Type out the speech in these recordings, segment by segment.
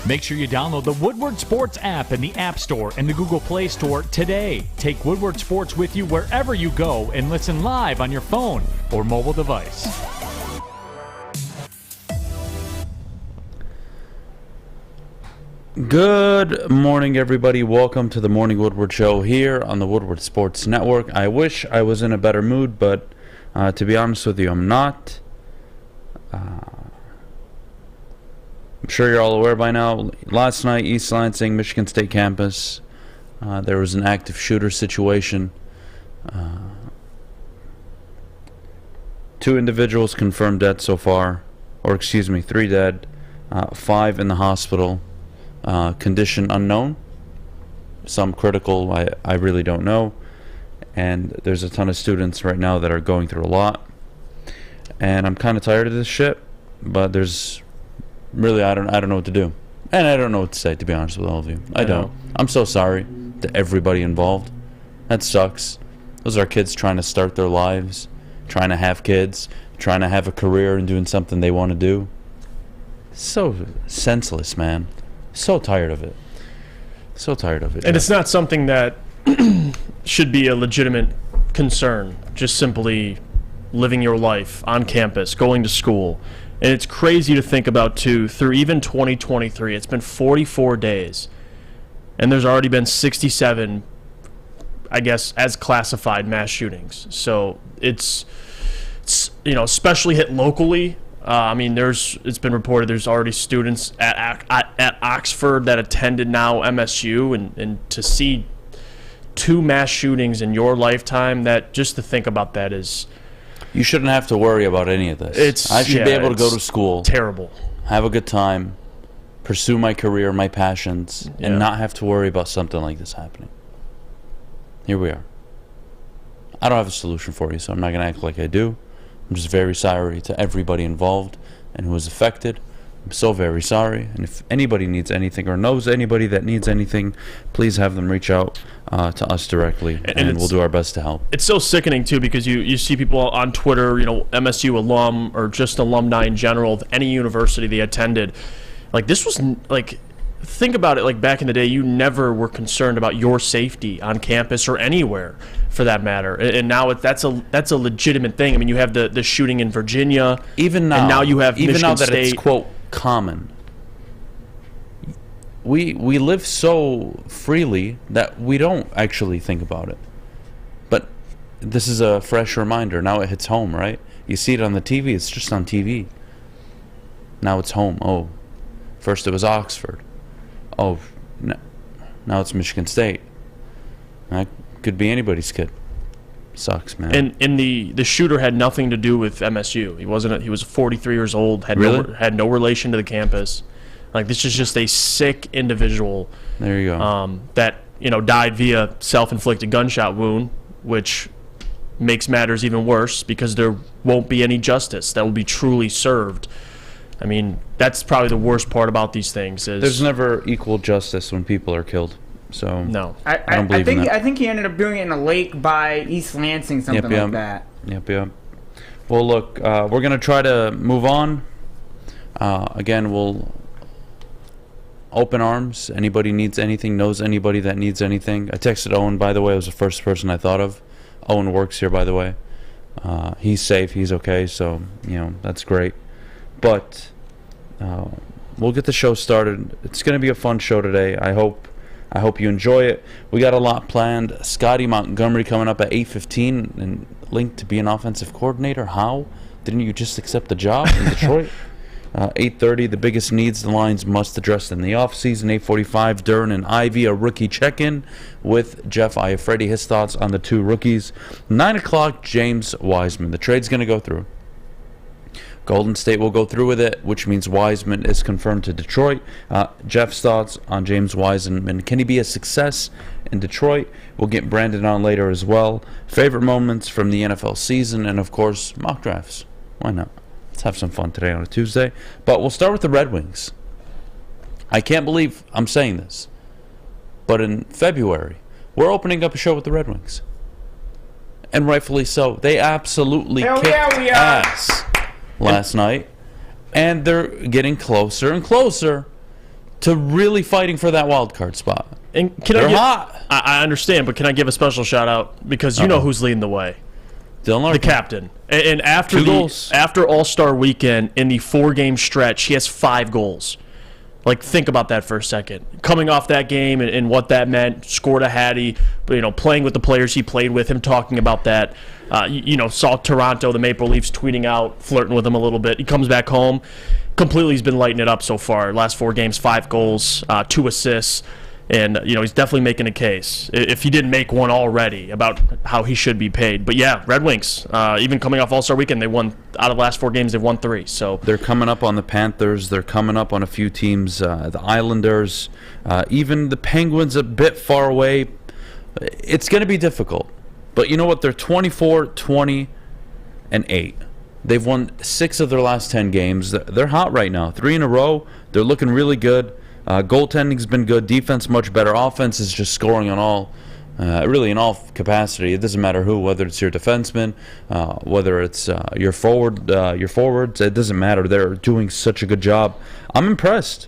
Make sure you download the Woodward Sports app in the App Store and the Google Play Store today. Take Woodward Sports with you wherever you go and listen live on your phone or mobile device. Good morning, everybody. Welcome to the Morning Woodward Show here on the Woodward Sports Network. I wish I was in a better mood, but to be honest with you, I'm not. I'm sure you're all aware by now. Last night, East Lansing, Michigan State campus, there was an active shooter situation. 2 individuals confirmed dead so far, or 3 dead, 5 in the hospital. Condition unknown, some critical, I really don't know, and there's a ton of students right now that are going through a lot, and I'm kind of tired of this shit, but there's really, I don't know what to do, and I don't know what to say, to be honest with all of you. I don't. I'm so sorry to everybody involved. That sucks. Those are kids trying to start their lives, trying to have kids, trying to have a career and doing something they want to do. So senseless, man. So tired of it. So tired of it. And it's not something that should be a legitimate concern. Just simply living your life on campus, going to school. And it's crazy to think about, too, through even 2023. It's been 44 days. And there's already been 67, I guess, as classified mass shootings. So it's especially hit locally. It's been reported there's already students at Oxford that attended now MSU, and to see 2 mass shootings in your lifetime, that just to think about that is... You shouldn't have to worry about any of this. I should be able to go to school. Terrible. Have a good time, pursue my career, my passions, and not have to worry about something like this happening. Here we are. I don't have a solution for you, so I'm not going to act like I do. I'm just very sorry to everybody involved and who was affected. I'm so very sorry. And if anybody needs anything or knows anybody that needs anything, please have them reach out to us directly, and we'll do our best to help. It's so sickening, too, because you see people on Twitter, MSU alum or just alumni in general of any university they attended. Like, this was, think about it, like back in the day, you never were concerned about your safety on campus or anywhere for that matter. And now that's a legitimate thing. I mean, you have the shooting in Virginia. Even now, and now you have even Michigan now that State. It's, quote, common. We live so freely that we don't actually think about it. But this is a fresh reminder. Now it hits home, right? You see it on the TV. It's just on TV. Now it's home. Oh, first it was Oxford. Oh, no. Now it's Michigan State. That could be anybody's kid. Sucks, man. And the shooter had nothing to do with MSU. He was 43 years old. Had no relation to the campus. Like, this is just a sick individual. There you go. That died via self-inflicted gunshot wound, which makes matters even worse because there won't be any justice that will be truly served. I mean, that's probably the worst part about these things. There's never equal justice when people are killed. So no, I don't believe in that. I think he ended up doing it in a lake by East Lansing, something like that. Yep. Well, look, we're going to try to move on. Again, we'll open arms. Anybody needs anything, knows anybody that needs anything. I texted Owen, by the way. It was the first person I thought of. Owen works here, by the way. He's safe. He's okay. So, that's great. But we'll get the show started. It's going to be a fun show today. I hope you enjoy it. We got a lot planned. Scottie Montgomery coming up at 8:15 and linked to be an offensive coordinator. How? Didn't you just accept the job in Detroit? 8:30, the biggest needs the Lions must address in the offseason. 8:45, Duren and Ivey, a rookie check-in with Jeff Iafrate, his thoughts on the 2 rookies. 9 o'clock, James Wiseman. The trade's going to go through. Golden State will go through with it, which means Wiseman is confirmed to Detroit. Jeff's thoughts on James Wiseman. Can he be a success in Detroit? We'll get Brandon on later as well. Favorite moments from the NFL season, and of course, mock drafts. Why not? Let's have some fun today on a Tuesday. But we'll start with the Red Wings. I can't believe I'm saying this, but in February, we're opening up a show with the Red Wings. And rightfully so. They absolutely kicked ass last night. And they're getting closer and closer to really fighting for that wild card spot. And They're hot. I understand, but can I give a special shout out because you know who's leading the way? Dylan Larkin. The captain. And after 2 goals. after All-Star weekend in the 4-game stretch, he has 5 goals. Like, think about that for a second. Coming off that game and what that meant, scored a hattie, playing with the players he played with, him talking about that. Saw Toronto, the Maple Leafs, tweeting out, flirting with him a little bit. He comes back home. Completely has been lighting it up so far. Last 4 games, 5 goals, 2 assists. And, he's definitely making a case, if he didn't make one already, about how he should be paid. But, yeah, Red Wings, even coming off All-Star Weekend, they won, out of the last 4 games, they've won 3. So they're coming up on the Panthers. They're coming up on a few teams, the Islanders, even the Penguins a bit far away. It's going to be difficult. But you know what? They're 24, 20, and 8. They've won 6 of their last 10 games. They're hot right now. 3 in a row. They're looking really good. Goaltending's been good. Defense much better. Offense is just scoring on all, really in all capacity. It doesn't matter who, whether it's your defenseman, whether it's your forwards. It doesn't matter. They're doing such a good job. I'm impressed.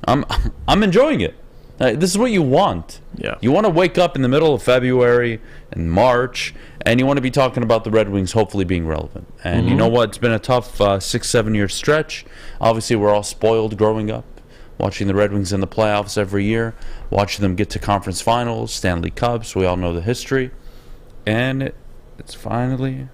I'm enjoying it. This is what you want. Yeah. You want to wake up in the middle of February and March, and you want to be talking about the Red Wings hopefully being relevant. And you know what? It's been a tough 6-7 year stretch. Obviously, we're all spoiled growing up, watching the Red Wings in the playoffs every year, watching them get to conference finals, Stanley Cups. We all know the history. And it's finally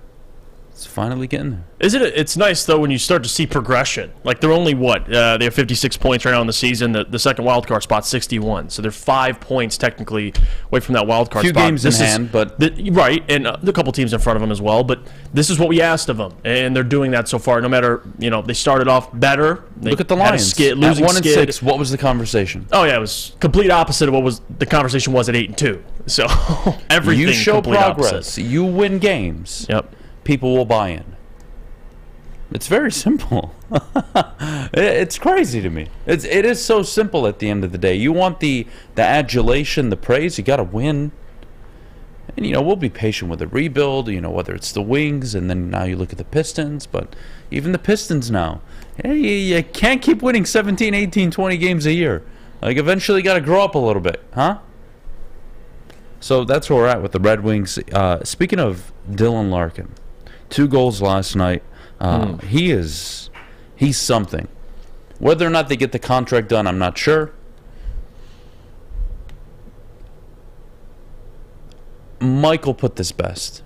getting there. It's nice, though, when you start to see progression. Like, they're only, they have 56 points right now in the season. The second wild card spot's 61. So they're 5 points, technically, away from that wild card spot. Few games in hand, but... right, and a couple teams in front of them as well. But this is what we asked of them, and they're doing that so far. No matter, they started off better. Look at the Lions. At 1-6, what was the conversation? Oh, yeah, it was complete opposite of what was the conversation was at 8-2. So everything You show complete progress. Opposite. You win games. Yep. People will buy in. It's very simple. It's crazy to me. It is so simple at the end of the day. You want the adulation, the praise, you got to win. And, we'll be patient with the rebuild, whether it's the Wings, and then now you look at the Pistons. But even the Pistons now, you can't keep winning 17, 18, 20 games a year. Like, eventually you got to grow up a little bit, huh? So that's where we're at with the Red Wings. Speaking of Dylan Larkin, 2 goals last night. He's something. Whether or not they get the contract done, I'm not sure. Michael put this best.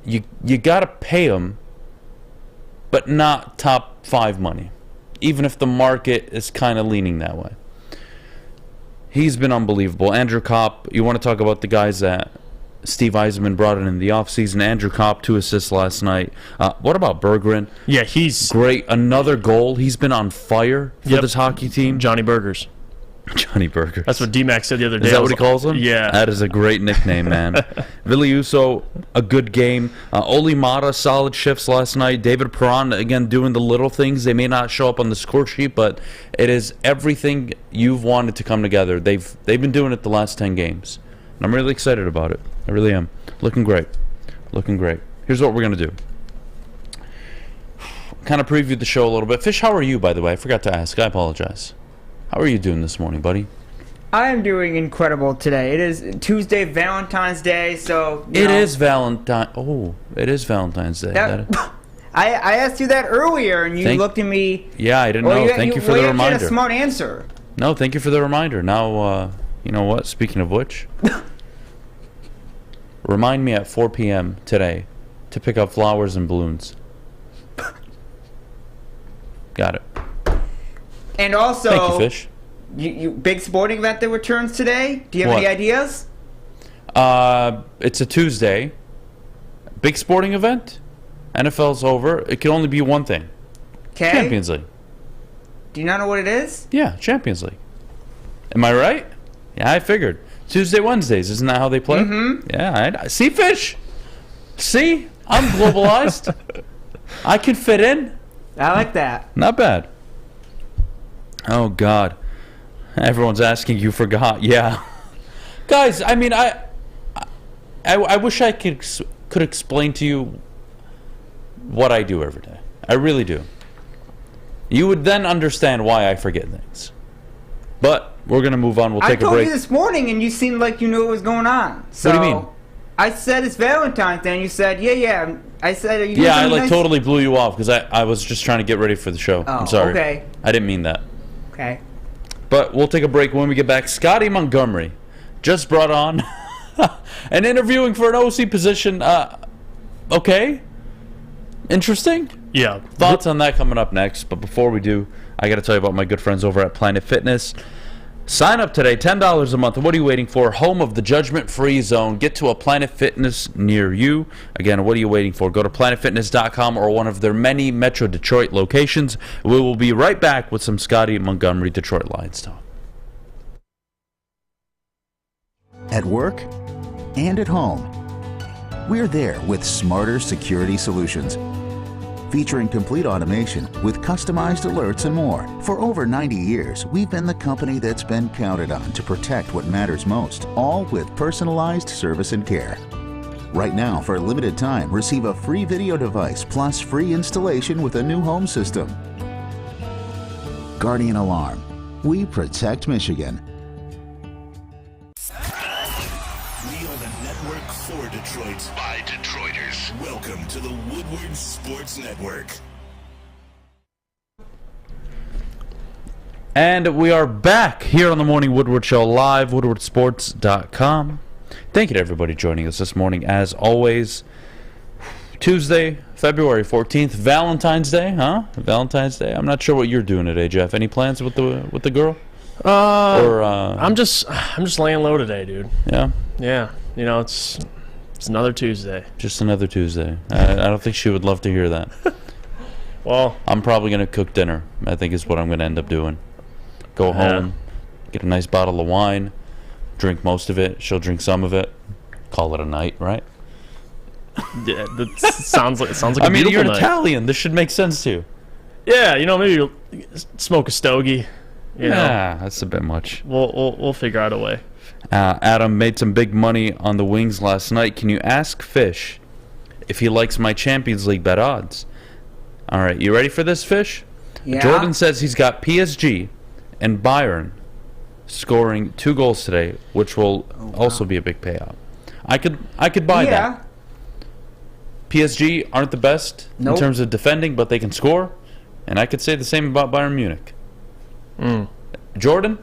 You got to pay him, but not top 5 money, even if the market is kind of leaning that way. He's been unbelievable. Andrew Kopp, you want to talk about the guys that Steve Wiseman brought in the offseason. Andrew Kopp, 2 assists last night. What about Berggren? Yeah, he's great. Another goal. He's been on fire for this hockey team. Johnny Burgers. Johnny Burgers. That's what D-Mac said the other day. Is that what he calls him? Yeah. That is a great nickname, man. Viliuso, a good game. Oli Mata, solid shifts last night. David Perron, again, doing the little things. They may not show up on the score sheet, but it is everything you've wanted to come together. They've been doing it the last 10 games. And I'm really excited about it. I really am. Looking great. Looking great. Here's what we're going to do. Kind of previewed the show a little bit. Fish, how are you, by the way? I forgot to ask. I apologize. How are you doing this morning, buddy? I am doing incredible today. It is Tuesday, Valentine's Day, so... It is Valentine's Day. I asked you that earlier, and you looked at me... Yeah, I didn't know. Thank you for the reminder. You had a smart answer. No, thank you for the reminder. Now, you know what? Speaking of which... remind me at 4 p.m. today to pick up flowers and balloons. Got it. And also, thank you, Fish. You big sporting event that returns today. Do you have any ideas? It's a Tuesday. Big sporting event. NFL's over. It can only be one thing. Okay. Champions League. Do you not know what it is? Yeah, Champions League. Am I right? Yeah, I figured. Tuesday, Wednesdays. Isn't that how they play? Mm-hmm. Yeah. See, Fish? See? I'm globalized. I can fit in. I like that. Not bad. Oh, God. Everyone's asking, you forgot. Yeah. Guys, I mean, I wish I could explain to you what I do every day. I really do. You would then understand why I forget things. But we're going to move on. We'll take a break. I told you this morning, and you seemed like you knew what was going on. So what do you mean? I said it's Valentine's Day, and you said, yeah. I said, I totally blew you off because I was just trying to get ready for the show. Oh, I'm sorry. Okay. I didn't mean that. Okay. But we'll take a break. When we get back, Scottie Montgomery just brought on and interviewing for an OC position. Okay. Interesting. Yeah. Thoughts on that coming up next. But before we do, I got to tell you about my good friends over at Planet Fitness. Sign up today, $10 a month. What are you waiting for? Home of the judgment-free zone. Get to a Planet Fitness near you. Again, what are you waiting for? Go to planetfitness.com or one of their many Metro Detroit locations. We will be right back with some Scottie Montgomery Detroit Lions talk. At work and at home, we're there with smarter security solutions. Featuring complete automation with customized alerts and more. For over 90 years, we've been the company that's been counted on to protect what matters most, all with personalized service and care. Right now, for a limited time, receive a free video device plus free installation with a new home system. Guardian Alarm. We protect Michigan. We are the network for Detroit by Detroiters. Welcome to the Woodward Sports Network. And we are back here on the Morning Woodward Show live, woodwardsports.com. Thank you to everybody joining us this morning. As always, Tuesday, February 14th, Valentine's Day, huh? Valentine's Day. I'm not sure what you're doing today, Jeff. Any plans with the girl? I'm just laying low today, dude. Yeah? Yeah. You know, it's another Tuesday. Just another Tuesday. I don't think she would love to hear that. Well, I'm probably going to cook dinner, I think is what I'm going to end up doing. Go home, get a nice bottle of wine, drink most of it. She'll drink some of it. Call it a night, right? Yeah, that sounds like I a mean, beautiful you're night. Italian. This should make sense to you. Yeah, you know, maybe you'll smoke a stogie. You know. That's a bit much. We'll figure out a way. Adham made some big money on the Wings last night. Can you ask Fish if he likes my Champions League bet odds? All right, you ready for this, Fish? Yeah. Jordan says he's got PSG and Bayern scoring 2 goals today, which will also be a big payout. I could buy that. PSG aren't the best in terms of defending, but they can score, and I could say the same about Bayern Munich. Jordan,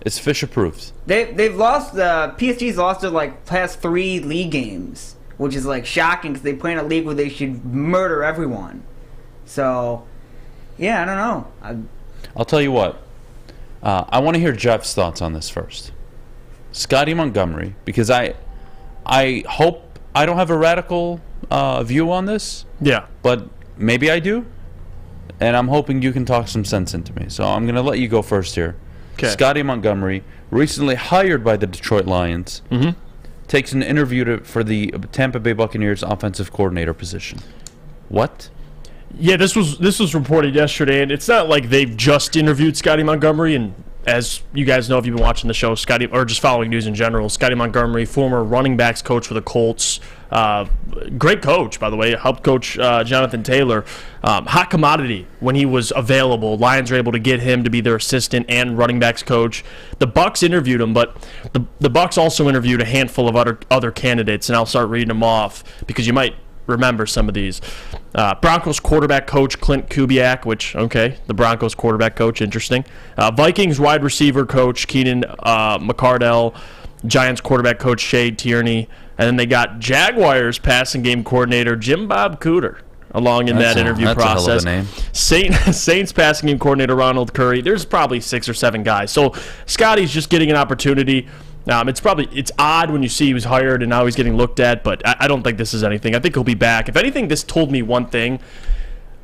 it's Fish approved. They've lost PSG's lost their past 3 league games, which is shocking because they play in a league where they should murder everyone. So, yeah, I don't know. I'll tell you what. I want to hear Jeff's thoughts on this first. Scottie Montgomery, because I hope I don't have a radical view on this. Yeah. But maybe I do. And I'm hoping you can talk some sense into me. So I'm going to let you go first here. Okay. Scottie Montgomery, recently hired by the Detroit Lions, takes an interview for the Tampa Bay Buccaneers offensive coordinator position. What? Yeah, this was reported yesterday, and it's not like they've just interviewed Scottie Montgomery. And as you guys know, if you've been watching the show, Scottie, or just following news in general, Scottie Montgomery, former running backs coach for the Colts, great coach, by the way, helped coach Jonathan Taylor. Hot commodity when he was available. Lions were able to get him to be their assistant and running backs coach. The Bucs interviewed him, but the Bucs also interviewed a handful of other candidates, and I'll start reading them off because you might remember some of these. Broncos quarterback coach Clint Kubiak, which, okay, the Broncos quarterback coach, interesting. Vikings wide receiver coach Keenan McCardell. Giants quarterback coach Shea Tierney. And then they got Jaguars passing game coordinator Jim Bob Cooter along in that interview process. A hell of a name. Saints passing game coordinator Ronald Curry. There's probably 6 or 7 guys. So Scottie's just getting an opportunity. It's odd when you see he was hired and now he's getting looked at, but I don't think this is anything. I think he'll be back. If anything, this told me one thing,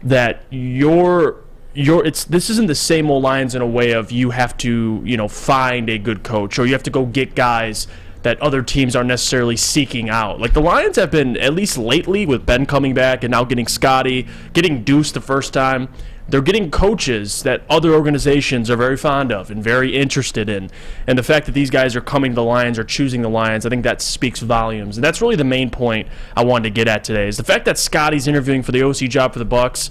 that this isn't the same old Lions in a way of you have to, find a good coach or you have to go get guys that other teams aren't necessarily seeking out. Like the Lions have been, at least lately, with Ben coming back and now getting Scottie, getting Deuce the first time, they're getting coaches that other organizations are very fond of and very interested in. And the fact that these guys are coming to the Lions or choosing the Lions, I think that speaks volumes. And that's really the main point I wanted to get at today, is the fact that Scottie's interviewing for the OC job for the Bucs.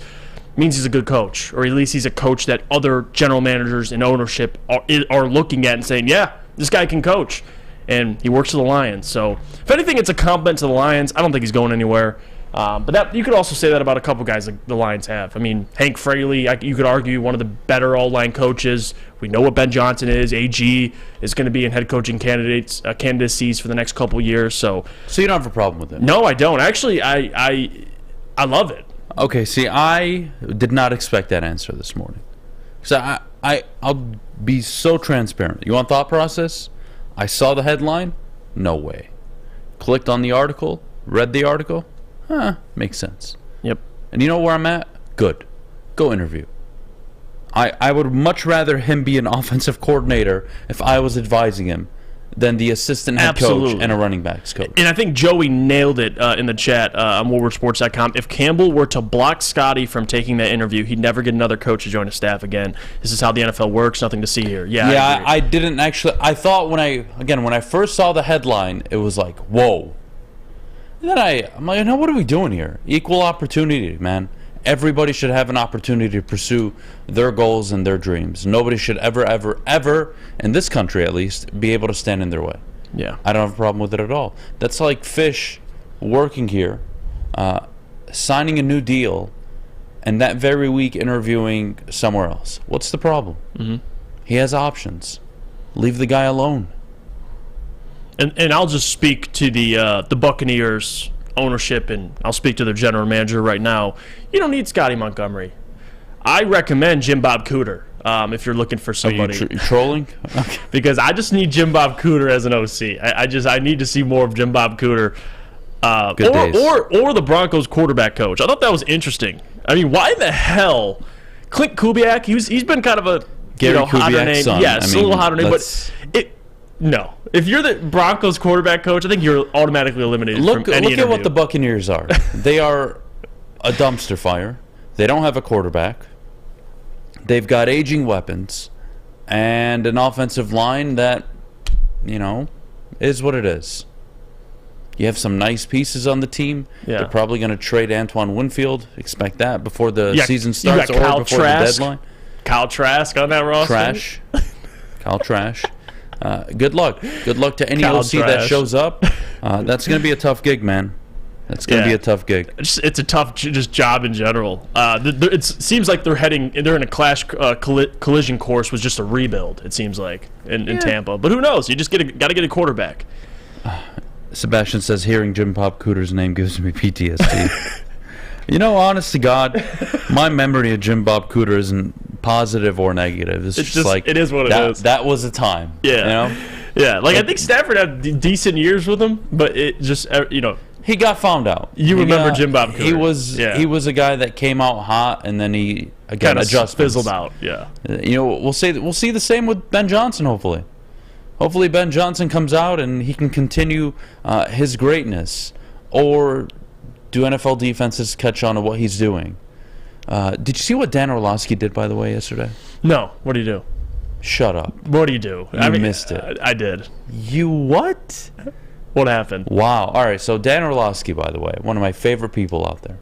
means he's a good coach, or at least he's a coach that other general managers and ownership are looking at and saying, yeah, this guy can coach. And he works for the Lions. So, if anything, it's a compliment to the Lions. I don't think he's going anywhere. But that you could also say that about a couple guys like the Lions have. I mean, Hank Fraley, you could argue one of the better all-line coaches. We know what Ben Johnson is. AG is going to be in head coaching candidacies for the next couple years. So you don't have a problem with it? No, I don't. Actually, I love it. Okay, see, I did not expect that answer this morning. So I'll be so transparent. You want thought process? I saw the headline. No way. Clicked on the article. Read the article. Makes sense. Yep. And you know where I'm at? Good. Go interview. I would much rather him be an offensive coordinator if I was advising him than the assistant head coach and a running backs coach. And I think Joey nailed it in the chat on WoodwardSports.com. If Campbell were to block Scottie from taking that interview, he'd never get another coach to join his staff again. This is how the NFL works. Nothing to see here. Yeah, I didn't actually. I thought when I first saw the headline, it was like, whoa. And then I'm like, now what are we doing here? Equal opportunity, man. Everybody should have an opportunity to pursue their goals and their dreams. Nobody should ever, in this country at least, be able to stand in their way. Yeah. I don't have a problem with it at all. That's like Fish working here, signing a new deal, and that very week interviewing somewhere else. What's the problem? Mm-hmm. He has options. Leave the guy alone. And I'll just speak to the Buccaneers ownership, and I'll speak to their general manager right now. You don't need Scottie Montgomery. I recommend Jim Bob Cooter if you're looking for somebody. Are you trolling? Okay. Because I just need Jim Bob Cooter as an OC. I need to see more of Jim Bob Cooter. Or the Broncos quarterback coach. I thought that was interesting. I mean, why the hell Clint Kubiak? He's been kind of a hotter name. Son. Yes, a little hotter name, but no. If you're the Broncos quarterback coach, I think you're automatically eliminated from any interview. Look at what the Buccaneers are. They are a dumpster fire. They don't have a quarterback. They've got aging weapons and an offensive line that, is what it is. You have some nice pieces on the team. Yeah. They're probably going to trade Antoine Winfield. Expect that before the season you got starts or before the deadline. Kyle Trask on that roster. Trash. Kyle Trash. Good luck. Good luck to any Kyle OC that shows up. That's going to be a tough gig, man. That's going to be a tough gig. It's a tough job in general. It seems like they're in a collision course with just a rebuild, it seems like, in Tampa. But who knows? You just got to get a quarterback. Sebastian says, hearing Jim Bob Cooter's name gives me PTSD. Honest to God, my memory of Jim Bob Cooter isn't positive or negative. It's just like it is what it is. That was a time. Yeah. Yeah. I think Stafford had decent years with him, but it just he got found out. Remember Jim Bob Cooter? He was a guy that came out hot, and then he again adjustments fizzled out. Yeah. We'll see the same with Ben Johnson. Hopefully Ben Johnson comes out and he can continue his greatness. Or do NFL defenses catch on to what he's doing? Did you see what Dan Orlovsky did, by the way, yesterday? No. What do you do? Shut up. What do you do? You missed it. I did. You what? What happened? Wow. All right, so Dan Orlovsky, by the way, one of my favorite people out there,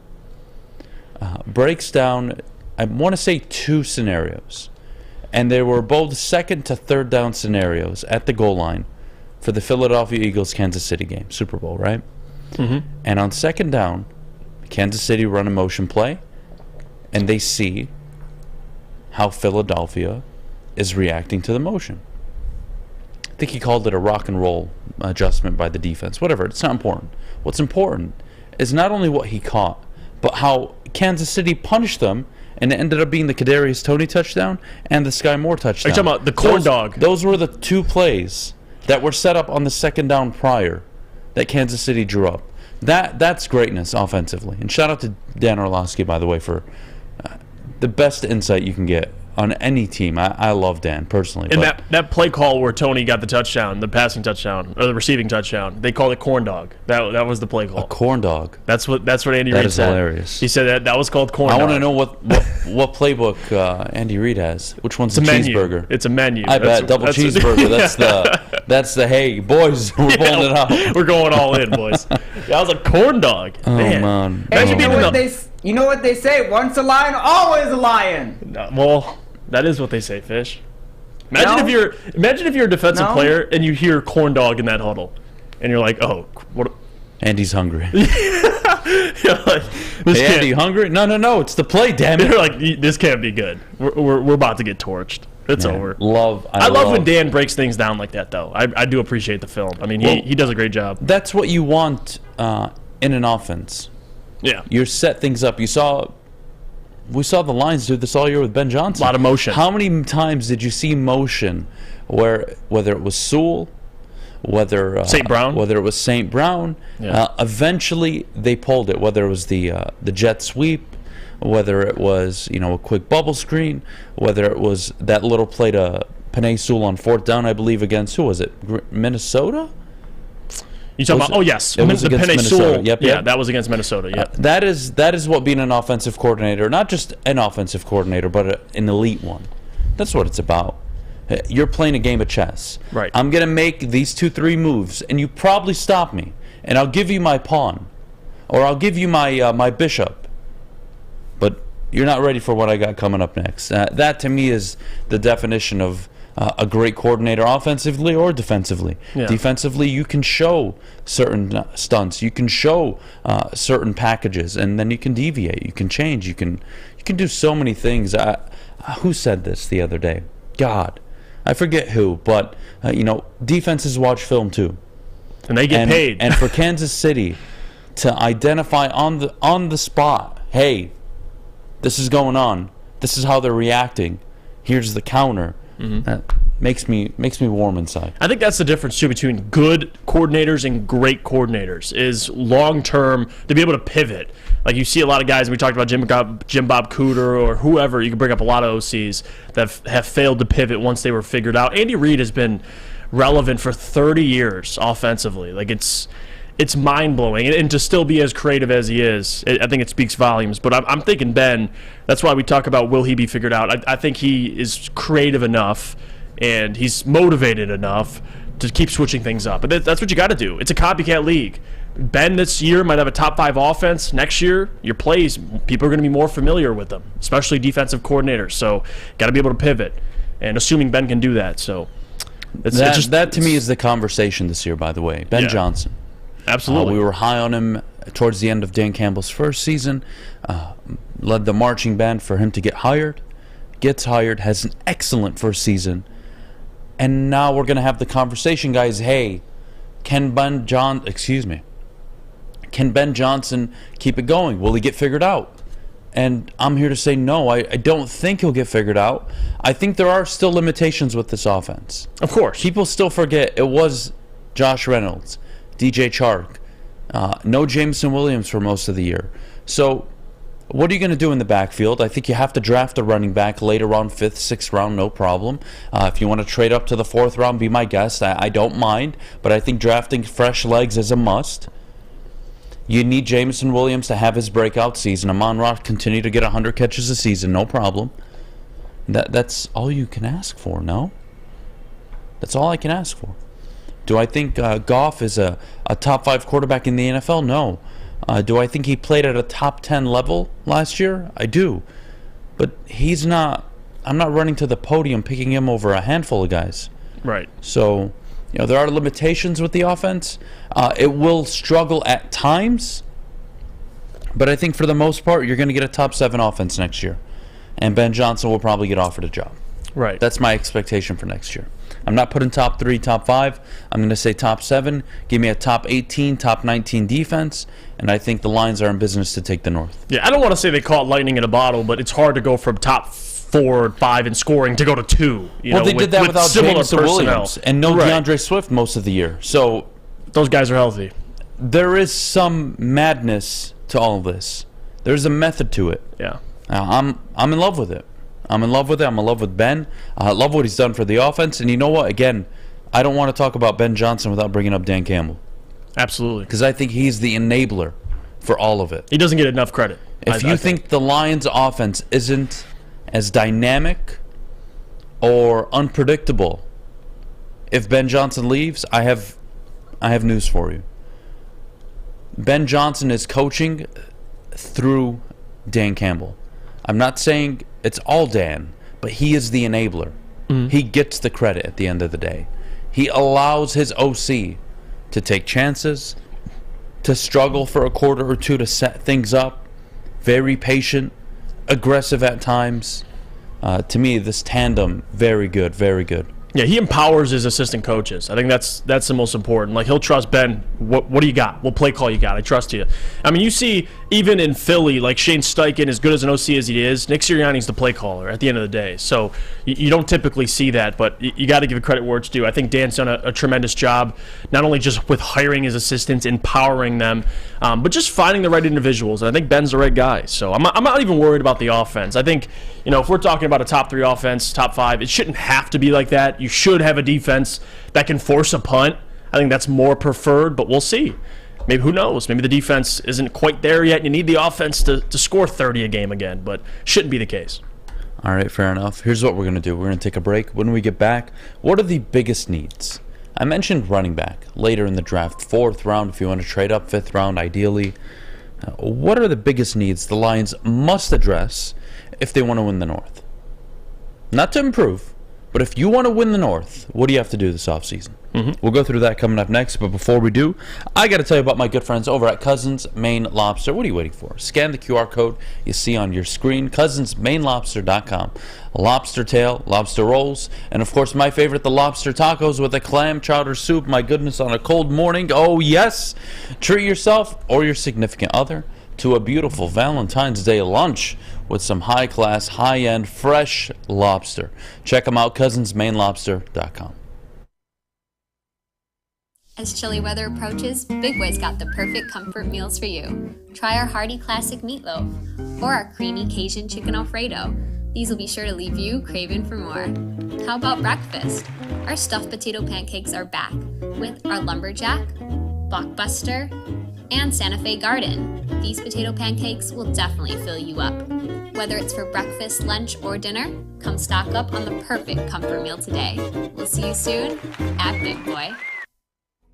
breaks down, I want to say 2 scenarios. And they were both second to third down scenarios at the goal line for the Philadelphia Eagles-Kansas City game, Super Bowl, right? Mm-hmm. And on second down, Kansas City run a motion play, and they see how Philadelphia is reacting to the motion. I think he called it a rock and roll adjustment by the defense. Whatever, it's not important. What's important is not only what he caught, but how Kansas City punished them, and it ended up being the Kadarius Toney touchdown and the Sky Moore touchdown. Are you talking about the corn dog? Those were the 2 plays that were set up on the second down prior that Kansas City drew up. That's greatness offensively. And shout out to Dan Orlovsky, by the way, for the best insight you can get on any team. I love Dan personally. And that play call where Toney got the touchdown, the passing touchdown, or the receiving touchdown, they called it corn dog. That was the play call. A corn dog. That's what Andy Reid said. That is hilarious. He said that was called corn dog. I want to know what playbook Andy Reid has. Which one's the cheeseburger? It's a menu. I bet double cheeseburger. That's the hey boys. We're pulling it out. We're going all in, boys. That was a corn dog. Oh man. And you know what You know what they say? Once a lion, always a lion. No, well, that is what they say, Fish. Imagine No? if you're a defensive No? player and you hear corn dog in that huddle, and you're like, oh, what? And he's hungry. You're like, this Hey, can't. Andy, hungry? No, it's the play, damn it. You're like, this can't be good. We're about to get torched. It's Man, over. I love when Dan breaks things down like that, though. I do appreciate the film. I mean, he does a great job. That's what you want in an offense. Yeah. You set things up. We saw the Lions do this all year with Ben Johnson. A lot of motion. How many times did you see motion where whether it was Sewell, whether St. Brown? whether it was St. Brown, Yeah. eventually they pulled it. Whether it was the jet sweep, whether it was a quick bubble screen, whether it was that little play to Penei Sewell on 4th down, I believe against who was it? Minnesota. You talking Was about? it- Oh yes, it was the against Penei Minnesota. Sewell. Yep, Yeah, yep. that was against Minnesota. Yeah. That is what being an offensive coordinator, not just an offensive coordinator, but an elite one. That's what it's about. You're playing a game of chess. Right. I'm going to make these 2-3 moves, and you probably stop me, and I'll give you my pawn, or I'll give you my bishop. But you're not ready for what I got coming up next. That, to me, is the definition of a great coordinator, offensively or defensively. Yeah. Defensively, you can show certain stunts, you can show certain packages, and then you can deviate, you can change, you can do so many things. Who said this the other day? God, I forget who, but defenses watch film too, And they get paid. And for Kansas City to identify on the spot, hey, this is going on, this is how they're reacting, here's the counter. That makes me warm inside. I think that's the difference too between good coordinators and great coordinators is long term to be able to pivot. Like you see a lot of guys, and we talked about Jim Bob Cooter or whoever. You can bring up a lot of OCs that have failed to pivot once they were figured out. Andy Reid has been relevant for 30 years offensively. Like it's mind blowing, and to still be as creative as he is, I think it speaks volumes. But I'm thinking Ben. That's why we talk about will he be figured out. I think he is creative enough, and he's motivated enough to keep switching things up. But that's what you got to do. It's a copycat league. Ben this year might have a top 5 offense. Next year, your plays, people are going to be more familiar with them, especially defensive coordinators. So got to be able to pivot, and assuming Ben can do that. So that to me is the conversation this year. By the way, Ben Johnson. Absolutely. We were high on him towards the end of Dan Campbell's first season. Led the marching band for him to get hired. Gets hired, has an excellent first season. And now we're going to have the conversation, guys. Hey, can Ben Johnson keep it going? Will he get figured out? And I'm here to say no. I don't think he'll get figured out. I think there are still limitations with this offense. Of course. People still forget it was Josh Reynolds, DJ Chark, no Jameson Williams for most of the year. So what are you going to do in the backfield? I think you have to draft a running back later on, 5th, 6th round, no problem. If you want to trade up to the 4th round, be my guest. I don't mind, but I think drafting fresh legs is a must. You need Jameson Williams to have his breakout season. Amon-Ra continue to get 100 catches a season, no problem. That's all you can ask for, no? That's all I can ask for. Do I think Goff is a top 5 quarterback in the NFL? No. Do I think he played at a top 10 level last year? I do. But he's not... I'm not running to the podium picking him over a handful of guys. Right. So, there are limitations with the offense. It will struggle at times. But I think for the most part, you're going to get a top 7 offense next year. And Ben Johnson will probably get offered a job. Right. That's my expectation for next year. I'm not putting top 3, top 5. I'm going to say top 7. Give me a top 18, top 19 defense, and I think the Lions are in business to take the North. Yeah, I don't want to say they caught lightning in a bottle, but it's hard to go from top 4 or 5 in scoring to go to 2. They did that without Jameson Williams and no Right. DeAndre Swift most of the year. So those guys are healthy. there is some madness to all of this. There's a method to it. Yeah. I'm in love with it. I'm in love with it. I'm in love with Ben. I love what he's done for the offense. And you know what? Again, I don't want to talk about Ben Johnson without bringing up Dan Campbell. Absolutely. Because I think he's the enabler for all of it. He doesn't get enough credit. If you think the Lions' offense isn't as dynamic or unpredictable, if Ben Johnson leaves, I have news for you. Ben Johnson is coaching through Dan Campbell. I'm not saying it's all Dan, but he is the enabler. He gets the credit at the end of the day. He allows his OC to take chances, to struggle for a quarter or two to set things up. Very patient, aggressive at times. To me, this tandem, very good, very good. Yeah, he empowers his assistant coaches. I think that's the most important. Like, he'll trust Ben. What do you got? What play call you got? I trust you. I mean, you see, even in Philly, like Shane Steichen, as good as an OC as he is, Nick Sirianni's the play caller at the end of the day. So you don't typically see that, but you got to give credit where it's due. I think Dan's done a tremendous job, not only just with hiring his assistants, empowering them, but just finding the right individuals. And I think Ben's the right guy. So I'm not even worried about the offense. I think, if we're talking about a top 3 offense, top 5, it shouldn't have to be like that. You should have a defense that can force a punt. I think that's more preferred, but we'll see. Maybe, who knows? Maybe the defense isn't quite there yet, and you need the offense to score 30 a game again, but shouldn't be the case. All right, fair enough. Here's what we're going to do. We're going to take a break. When we get back, what are the biggest needs? I mentioned running back later in the draft, 4th round if you want to trade up, 5th round ideally. What are the biggest needs the Lions must address if they want to win the North? Not to improve, but if you want to win the North, what do you have to do this offseason? We'll go through that coming up next, but before we do, I got to tell you about my good friends over at Cousins Maine Lobster. What are you waiting for? Scan the QR code you see on your screen, cousinsmainelobster.com. Lobster tail, lobster rolls, and of course my favorite, the lobster tacos with a clam chowder soup. My goodness, on a cold morning, oh yes! Treat yourself or your significant other to a beautiful Valentine's Day lunch with some high-class, high-end, fresh lobster. Check them out, cousinsmainelobster.com. As chilly weather approaches, Big Boy's got the perfect comfort meals for you. Try our hearty classic meatloaf or our creamy Cajun chicken Alfredo. These will be sure to leave you craving for more. How about breakfast? Our stuffed potato pancakes are back with our lumberjack, blockbuster, and Santa Fe Garden. These potato pancakes will definitely fill you up. Whether it's for breakfast, lunch, or dinner, come stock up on the perfect comfort meal today. We'll see you soon at Big Boy.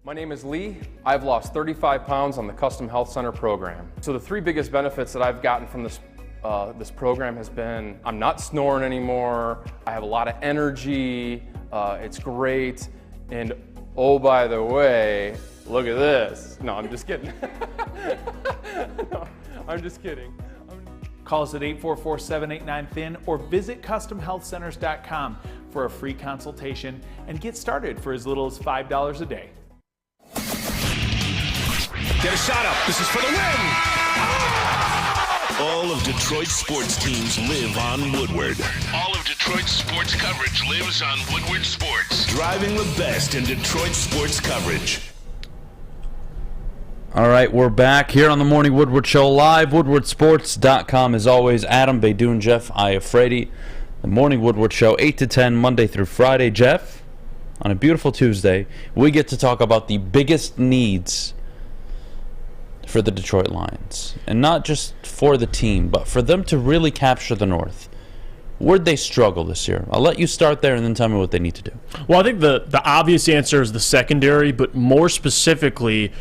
My name is Lee. I've lost 35 pounds on the Custom Health Center program. So the 3 biggest benefits that I've gotten from this program has been, I'm not snoring anymore, I have a lot of energy, it's great, and oh, by the way, look at this. No, I'm just kidding. No, I'm just kidding. Call us at 844-789-THIN or visit CustomHealthCenters.com for a free consultation and get started for as little as $5 a day. Get a shot up. This is for the win. All of Detroit's sports teams live on Woodward. All of Detroit's sports coverage lives on Woodward Sports. Driving the best in Detroit sports coverage. All right, we're back here on the Morning Woodward Show live. WoodwardSports.com as always. Adham, Beydoun, Jeff, Iafrate. The Morning Woodward Show, 8 to 10, Monday through Friday. Jeff, on a beautiful Tuesday, we get to talk about the biggest needs for the Detroit Lions. And not just for the team, but for them to really capture the North. Where'd they struggle this year? I'll let you start there and then tell me what they need to do. Well, I think the obvious answer is the secondary, but more specifically,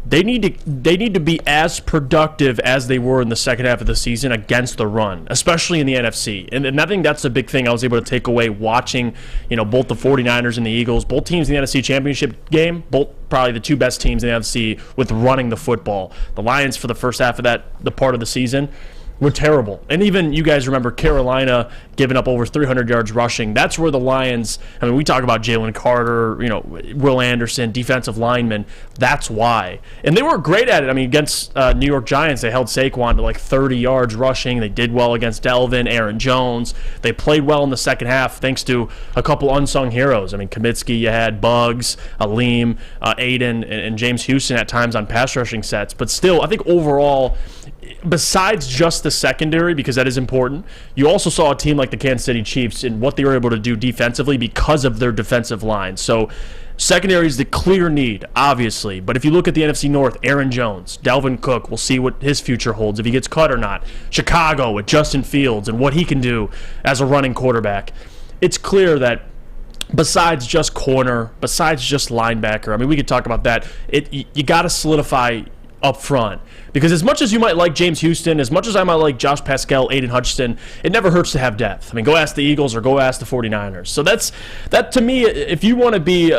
they need to be as productive as they were in the second half of the season against the run, especially in the NFC. And I think that's the big thing I was able to take away watching, both the 49ers and the Eagles, both teams in the NFC Championship game, both probably the 2 best teams in the NFC with running the football. The Lions for the first half of the part of the season were terrible. And even you guys remember Carolina giving up over 300 yards rushing. That's where the Lions, we talk about Jalen Carter, Will Anderson, defensive linemen. That's why. And they were great at it. Against New York Giants, they held Saquon to like 30 yards rushing. They did well against Delvin, Aaron Jones. They played well in the second half thanks to a couple unsung heroes. Kaminsky, you had Bugs, Aleem, Aiden, and James Houston at times on pass rushing sets. But still, I think overall, besides just the secondary, because that is important, you also saw a team like the Kansas City Chiefs and what they were able to do defensively because of their defensive line. So secondary is the clear need, obviously. But if you look at the NFC North, Aaron Jones, Dalvin Cook, we'll see what his future holds, if he gets cut or not. Chicago with Justin Fields and what he can do as a running quarterback. It's clear that besides just corner, besides just linebacker, we could talk about that. You got to solidify up front. Because as much as you might like James Houston, as much as I might like Josh Pascal, Aiden Hutchinson, it never hurts to have depth. I mean, go ask the Eagles or go ask the 49ers. So that to me, if you want to be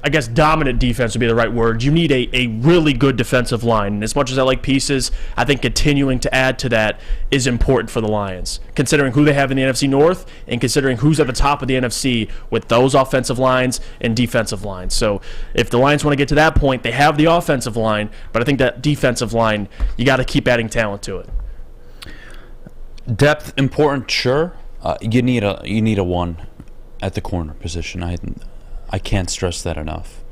I guess dominant defense would be the right word. You need a really good defensive line. And as much as I like pieces, I think continuing to add to that is important for the Lions, considering who they have in the NFC North and considering who's at the top of the NFC with those offensive lines and defensive lines. So if the Lions want to get to that point, they have the offensive line, but I think that defensive line, you got to keep adding talent to it. Depth important, sure. You need a one at the corner position. I can't stress that enough.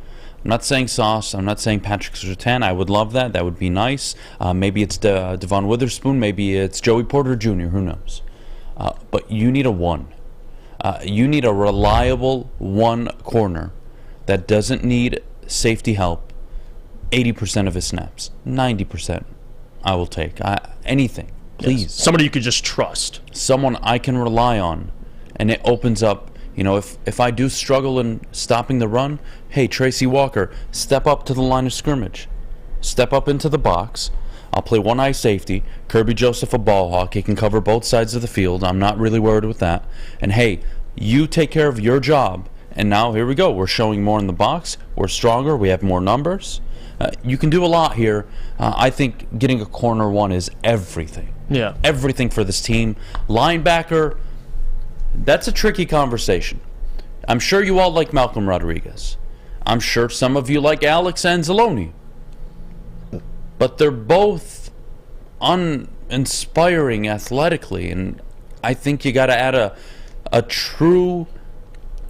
I'm not saying Sauce. I'm not saying Patrick Surtain. I would love that. That would be nice. Maybe it's Devon Witherspoon. Maybe it's Joey Porter Jr. Who knows? But you need a one. You need a reliable one corner that doesn't need safety help 80% of his snaps. 90% I will take. Anything. Please. Yes. Somebody you could just trust. Someone I can rely on. And it opens up. If I do struggle in stopping the run, hey, Tracy Walker, step up to the line of scrimmage. Step up into the box. I'll play one-eye safety. Kirby Joseph a ball hawk. He can cover both sides of the field. I'm not really worried with that. And, hey, you take care of your job. And now, here we go. We're showing more in the box. We're stronger. We have more numbers. You can do a lot here. I think getting a corner one is everything. Yeah. Everything for this team. Linebacker... That's a tricky conversation. I'm sure you all like Malcolm Rodriguez. I'm sure some of you like Alex Anzalone. But they're both uninspiring athletically, and I think you got to add a true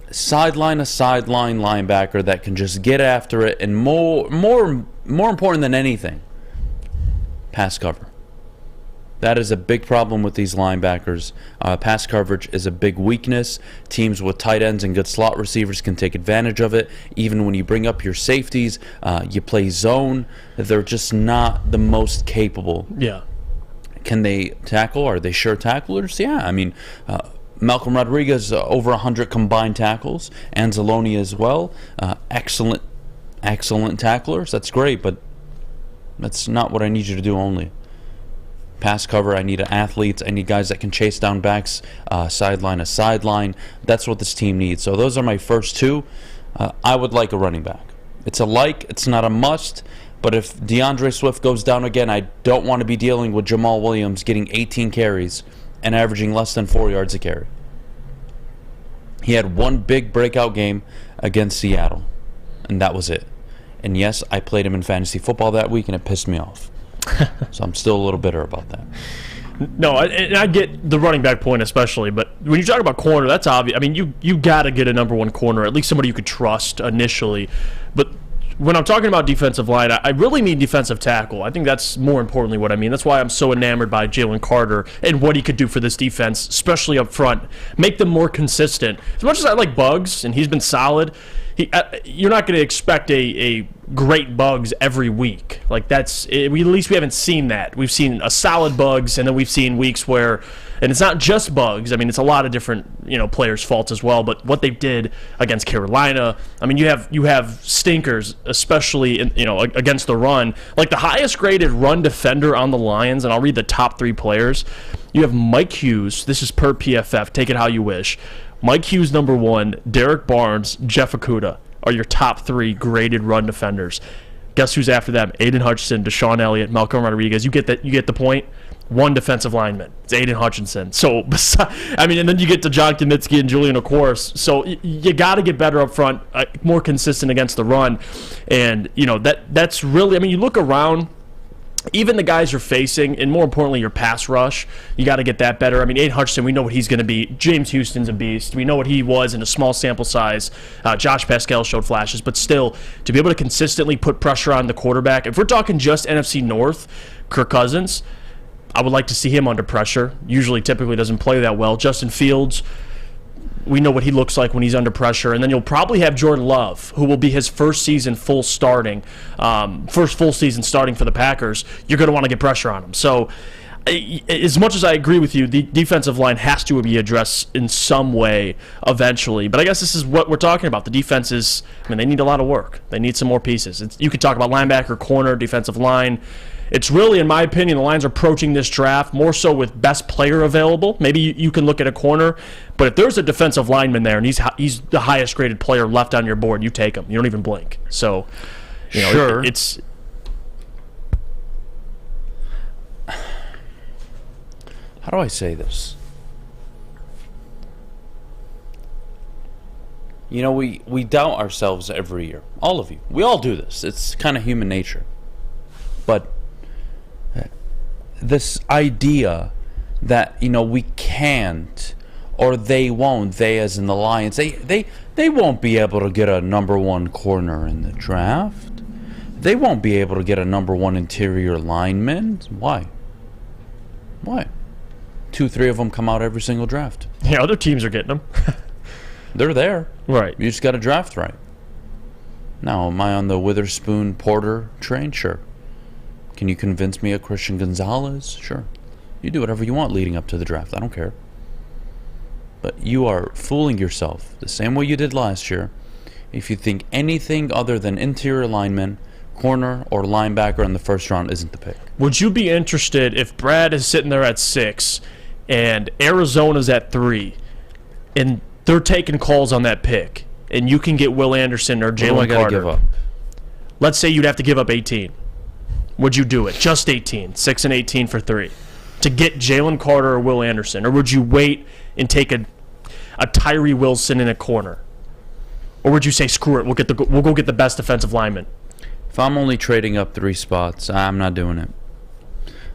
sideline linebacker that can just get after it, and more important than anything, pass cover. That is a big problem with these linebackers. Pass coverage is a big weakness. Teams with tight ends and good slot receivers can take advantage of it. Even when you bring up your safeties, you play zone. They're just not the most capable. Yeah. Can they tackle? Are they sure tacklers? Yeah. I mean, Malcolm Rodriguez, over 100 combined tackles. Anzalone as well. Excellent tacklers. That's great, but that's not what I need you to do only. Pass cover, I need athletes. I need guys that can chase down backs, sideline to sideline. That's what this team needs. So those are my first two. I would like a running back. It's a like, it's not a must. But if DeAndre Swift goes down again, I don't want to be dealing with Jamal Williams getting 18 carries and averaging less than 4 yards a carry. He had one big breakout game against Seattle, and that was it. And yes, I played him in fantasy football that week, and it pissed me off. So I'm still a little bitter about that. No, and I get the running back point especially, but when you talk about corner, that's obvious. I mean, you got to get a number one corner, at least somebody you could trust initially. But when I'm talking about defensive line, I really mean defensive tackle. I think that's more importantly what I mean. That's why I'm so enamored by Jalen Carter and what he could do for this defense, especially up front. Make them more consistent. As much as I like Bugs, and he's been solid, you're not going to expect a great Bugs every week. Like at least we haven't seen that. We've seen a solid Bugs, and then we've seen weeks where, and it's not just Bugs. I mean, it's a lot of different players' faults as well. But what they did against Carolina, I mean, you have stinkers, especially against the run. Like the highest graded run defender on the Lions, and I'll read the top 3 players. You have Mike Hughes. This is per PFF. Take it how you wish. Mike Hughes, number 1, Derek Barnes, Jeff Okudah are your top 3 graded run defenders. Guess who's after them? Aiden Hutchinson, Deshaun Elliott, Malcolm Rodriguez. You get the point? 1 defensive lineman. It's Aiden Hutchinson. So, and then you get to John Kaminsky and Julian Okoris. So you got to get better up front, more consistent against the run. And, that's really, you look around, even the guys you're facing, and more importantly, your pass rush, you got to get that better. I mean, Aiden Hutchinson, we know what he's going to be. James Houston's a beast. We know what he was in a small sample size. Josh Pascal showed flashes. But still, to be able to consistently put pressure on the quarterback, if we're talking just NFC North, Kirk Cousins, I would like to see him under pressure. Typically doesn't play that well. Justin Fields, we know what he looks like when he's under pressure. And then you'll probably have Jordan Love, who will be his first full season starting for the Packers. You're going to want to get pressure on him. So as much as I agree with you, the defensive line has to be addressed in some way eventually. But I guess this is what we're talking about. The defenses, they need a lot of work. They need some more pieces. You could talk about linebacker, corner, defensive line. It's really, in my opinion, the Lions are approaching this draft more so with best player available. Maybe you can look at a corner, but if there's a defensive lineman there and he's the highest graded player left on your board, you take him. You don't even blink. So, Sure. It's... How do I say this? We doubt ourselves every year. All of you. We all do this. It's kind of human nature. But this idea that, we can't, or they won't, they as in the Lions, they won't be able to get a number one corner in the draft. They won't be able to get a number one interior lineman. Why? 2-3 of them come out every single draft. Yeah, other teams are getting them. They're there. Right. You just got to draft right. Now, am I on the Witherspoon Porter train? Sure. Can you convince me of Christian Gonzalez? Sure. You do whatever you want leading up to the draft. I don't care. But you are fooling yourself the same way you did last year if you think anything other than interior lineman, corner, or linebacker in the first round isn't the pick. Would you be interested if Brad is sitting there at 6 and Arizona's at 3 and they're taking calls on that pick and you can get Will Anderson or Jalen Carter? Give up? Let's say you'd have to give up 18. Would you do it? Just 18. 6 and 18 for 3. To get Jalen Carter or Will Anderson? Or would you wait and take a Tyree Wilson in a corner? Or would you say, screw it, we'll go get the best defensive lineman? If I'm only trading up 3 spots, I'm not doing it.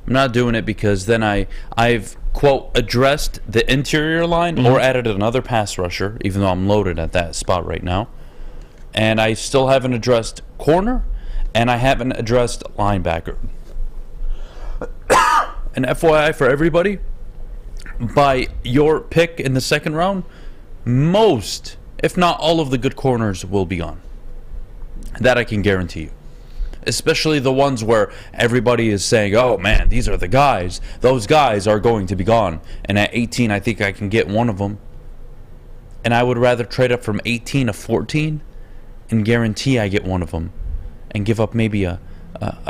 I'm not doing it because then I've, quote, addressed the interior line or added another pass rusher, even though I'm loaded at that spot right now. And I still haven't addressed corner, and I haven't addressed linebacker. And FYI for everybody, by your pick in the second round, most, if not all of the good corners will be gone. That I can guarantee you. Especially the ones where everybody is saying, oh man, these are the guys. Those guys are going to be gone. And at 18, I think I can get one of them. And I would rather trade up from 18 to 14 and guarantee I get one of them. And give up maybe a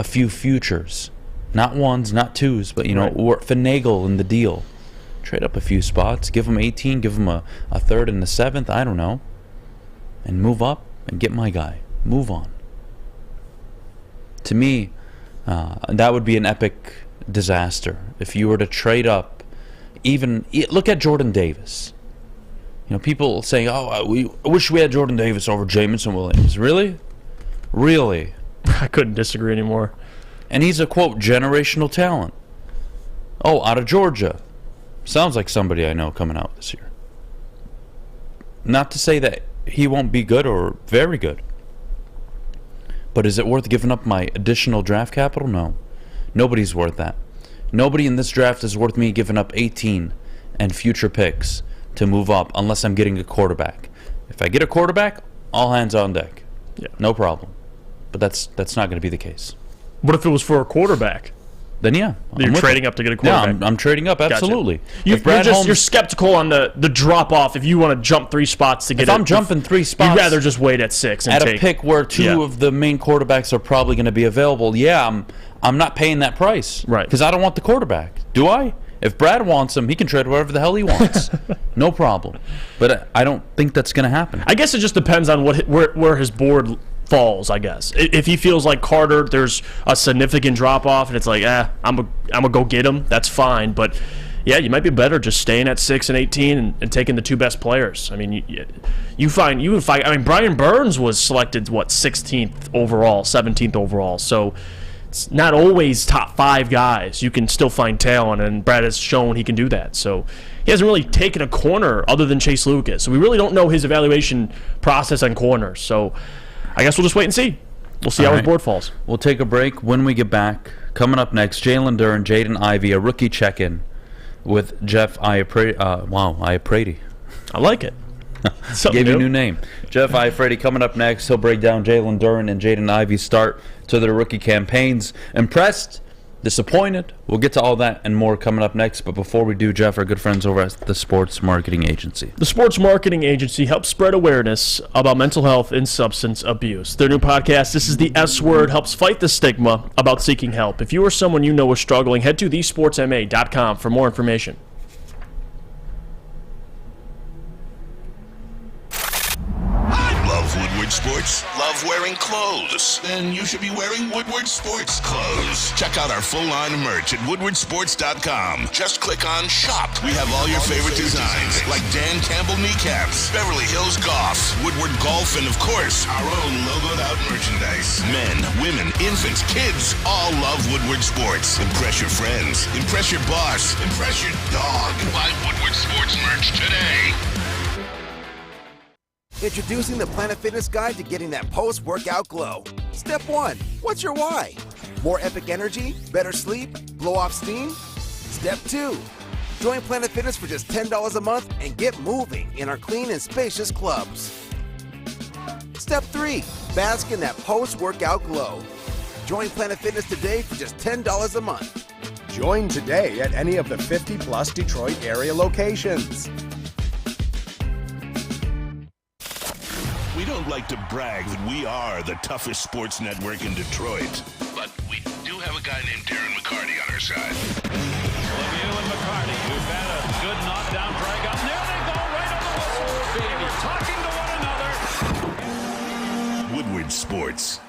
few futures. Not ones, not twos, but, or finagle in the deal. Trade up a few spots. Give them 18, give them a third and a seventh. I don't know. And move up and get my guy. Move on. To me, that would be an epic disaster if you were to trade up. Even look at Jordan Davis. People saying, "Oh, we wish we had Jordan Davis over Jamison Williams." Really? I couldn't disagree anymore. And he's a quote generational talent. Oh, out of Georgia. Sounds like somebody I know coming out this year. Not to say that he won't be good or very good. But is it worth giving up my additional draft capital? No. Nobody's worth that. Nobody in this draft is worth me giving up 18 and future picks to move up unless I'm getting a quarterback. If I get a quarterback, all hands on deck. Yeah. No problem. But that's not going to be the case. What if it was for a quarterback? Then yeah. You're trading up to get a quarterback. Yeah, I'm trading up, absolutely. Gotcha. You're skeptical on the drop off if you want to jump 3 spots to get it. If I'm jumping 3 spots, you'd rather just wait at 6 and at a pick where 2 of the main quarterbacks are probably going to be available. Yeah, I'm not paying that price. Right. Because I don't want the quarterback. Do I? If Brad wants him, he can trade whatever the hell he wants. No problem. But I don't think that's going to happen. I guess it just depends on where his board falls, I guess. If he feels like Carter, there's a significant drop-off, and it's like, I'm gonna go get him, that's fine. But, yeah, you might be better just staying at 6 and 18 and taking the 2 best players. I mean, Brian Burns was selected, 16th overall, 17th overall. So it's not always top 5 guys. You can still find talent, and Brad has shown he can do that. So he hasn't really taken a corner other than Chase Lucas. So we really don't know his evaluation process on corners. So I guess we'll just wait and see. We'll see how his board falls. We'll take a break. When we get back, coming up next, Jalen Duren, Jaden, Ivey, a rookie check-in with Jeff Iafrate. Iafrate. I like it. Gave you a new name. Jeff Iafrate coming up next. He'll break down Jalen Duren and Jaden Ivey's start to their rookie campaigns. Impressed? disappointed. We'll get to all that and more coming up next. But before we do, Jeff, our good friends over at the Sports Marketing Agency. The Sports Marketing Agency helps spread awareness about mental health and substance abuse. Their new podcast, This is the S Word, helps fight the stigma about seeking help. If you or someone you know is struggling, head to thesportsma.com for more information. Love Woodward Sports? Love wearing clothes? Then you should be wearing Woodward Sports clothes. Check out our full-line merch at woodwardsports.com. Just click on Shop. We have all your favorite designs, like Dan Campbell kneecaps, Beverly Hills Golf, Woodward Golf, and of course, our own logoed-out merchandise. Men, women, infants, kids all love Woodward Sports. Impress your friends. Impress your boss. Impress your dog. Buy Woodward Sports merch today. Introducing the Planet Fitness Guide to getting that post-workout glow. Step 1. What's your why? More epic energy? Better sleep? Blow off steam? Step 2. Join Planet Fitness for just $10 a month and get moving in our clean and spacious clubs. Step 3. Bask in that post-workout glow. Join Planet Fitness today for just $10 a month. Join today at any of the 50-plus Detroit area locations. We don't like to brag that we are the toughest sports network in Detroit, but we do have a guy named Darren McCarty on our side. Lemieux and McCarty, who've had a good knockdown drag up. There they go, right on the whistle. They were talking to one another. Woodward Sports.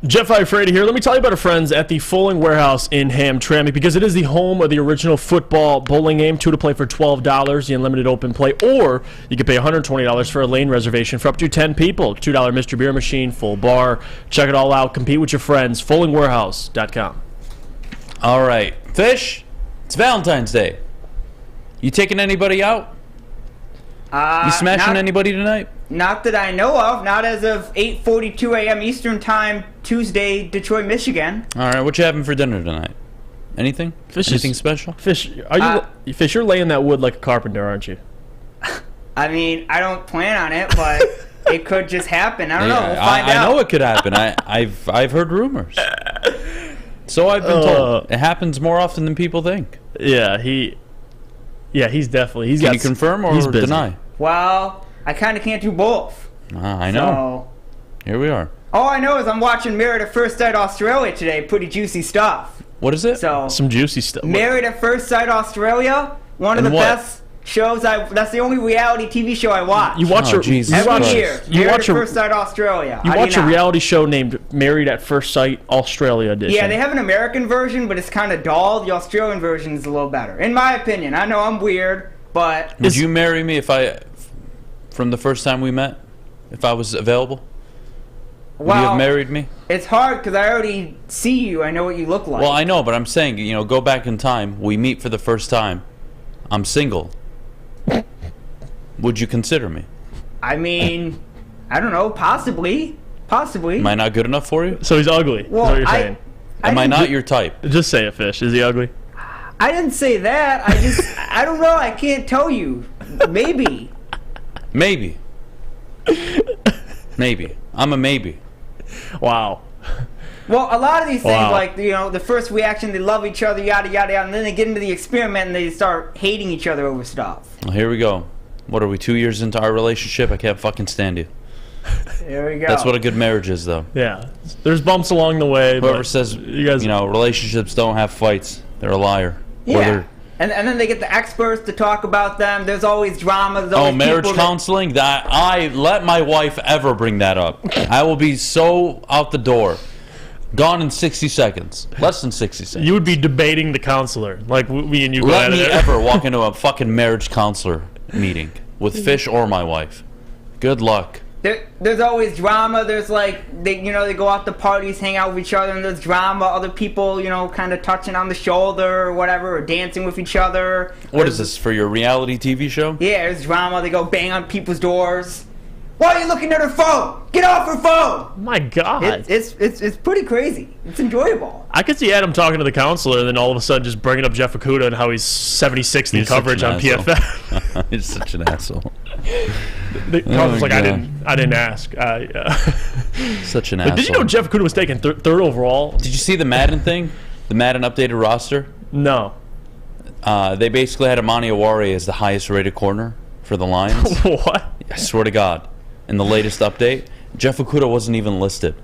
Jeff Iafrate here. Let me tell you about our friends at the Fulling Warehouse in Hamtramck, because it is the home of the original football bowling game. 2 to play for $12, the unlimited open play, or you can pay $120 for a lane reservation for up to 10 people. $2 Mr. Beer Machine, full bar. Check it all out. Compete with your friends. FullingWarehouse.com. All right. Fish, it's Valentine's Day. You taking anybody out? You smashing anybody tonight? Not that I know of. Not as of 8:42 a.m. Eastern Time, Tuesday, Detroit, Michigan. All right. What you having for dinner tonight? Anything? Anything special? Fish, Fish, you're laying that wood like a carpenter, aren't you? I mean, I don't plan on it, but it could just happen. I don't know. We'll find out. I know it could happen. I've heard rumors. So I've been told. It happens more often than people think. Yeah, he's definitely. Can you confirm or deny? Well, I kind of can't do both. I know. So, here we are. All I know is I'm watching Married at First Sight Australia today. Pretty juicy stuff. What is it? Some juicy stuff. Married at First Sight Australia, one of the best shows. That's the only reality TV show I watch. You watch every year. Married at First Sight Australia. You watch a reality show named Married at First Sight Australia edition. Yeah, they have an American version, but it's kind of dull. The Australian version is a little better, in my opinion. I know I'm weird, but would you marry me from the first time we met, if I was available? Would you have married me? It's hard because I already see you. I know what you look like. Well, I know, but I'm saying, go back in time. We meet for the first time. I'm single. Would you consider me? I mean, I don't know. Possibly. Am I not good enough for you? So he's ugly. Well, is what you're saying. Am I not your type? Just say it, Fish. Is he ugly? I didn't say that. I don't know. I can't tell you. Maybe. Maybe. I'm a maybe. Wow. Well, a lot of these things, like, the first reaction, they love each other, yada, yada, yada, and then they get into the experiment and they start hating each other over stuff. Well, here we go. What are we, 2 years into our relationship? I can't fucking stand you. There we go. That's what a good marriage is, though. Yeah. There's bumps along the way. Whoever says, relationships don't have fights, they're a liar. Yeah. And then they get the experts to talk about them. There's always drama. There's always marriage counseling? That I let my wife ever bring that up. I will be so out the door. Gone in 60 seconds. Less than 60 seconds. You would be debating the counselor. Like me and you. Let me ever walk into a fucking marriage counselor meeting with Fish or my wife. Good luck. There's always drama. There's they go out to parties, hang out with each other, and there's drama. Other people, kind of touching on the shoulder or whatever, or dancing with each other. What is this, for your reality TV show? Yeah, there's drama. They go bang on people's doors. Why are you looking at her phone? Get off her phone! My God. It's pretty crazy. It's enjoyable. I could see Adham talking to the counselor and then all of a sudden just bringing up Jeff Okudah and how he's 76th in coverage on PFF. He's such an asshole. The coach was like, I didn't ask. Such an asshole. Did you know Jeff Okudah was taken third overall? Did you see the Madden thing? The Madden updated roster? No. They basically had Amani Awari as the highest rated corner for the Lions. What? I swear to God. In the latest update, Jeff Okudah wasn't even listed.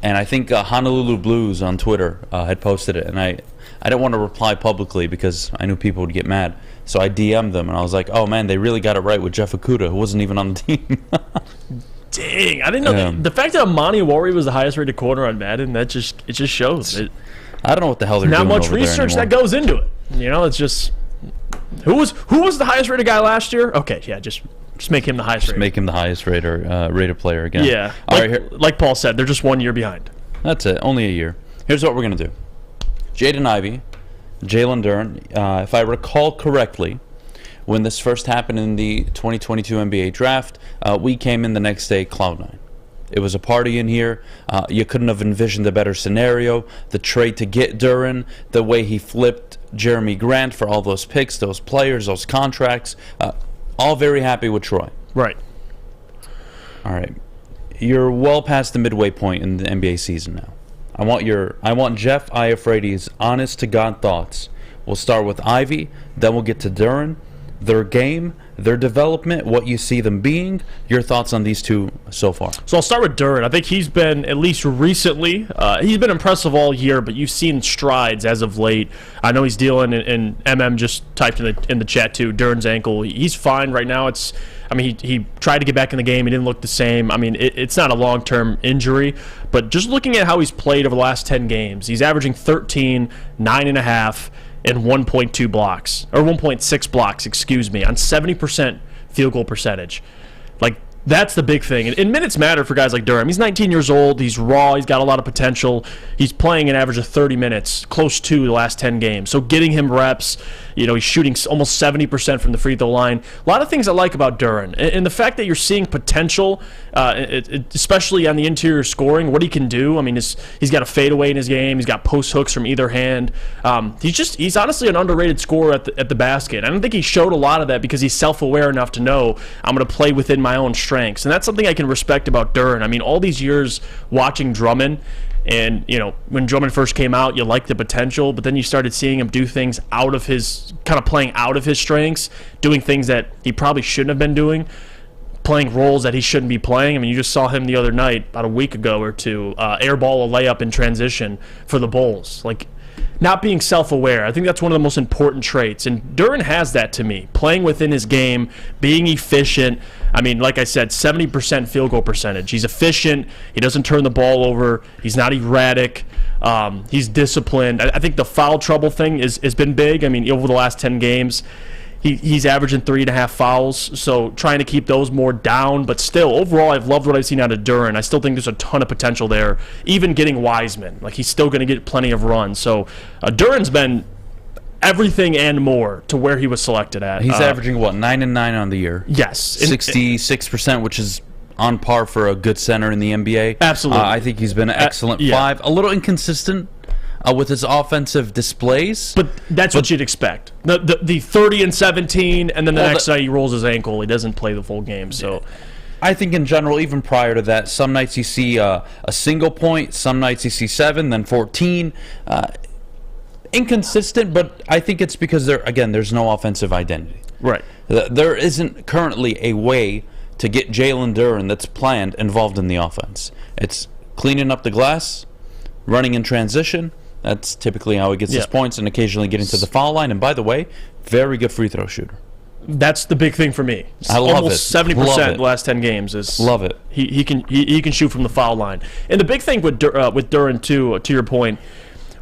And I think Honolulu Blues on Twitter had posted it. And I didn't want to reply publicly because I knew people would get mad. So I DM'd them, and I was like, oh, man, they really got it right with Jeff Okudah, who wasn't even on the team. Dang, I didn't know. The fact that Amani Awari was the highest-rated corner on Madden, it just shows. I don't know what the hell they're doing. Not much research that goes into it. You know, it's just who was the highest-rated guy last year? Okay, yeah, just make him the highest-rated. Just make him the highest-rated player again. Yeah, All right, like Paul said, they're just 1 year behind. That's it, only a year. Here's what we're gonna do: Jaden Ivey, Jalen Duren. If I recall correctly, when this first happened in the 2022 NBA draft, we came in the next day cloud9. It was a party in here. You couldn't have envisioned a better scenario. The trade to get Duren, the way he flipped Jeremy Grant for all those picks, those players, those contracts. All very happy with Troy. Right. All right. You're well past the midway point in the NBA season now. I want Jeff Iafrate's honest to God thoughts. We'll start with Ivey, then we'll get to Duren, their game, their development, what you see them being, your thoughts on these two so far. So I'll start with Duren. I think he's been, at least recently, he's been impressive all year, but you've seen strides as of late. I know he's dealing, and MM just typed in the chat too, Duren's ankle. He's fine right now. He tried to get back in the game. He didn't look the same. It's not a long-term injury, but just looking at how he's played over the last 10 games, he's averaging 13, 9.5, and 1.2 blocks, or 1.6 blocks, excuse me, on 70% field goal percentage. Like, that's the big thing. And minutes matter for guys like Duren. He's 19 years old. He's raw. He's got a lot of potential. He's playing an average of 30 minutes, close to the last 10 games. So getting him reps, he's shooting almost 70% from the free throw line. A lot of things I like about Duren. And the fact that you're seeing potential, especially on the interior scoring, what he can do. He's got a fadeaway in his game. He's got post hooks from either hand. He's honestly an underrated scorer at the basket. I don't think he showed a lot of that because he's self-aware enough to know I'm going to play within my own strengths. And that's something I can respect about Duren. All these years watching Drummond, and when Drummond first came out, you liked the potential, but then you started seeing him do things playing out of his strengths, doing things that he probably shouldn't have been doing, playing roles that he shouldn't be playing. You just saw him the other night, about a week ago or two, airball a layup in transition for the Bulls. Not being self-aware. I think that's one of the most important traits. And Duren has that to me. Playing within his game, being efficient. Like I said, 70% field goal percentage. He's efficient. He doesn't turn the ball over. He's not erratic. He's disciplined. I think the foul trouble thing has been big. Over the last 10 games, he's averaging 3.5 fouls, so trying to keep those more down. But still, overall, I've loved what I've seen out of Duren. I still think there's a ton of potential there. Even getting Wiseman, he's still going to get plenty of runs. So Duren's been everything and more to where he was selected at. He's averaging, 9 and 9 on the year? Yes. 66%, which is on par for a good center in the NBA. Absolutely. I think he's been an excellent 5. A little inconsistent with his offensive displays. But that's what you'd expect. The 30 and 17, and then the next night he rolls his ankle. He doesn't play the full game. So I think in general, even prior to that, some nights you see a single point, some nights you see 7, then 14. Inconsistent, but I think it's because there's no offensive identity. Right. There isn't currently a way to get Jalen Duren that's planned involved in the offense. It's cleaning up the glass, running in transition. That's typically how he gets his points, and occasionally getting to the foul line. And by the way, very good free throw shooter. That's the big thing for me. I love Almost it. 70% the last 10 games is love it. He can shoot from the foul line. And the big thing with Duren too, to your point,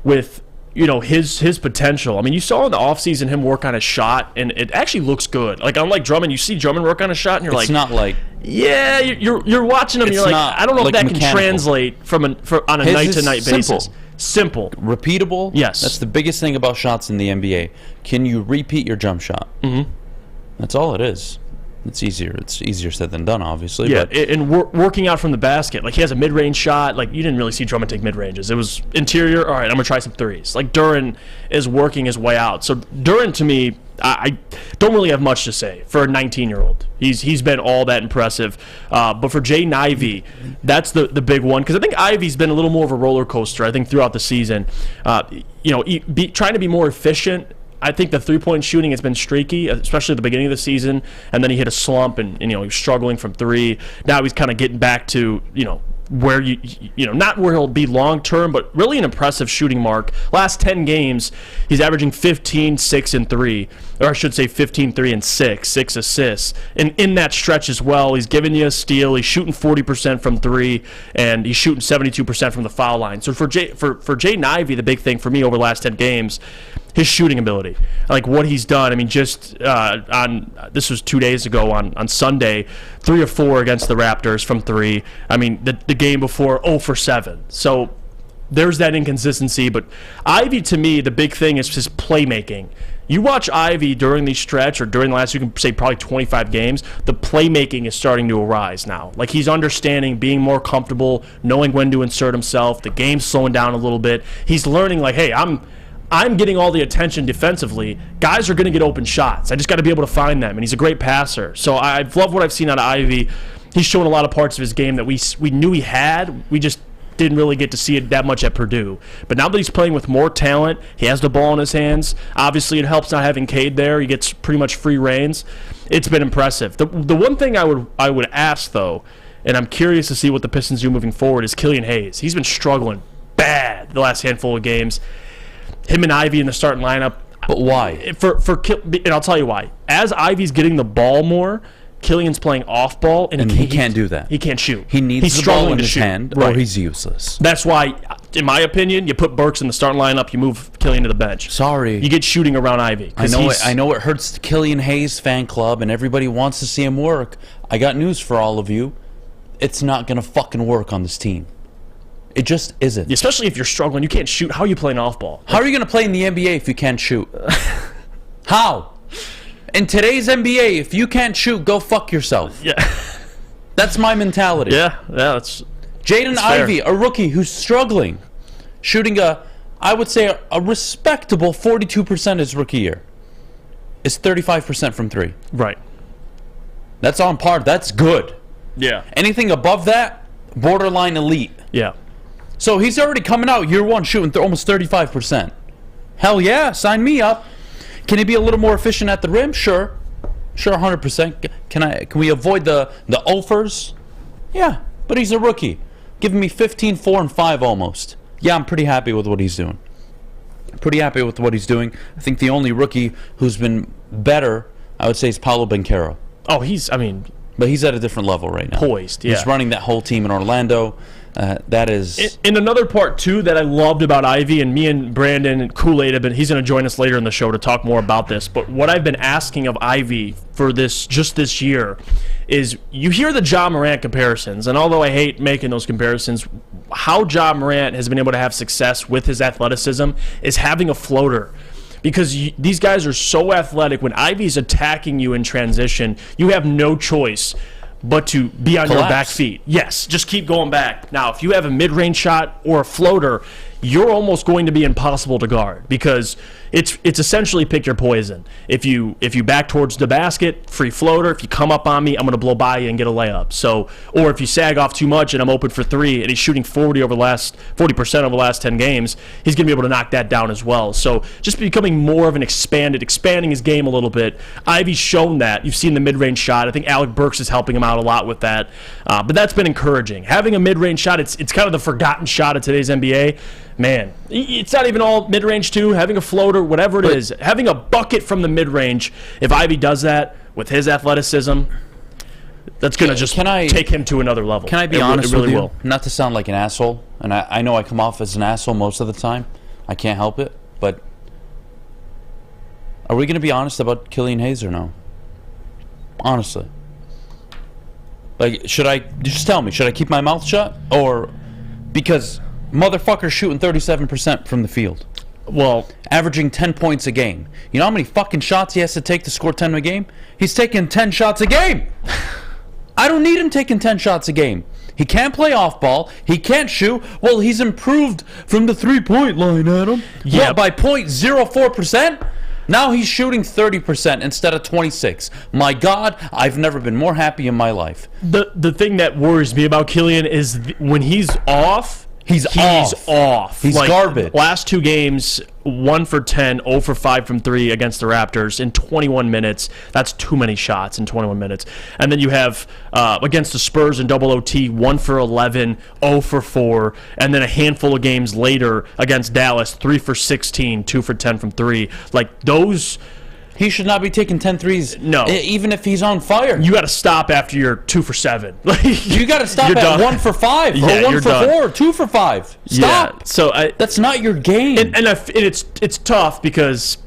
with his potential. You saw in the offseason him work on his shot, and it actually looks good. Unlike Drummond, you see Drummond work on a shot, and you're it's not like you're watching him. And you're I don't know if that mechanical. Can translate on a night-to-night basis. Simple, repeatable. Yes, that's the biggest thing about shots in the NBA. Can you repeat your jump shot? Mm-hmm. That's all it is. It's easier. It's easier said than done, obviously. Yeah, but and working out from the basket. He has a mid-range shot. You didn't really see Drummond take mid-ranges. It was interior. All right, I'm going to try some threes. Duren is working his way out. So Duren, to me, I don't really have much to say for a 19-year-old. He's been all that impressive. But for Jaden Ivey, that's the big one, because I think Ivey's been a little more of a roller coaster, I think, throughout the season. Trying to be more efficient. I think the three-point shooting has been streaky, especially at the beginning of the season, and then he hit a slump, and he was struggling from three. Now he's kind of getting back to, where not where he'll be long term, but really an impressive shooting mark. Last 10 games, he's averaging 15, 6, and 3, or I should say 15, 3, and 6 assists. And in that stretch as well, he's giving you a steal. He's shooting 40% from 3, and he's shooting 72% from the foul line. So for Jaden Ivey, the big thing for me over the last 10 games, his shooting ability, like what he's done. I mean, just this was 2 days ago on Sunday, 3 of 4 against the Raptors from 3. I mean, the game before 0 for 7. So there's that inconsistency. But Ivey, to me, the big thing is his playmaking. You watch Ivey during the stretch, or during the last, you can say probably 25 games, the playmaking is starting to arise now. Like, he's understanding, being more comfortable, knowing when to insert himself. The game's slowing down a little bit. He's learning, like, hey, I'm getting all the attention defensively. Guys are going to get open shots. I just got to be able to find them, and he's a great passer. So I've loved what I've seen out of Ivey. He's shown a lot of parts of his game that we knew he had. We just didn't really get to see it that much at Purdue. But now that he's playing with more talent, he has the ball in his hands. Obviously, it helps not having Cade there. He gets pretty much free reins. It's been impressive. The one thing I would ask, though, and I'm curious to see what the Pistons do moving forward, is Killian Hayes. He's been struggling bad the last handful of games. Him and Ivey in the starting lineup. But why? And I'll tell you why. As Ivey's getting the ball more, Killian's playing off ball, and he can't do that. He can't shoot. He needs the ball in his hand, or he's useless. That's why, in my opinion, you put Burks in the starting lineup, you move Killian to the bench. Sorry. You get shooting around Ivey. I know it hurts the Killian Hayes fan club, and everybody wants to see him work. I got news for all of you. It's not going to fucking work on this team. It just isn't. Especially if you're struggling. You can't shoot. How are you playing off ball? How are you going to play in the NBA if you can't shoot? How? In today's NBA, if you can't shoot, go fuck yourself. Yeah. That's my mentality. Yeah, that's Jaden Ivey, a rookie who's struggling, shooting I would say a respectable 42% his rookie year, is 35% from 3. Right. That's on par. That's good. Yeah. Anything above that, borderline elite. Yeah. So he's already coming out year one shooting almost 35%. Hell yeah, sign me up. Can he be a little more efficient at the rim? Sure, 100%. Can we avoid the offers? Yeah, but he's a rookie, giving me 15, 4, and 5 almost. Yeah, I'm pretty happy with what he's doing. I think the only rookie who's been better, I would say, is Paolo Banchero. Oh, but he's at a different level right now. Poised, yeah. He's running that whole team in Orlando. That is... In another part, too, that I loved about Ivey, and me and Brandon and KoolAid have been... He's going to join us later in the show to talk more about this, but what I've been asking of Ivey for this year is, you hear the Ja Morant comparisons, and although I hate making those comparisons, how Ja Morant has been able to have success with his athleticism is having a floater. Because these guys are so athletic, when Ivey's attacking you in transition, you have no choice but to be on your back feet. Yes, just keep going back. Now, if you have a mid-range shot or a floater, you're almost going to be impossible to guard, because it's essentially pick your poison. If you back towards the basket, free floater. If you come up on me, I'm going to blow by you and get a layup. So, or if you sag off too much and I'm open for 3 and he's shooting 40% over the last 10 games, he's going to be able to knock that down as well. So, just becoming more of an expanding his game a little bit. Ivey's shown that. You've seen the mid-range shot. I think Alec Burks is helping him out a lot with that. But that's been encouraging. Having a mid-range shot, it's kind of the forgotten shot of today's NBA. Man, it's not even all mid-range too. Having a floater, whatever it is, having a bucket from the mid-range, if Ivey does that with his athleticism, that's going to just take him to another level. Can I be honest with you? Not to sound like an asshole, and I know I come off as an asshole most of the time. I can't help it, but are we going to be honest about Killian Hayes or no? Honestly. Like, just tell me, should I keep my mouth shut? Or, because motherfucker's shooting 37% from the field. Well, averaging 10 points a game. You know how many fucking shots he has to take to score 10 a game? He's taking 10 shots a game. I don't need him taking 10 shots a game. He can't play off ball. He can't shoot. Well, he's improved from the 3-point line, Adham. Yeah, by 0.04%. Now he's shooting 30% instead of 26. My God, I've never been more happy in my life. The thing that worries me about Killian is when he's off. He's off. He's like, garbage. Last 2 games, 1 for 10, 0 for 5 from 3 against the Raptors in 21 minutes. That's too many shots in 21 minutes. And then you have against the Spurs in double OT, 1 for 11, 0 for 4. And then a handful of games later against Dallas, 3 for 16, 2 for 10 from 3. Like those... He should not be taking 10 threes. No. Even if he's on fire. You got to stop after you're 2 for 7. You got to stop at done. 1 for 5 or 1 for done. 4, 2 for 5. Stop. Yeah, so that's not your game. And it's tough because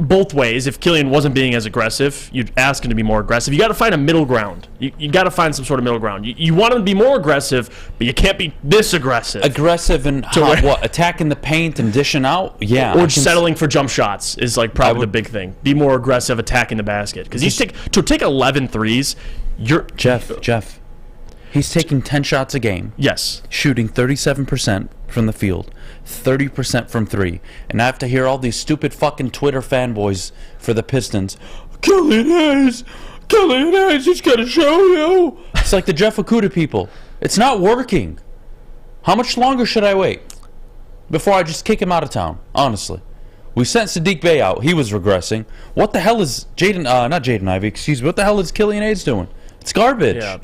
both ways, if Killian wasn't being as aggressive, you'd ask him to be more aggressive. You got to find a middle ground. You got to find some sort of middle ground. You want him to be more aggressive, but you can't be this aggressive. Aggressive and what? Attacking the paint and dishing out? Yeah. Or settling for jump shots is like probably the big thing. Be more aggressive attacking the basket. Because to take 11 threes, you're... Jeff, he's taking 10 shots a game. Yes. Shooting 37% from the field. 30% from 3. And I have to hear all these stupid fucking Twitter fanboys for the Pistons. Killian Hayes, he's got to show you. It's like the Jeff Okuda people. It's not working. How much longer should I wait before I just kick him out of town? Honestly. We sent Sadiq Bey out. He was regressing. What the hell is Jaden, not Jaden Ivey, excuse me. What the hell is Killian Hayes doing? It's garbage. Yeah.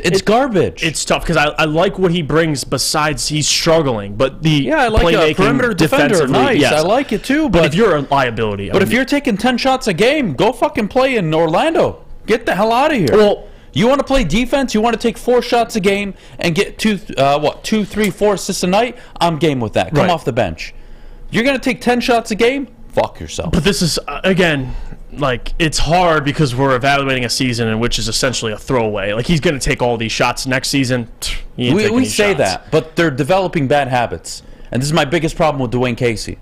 It's garbage. It's tough because I like what he brings besides he's struggling. But I like a perimeter defender. Nice. Yes. I like it too. But if you're a liability. But if you're taking 10 shots a game, go fucking play in Orlando. Get the hell out of here. Well, you want to play defense? You want to take 4 shots a game and get 2, 3, 4 assists a night? I'm game with that. Come off the bench. You're going to take 10 shots a game? Fuck yourself. But this is, again... Like, it's hard because we're evaluating a season in which is essentially a throwaway. Like, he's going to take all these shots next season. We say that, but they're developing bad habits. And this is my biggest problem with Dwayne Casey.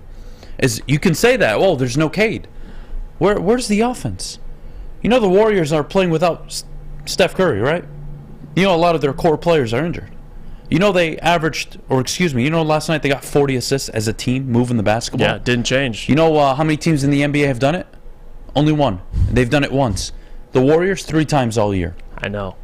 Is you can say that, oh, there's no Cade. Where's the offense? You know the Warriors are playing without Steph Curry, right? You know a lot of their core players are injured. You know they averaged, last night they got 40 assists as a team moving the basketball? Yeah, it didn't change. You know how many teams in the NBA have done it? Only one. They've done it once. The Warriors 3 times all year. I know.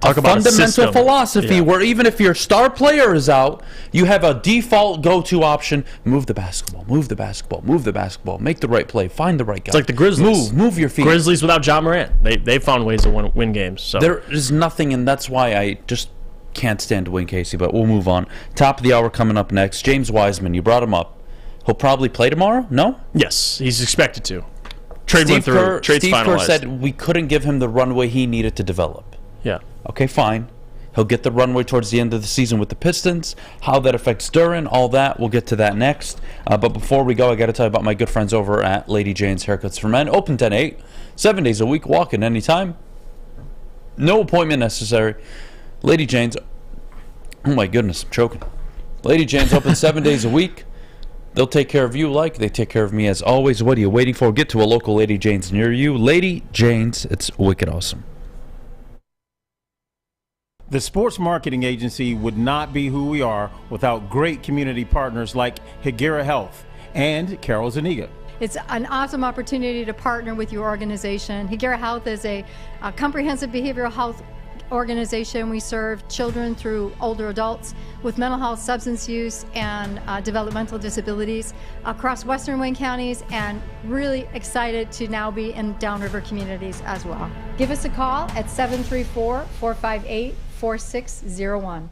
Talk about fundamental philosophy where even if your star player is out, you have a default go-to option. Move the basketball. Move the basketball. Move the basketball. Make the right play. Find the right guy. It's like the Grizzlies. Move your feet. Grizzlies without John Morant. They found ways to win games. So there is nothing, and that's why I just can't stand Dwayne Casey, but we'll move on. Top of the hour coming up next. James Wiseman, you brought him up. He'll probably play tomorrow? No? Yes, he's expected to. Steve Kerr said we couldn't give him the runway he needed to develop. Yeah. Okay, fine. He'll get the runway towards the end of the season with the Pistons. How that affects Duren, all that, we'll get to that next. But before we go, I got to tell you about my good friends over at Lady Jane's Haircuts for Men. Open 10-8, 7 days a week, walk in anytime. No appointment necessary. Lady Jane's, oh my goodness, I'm choking. Lady Jane's open 7 days a week. They'll take care of you like they take care of me as always. What are you waiting for? Get to a local Lady Jane's near you. Lady Jane's, it's wicked awesome. The sports marketing agency would not be who we are without great community partners like Higuera Health and Carol Zuniga. It's an awesome opportunity to partner with your organization. Higuera Health is a comprehensive behavioral health organization. We serve children through older adults with mental health, substance use, and developmental disabilities across Western Wayne counties, and really excited to now be in downriver communities as well. Give us a call at 734-458-4601.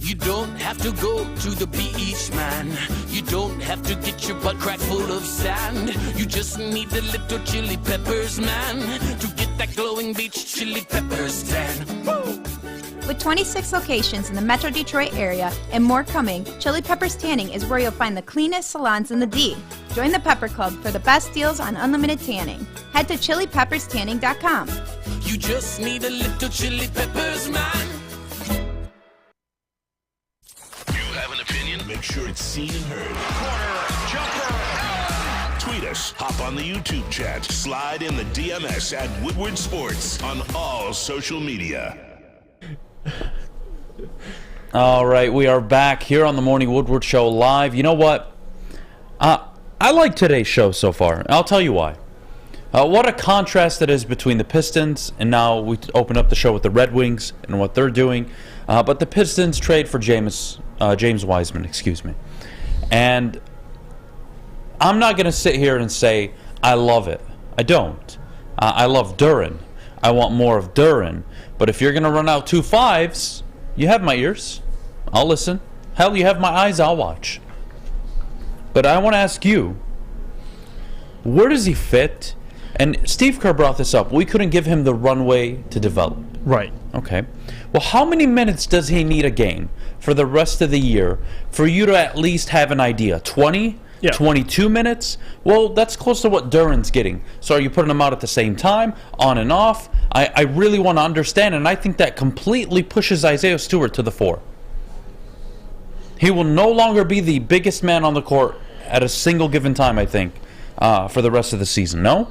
You don't have to go to the beach, man. You don't have to get your butt crack full of sand. You just need a little chili peppers, man, to get that glowing beach chili peppers tan. Woo! With 26 locations in the Metro Detroit area and more coming, Chili Peppers Tanning is where you'll find the cleanest salons in the D. Join the Pepper Club for the best deals on unlimited tanning. Head to chilipepperstanning.com. You just need a little chili peppers, man. Make sure it's seen and heard. Corner, jumper. Tweet us, hop on the YouTube chat, slide in the DMS at Woodward Sports on all social media. All right, we are back here on the Morning Woodward Show live. You know what? I like today's show so far. I'll tell you why. What a contrast it is between the Pistons, and now we open up the show with the Red Wings and what they're doing. But the Pistons trade for James Wiseman, and I'm not going to sit here and say I love it. I don't. I love Duren. I want more of Duren. But if you're going to run out 2 5s, you have my ears. I'll listen. Hell, you have my eyes. I'll watch. But I want to ask you, where does he fit? And Steve Kerr brought this up. We couldn't give him the runway to develop. Right. Okay. Well, how many minutes does he need a game for the rest of the year for you to at least have an idea? 20? Yeah. 22 minutes? Well, that's close to what Duren's getting. So are you putting them out at the same time, on and off? I really want to understand, and I think that completely pushes Isaiah Stewart to the 4. He will no longer be the biggest man on the court at a single given time, I think, for the rest of the season. No?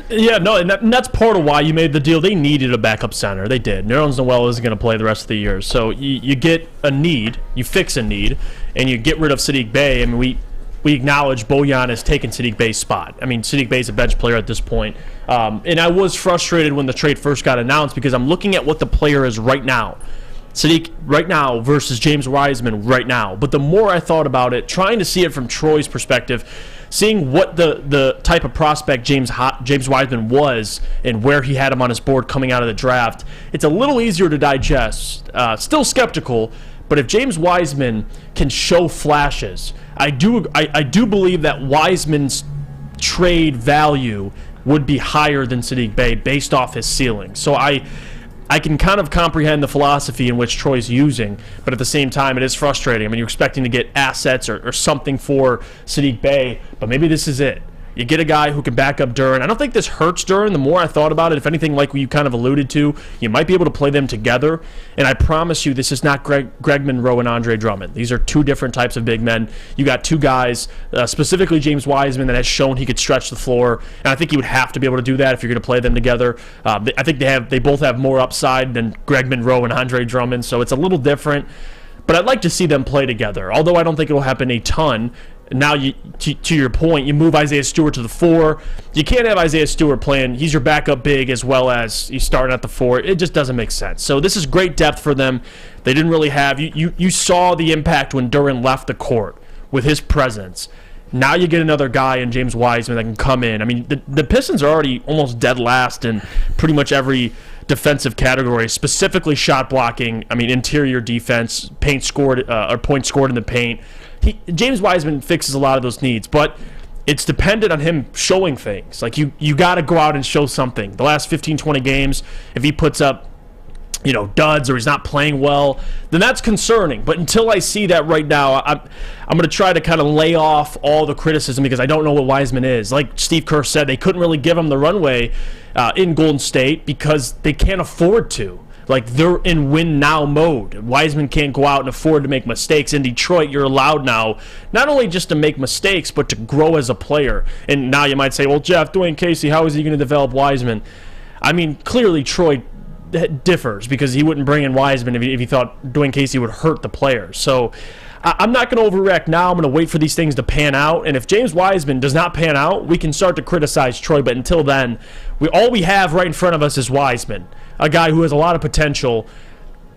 Yeah, no, and that's part of why you made the deal. They needed a backup center. They did. Nerlens Noel isn't going to play the rest of the year. So you get a need, you fix a need, and you get rid of Saddiq Bey. I mean, we acknowledge Bojan has taken Saddiq Bey's spot. I mean, Saddiq Bey's a bench player at this point. And I was frustrated when the trade first got announced because I'm looking at what the player is right now. Saddiq right now versus James Wiseman right now. But the more I thought about it, trying to see it from Troy's perspective, seeing what the type of prospect James Wiseman was and where he had him on his board coming out of the draft, it's a little easier to digest. Still skeptical, but if James Wiseman can show flashes, I do believe that Wiseman's trade value would be higher than Saddiq Bey based off his ceiling. So I can kind of comprehend the philosophy in which Troy's using, but at the same time, it is frustrating. I mean, you're expecting to get assets or something for Saddiq Bey, but maybe this is it. You get a guy who can back up Duren. I don't think this hurts Duren. The more I thought about it, if anything, like you kind of alluded to, you might be able to play them together. And I promise you, this is not Greg Monroe and Andre Drummond. These are two different types of big men. You got two guys, specifically James Wiseman, that has shown he could stretch the floor. And I think he would have to be able to do that if you're going to play them together. I think they both have more upside than Greg Monroe and Andre Drummond, so it's a little different. But I'd like to see them play together, although I don't think it will happen a ton. Now, to your point, you move Isaiah Stewart to the 4. You can't have Isaiah Stewart playing. He's your backup big as well as he's starting at the 4. It just doesn't make sense. So this is great depth for them. They didn't really have. You saw the impact when Duren left the court with his presence. Now you get another guy in James Wiseman that can come in. I mean, the Pistons are already almost dead last in pretty much every defensive category, specifically shot blocking. I mean, interior defense, points scored in the paint. James Wiseman fixes a lot of those needs, but it's dependent on him showing things. Like, you got to go out and show something. The last 15, 20 games, if he puts up, duds or he's not playing well, then that's concerning. But until I see that right now, I'm going to try to kind of lay off all the criticism because I don't know what Wiseman is. Like Steve Kerr said, they couldn't really give him the runway in Golden State because they can't afford to. Like, they're in win-now mode. Wiseman can't go out and afford to make mistakes. In Detroit, you're allowed now not only just to make mistakes, but to grow as a player. And now you might say, well, Jeff, Dwayne Casey, how is he going to develop Wiseman? I mean, clearly Troy differs because he wouldn't bring in Wiseman if he thought Dwayne Casey would hurt the players. So I'm not going to overreact now. I'm going to wait for these things to pan out. And if James Wiseman does not pan out, we can start to criticize Troy. But until then, all we have right in front of us is Wiseman, a guy who has a lot of potential,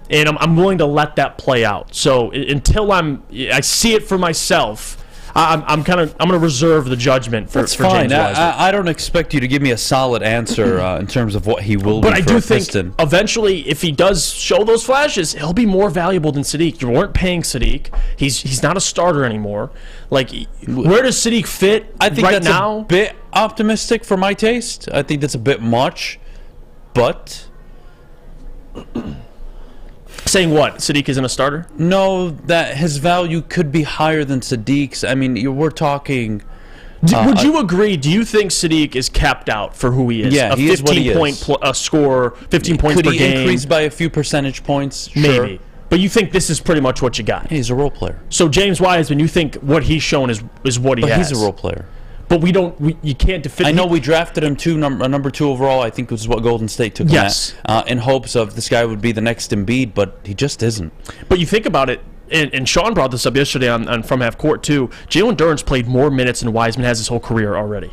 and I'm willing to let that play out. So until I see it for myself, I'm going to reserve the judgment for James Wiseman. I don't expect you to give me a solid answer in terms of what he will be. But I do think eventually, if he does show those flashes, he'll be more valuable than Saddiq. You weren't paying Saddiq. He's not a starter anymore. Like, where does Saddiq fit? I think right that's now? A bit optimistic for my taste. I think that's a bit much, but. Saying what? Saddiq isn't a starter? No, that his value could be higher than Saddiq's. I mean, we're talking. Would you agree? Do you think Saddiq is capped out for who he is? Yeah, he is what he is. 15 point score, 15 points per game. Could he increase by a few percentage points? Sure. Maybe. But you think this is pretty much what you got? He's a role player. So James Wiseman, you think what he's shown is what he has? He's a role player. But you can't defend. I know we drafted him number 2 overall. I think this is what Golden State took him at, in hopes of this guy would be the next Embiid, but he just isn't. But you think about it, and Sean brought this up yesterday on From Half Court too, Jalen Duren's played more minutes than Wiseman has his whole career already.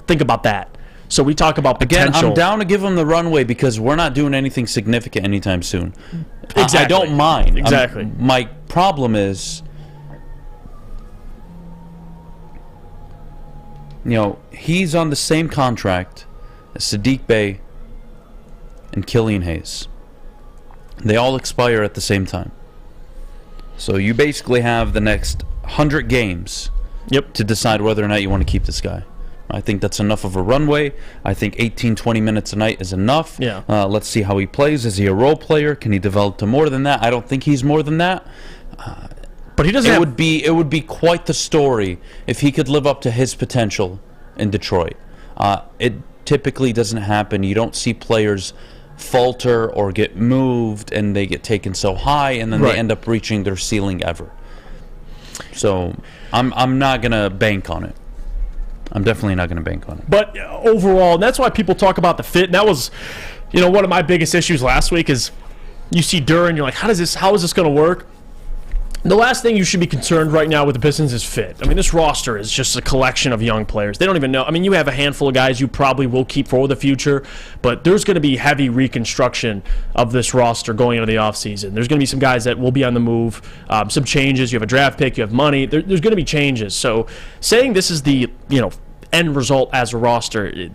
Think about that. So we talk about potential. Again, I'm down to give him the runway because we're not doing anything significant anytime soon. Exactly. I don't mind. Exactly. My problem is, he's on the same contract as Saddiq Bey and Killian Hayes. They all expire at the same time. So you basically have the next 100 games to decide whether or not you want to keep this guy. I think that's enough of a runway. I think 18, 20 minutes a night is enough. Yeah. Let's see how he plays. Is he a role player? Can he develop to more than that? I don't think he's more than that. But he doesn't. It would be quite the story if he could live up to his potential in Detroit. It typically doesn't happen. You don't see players falter or get moved and they get taken so high and then they end up reaching their ceiling ever. So I'm not gonna bank on it. I'm definitely not going to bank on it. But overall, and that's why people talk about the fit. And that was, one of my biggest issues last week is you see Duren, you're like, how is this going to work? The last thing you should be concerned right now with the Pistons is fit. I mean, this roster is just a collection of young players. They don't even know. I mean, you have a handful of guys you probably will keep for the future, but there's going to be heavy reconstruction of this roster going into the offseason. There's going to be some guys that will be on the move, some changes. You have a draft pick, you have money. There's going to be changes. So saying this is the, end result as a roster,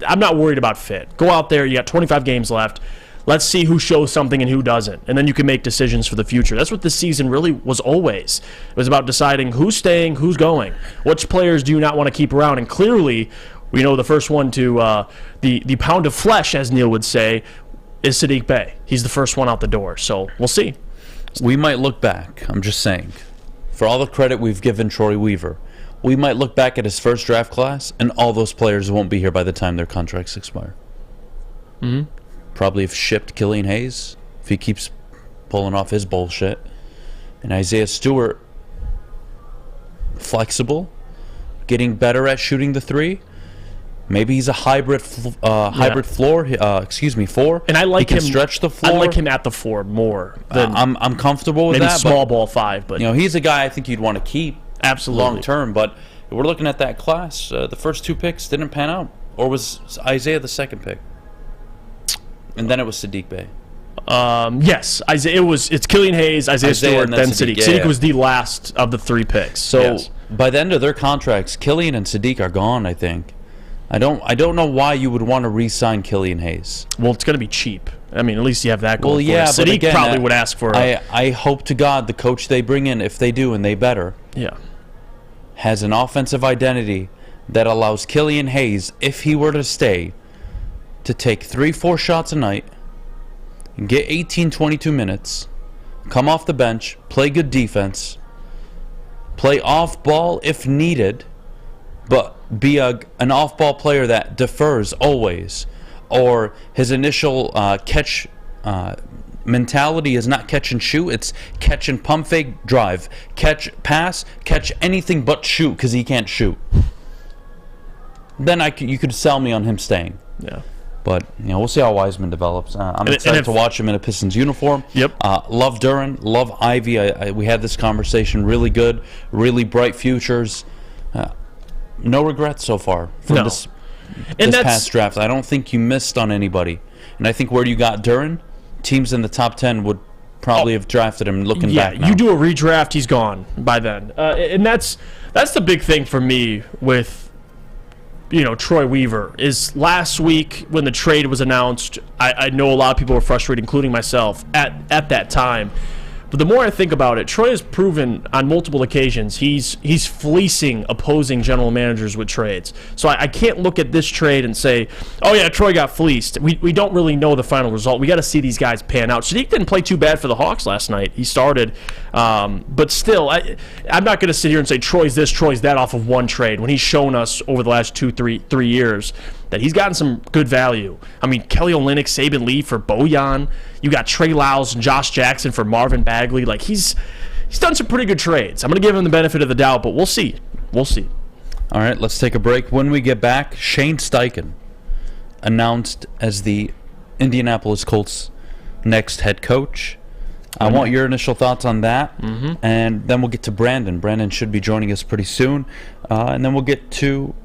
I'm not worried about fit. Go out there. You got 25 games left. Let's see who shows something and who doesn't, and then you can make decisions for the future. That's what this season really was always. It was about deciding who's staying, who's going. Which players do you not want to keep around? And clearly, we know the first one to the pound of flesh, as Neil would say, is Saddiq Bey. He's the first one out the door, so we'll see. We might look back, I'm just saying, for all the credit we've given Troy Weaver, we might look back at his first draft class, and all those players won't be here by the time their contracts expire. Mm-hmm. Probably have shipped Killian Hayes if he keeps pulling off his bullshit. And Isaiah Stewart, flexible, getting better at shooting the three. Maybe he's a hybrid four. And I like he him can stretch the floor. I like him at the four more. Than I'm comfortable with maybe that. Small ball five, but he's a guy I think you'd want to keep absolutely long term. But we're looking at that class. The first two picks didn't pan out, or was Isaiah the second pick? And then it was Saddiq Bey. Yes, Isaiah. It's Killian Hayes, Isaiah Stewart, then Saddiq. Saddiq was the last of the three picks. So by the end of their contracts, Killian and Saddiq are gone, I think. I don't know why you would want to re-sign Killian Hayes. Well, it's going to be cheap. I mean, at least you have that going. Well, yeah, for it. Saddiq again, probably would ask for. I hope to God the coach they bring in, if they do and they better, has an offensive identity that allows Killian Hayes, if he were to stay, to take 3-4 shots a night, get 18, 22 minutes, come off the bench, play good defense, play off ball if needed, but be an off ball player that defers always, or his initial catch mentality is not catch and shoot, it's catch and pump fake drive, catch pass, catch anything but shoot because he can't shoot. Then you could sell me on him staying. Yeah. But we'll see how Wiseman develops. I'm excited to watch him in a Pistons uniform. Yep. Love Duren. Love Ivey. We had this conversation. Really good. Really bright futures. No regrets so far from this past draft. I don't think you missed on anybody. And I think where you got Duren, teams in the top 10 would probably have drafted him. Looking back now. You do a redraft, he's gone by then. And that's the big thing for me with Troy Weaver, is last week when the trade was announced, I know a lot of people were frustrated, including myself, at that time. But the more I think about it, Troy has proven on multiple occasions he's fleecing opposing general managers with trades. So I can't look at this trade and say, oh yeah, Troy got fleeced. We don't really know the final result. We got to see these guys pan out. Saddiq didn't play too bad for the Hawks last night. He started. But still, I'm not going to sit here and say Troy's this, Troy's that off of one trade when he's shown us over the last 2-3 years that he's gotten some good value. I mean, Kelly Olynyk, Saban Lee for Bojan. You got Trey Lyles and Josh Jackson for Marvin Bagley. Like, he's done some pretty good trades. I'm going to give him the benefit of the doubt, but we'll see. We'll see. All right, let's take a break. When we get back, Shane Steichen announced as the Indianapolis Colts' next head coach. I want your initial thoughts on that, and then we'll get to Brandon. Brandon should be joining us pretty soon, and then we'll get to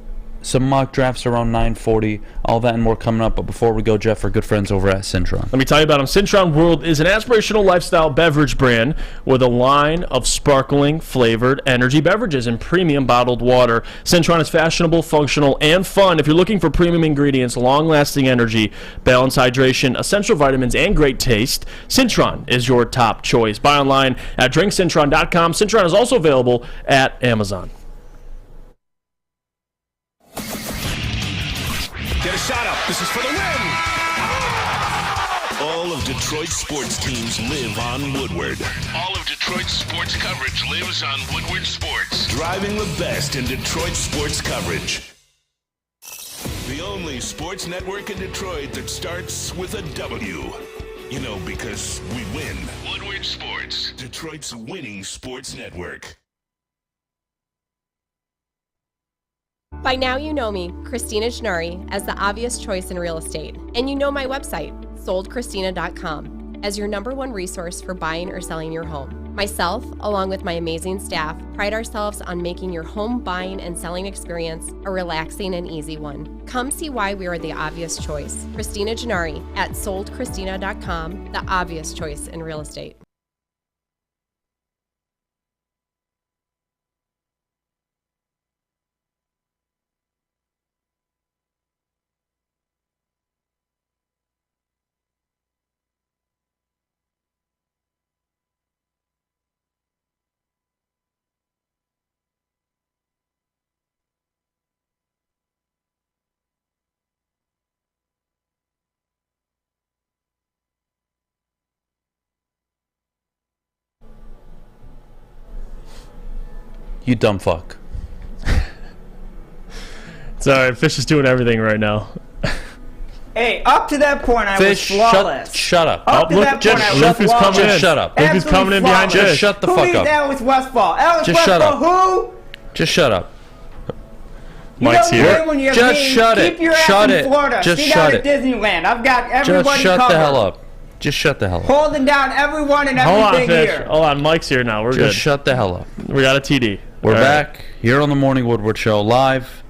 some mock drafts around 9:40. All that and more coming up. But before we go, Jeff, our good friends over at Cintron. Let me tell you about them. Cintron World is an aspirational lifestyle beverage brand with a line of sparkling, flavored energy beverages and premium bottled water. Cintron is fashionable, functional, and fun. If you're looking for premium ingredients, long-lasting energy, balanced hydration, essential vitamins, and great taste, Cintron is your top choice. Buy online at drinkcintron.com. Cintron is also available at Amazon. Get a shot up. This is for the win. All of Detroit's sports teams live on Woodward. All of Detroit's sports coverage lives on Woodward Sports. Driving the best in Detroit sports coverage. The only sports network in Detroit that starts with a W. You know, because we win. Woodward Sports, Detroit's winning sports network. By now you know me, Christina Gennari, as the obvious choice in real estate. And you know my website, soldchristina.com, as your #1 resource for buying or selling your home. Myself, along with my amazing staff, pride ourselves on making your home buying and selling experience a relaxing and easy one. Come see why we are the obvious choice. Christina Gennari at soldchristina.com, the obvious choice in real estate. You dumb fuck. It's all right. Fish is doing everything right now. Hey, up to that point, I was flawless. Shut up. Up to that point, I was flawless. Just shut up. Look who's coming in behind you. Just shut the fuck up. Who is Alex Westfall? Alex Just shut Westfall, up. who? Just shut up. Mike's here. Just shut it. Keep your ass Shut in it. Florida. Just See shut down it. at Disneyland. I've got everybody Just shut covered. the hell up. Just shut the hell up. Holding down everyone and Hold on, everything Fish. here. Hold on. Mike's here now. We're good. Just shut the hell up. We got a TD. We're All right. back here on the Morning Woodward Show live.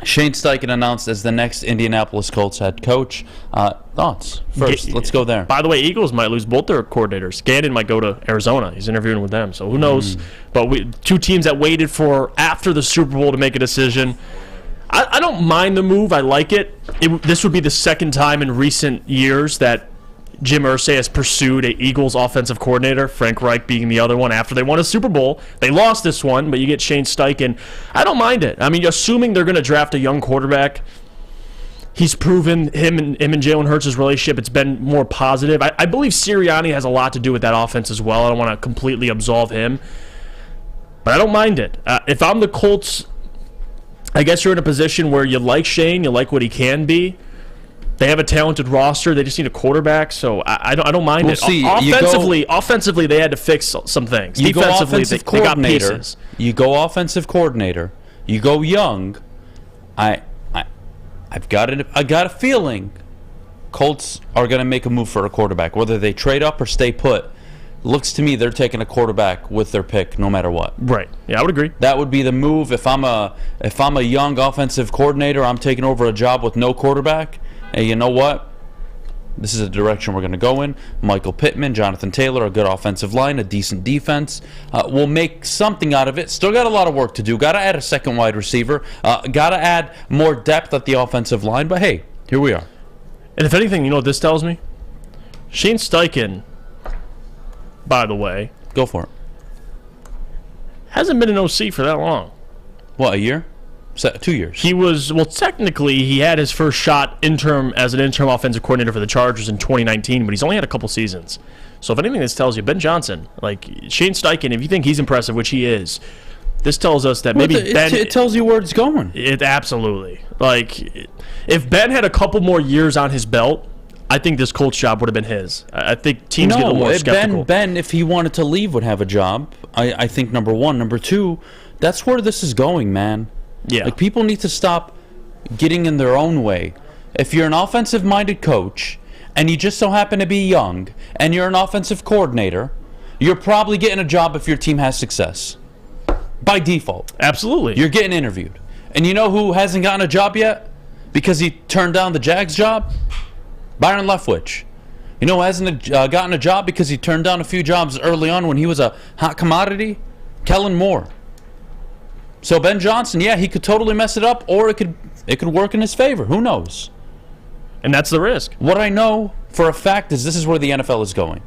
Shane Steichen announced as the next Indianapolis Colts head coach. Thoughts? First, let's go there. By the way, Eagles might lose both their coordinators. Gannon might go to Arizona. He's interviewing with them, so who knows? But two teams that waited for after the Super Bowl to make a decision. I don't mind the move. I like it. This would be the second time in recent years that Jim Irsay has pursued a Eagles offensive coordinator, Frank Reich being the other one after they won a Super Bowl. They lost this one, but you get Shane Steichen. I don't mind it. I mean, assuming they're going to draft a young quarterback, he's proven him and Jalen Hurts' relationship, it's been more positive. I believe Sirianni has a lot to do with that offense as well. I don't want to completely absolve him, but I don't mind it. If I'm the Colts, I guess you're in a position where you like Shane, you like what he can be. They have a talented roster. They just need a quarterback, so I don't mind it. See, offensively, they had to fix some things. You Defensively, go offensive they got coordinator. pieces. You go offensive coordinator. You go young. I've got a feeling Colts are going to make a move for a quarterback, whether they trade up or stay put. Looks to me they're taking a quarterback with their pick, no matter what. Right. Yeah, I would agree. That would be the move. If I'm a young offensive coordinator, I'm taking over a job with no quarterback. Hey, you know what? This is a direction we're going to go in. Michael Pittman, Jonathan Taylor, a good offensive line, a decent defense. We'll make something out of it. Still got a lot of work to do. Got to add a second wide receiver. Got to add more depth at the offensive line. But hey, here we are. And if anything, you know what this tells me? Shane Steichen, by the way, go for it, hasn't been an OC for that long. What, a year? 2 years. He was, well, technically, he had his first shot as an interim offensive coordinator for the Chargers in 2019, but he's only had a couple seasons. So if anything, this tells you, Ben Johnson, like Shane Steichen, if you think he's impressive, which he is, this tells us that maybe Ben... It tells you where it's going. It absolutely. Like, if Ben had a couple more years on his belt, I think this Colts job would have been his. I think teams get a little more skeptical. Ben, if he wanted to leave, would have a job. I think, number one. Number two, that's where this is going, man. Yeah. Like, people need to stop getting in their own way. If you're an offensive-minded coach and you just so happen to be young, and you're an offensive coordinator, you're probably getting a job if your team has success. By default. Absolutely. You're getting interviewed. And you know who hasn't gotten a job yet because he turned down the Jags job? Byron Leftwich. You know who hasn't gotten a job because he turned down a few jobs early on when he was a hot commodity? Kellen Moore. So Ben Johnson, yeah, he could totally mess it up, or it could work in his favor. Who knows? And that's the risk. What I know for a fact is this is where the NFL is going.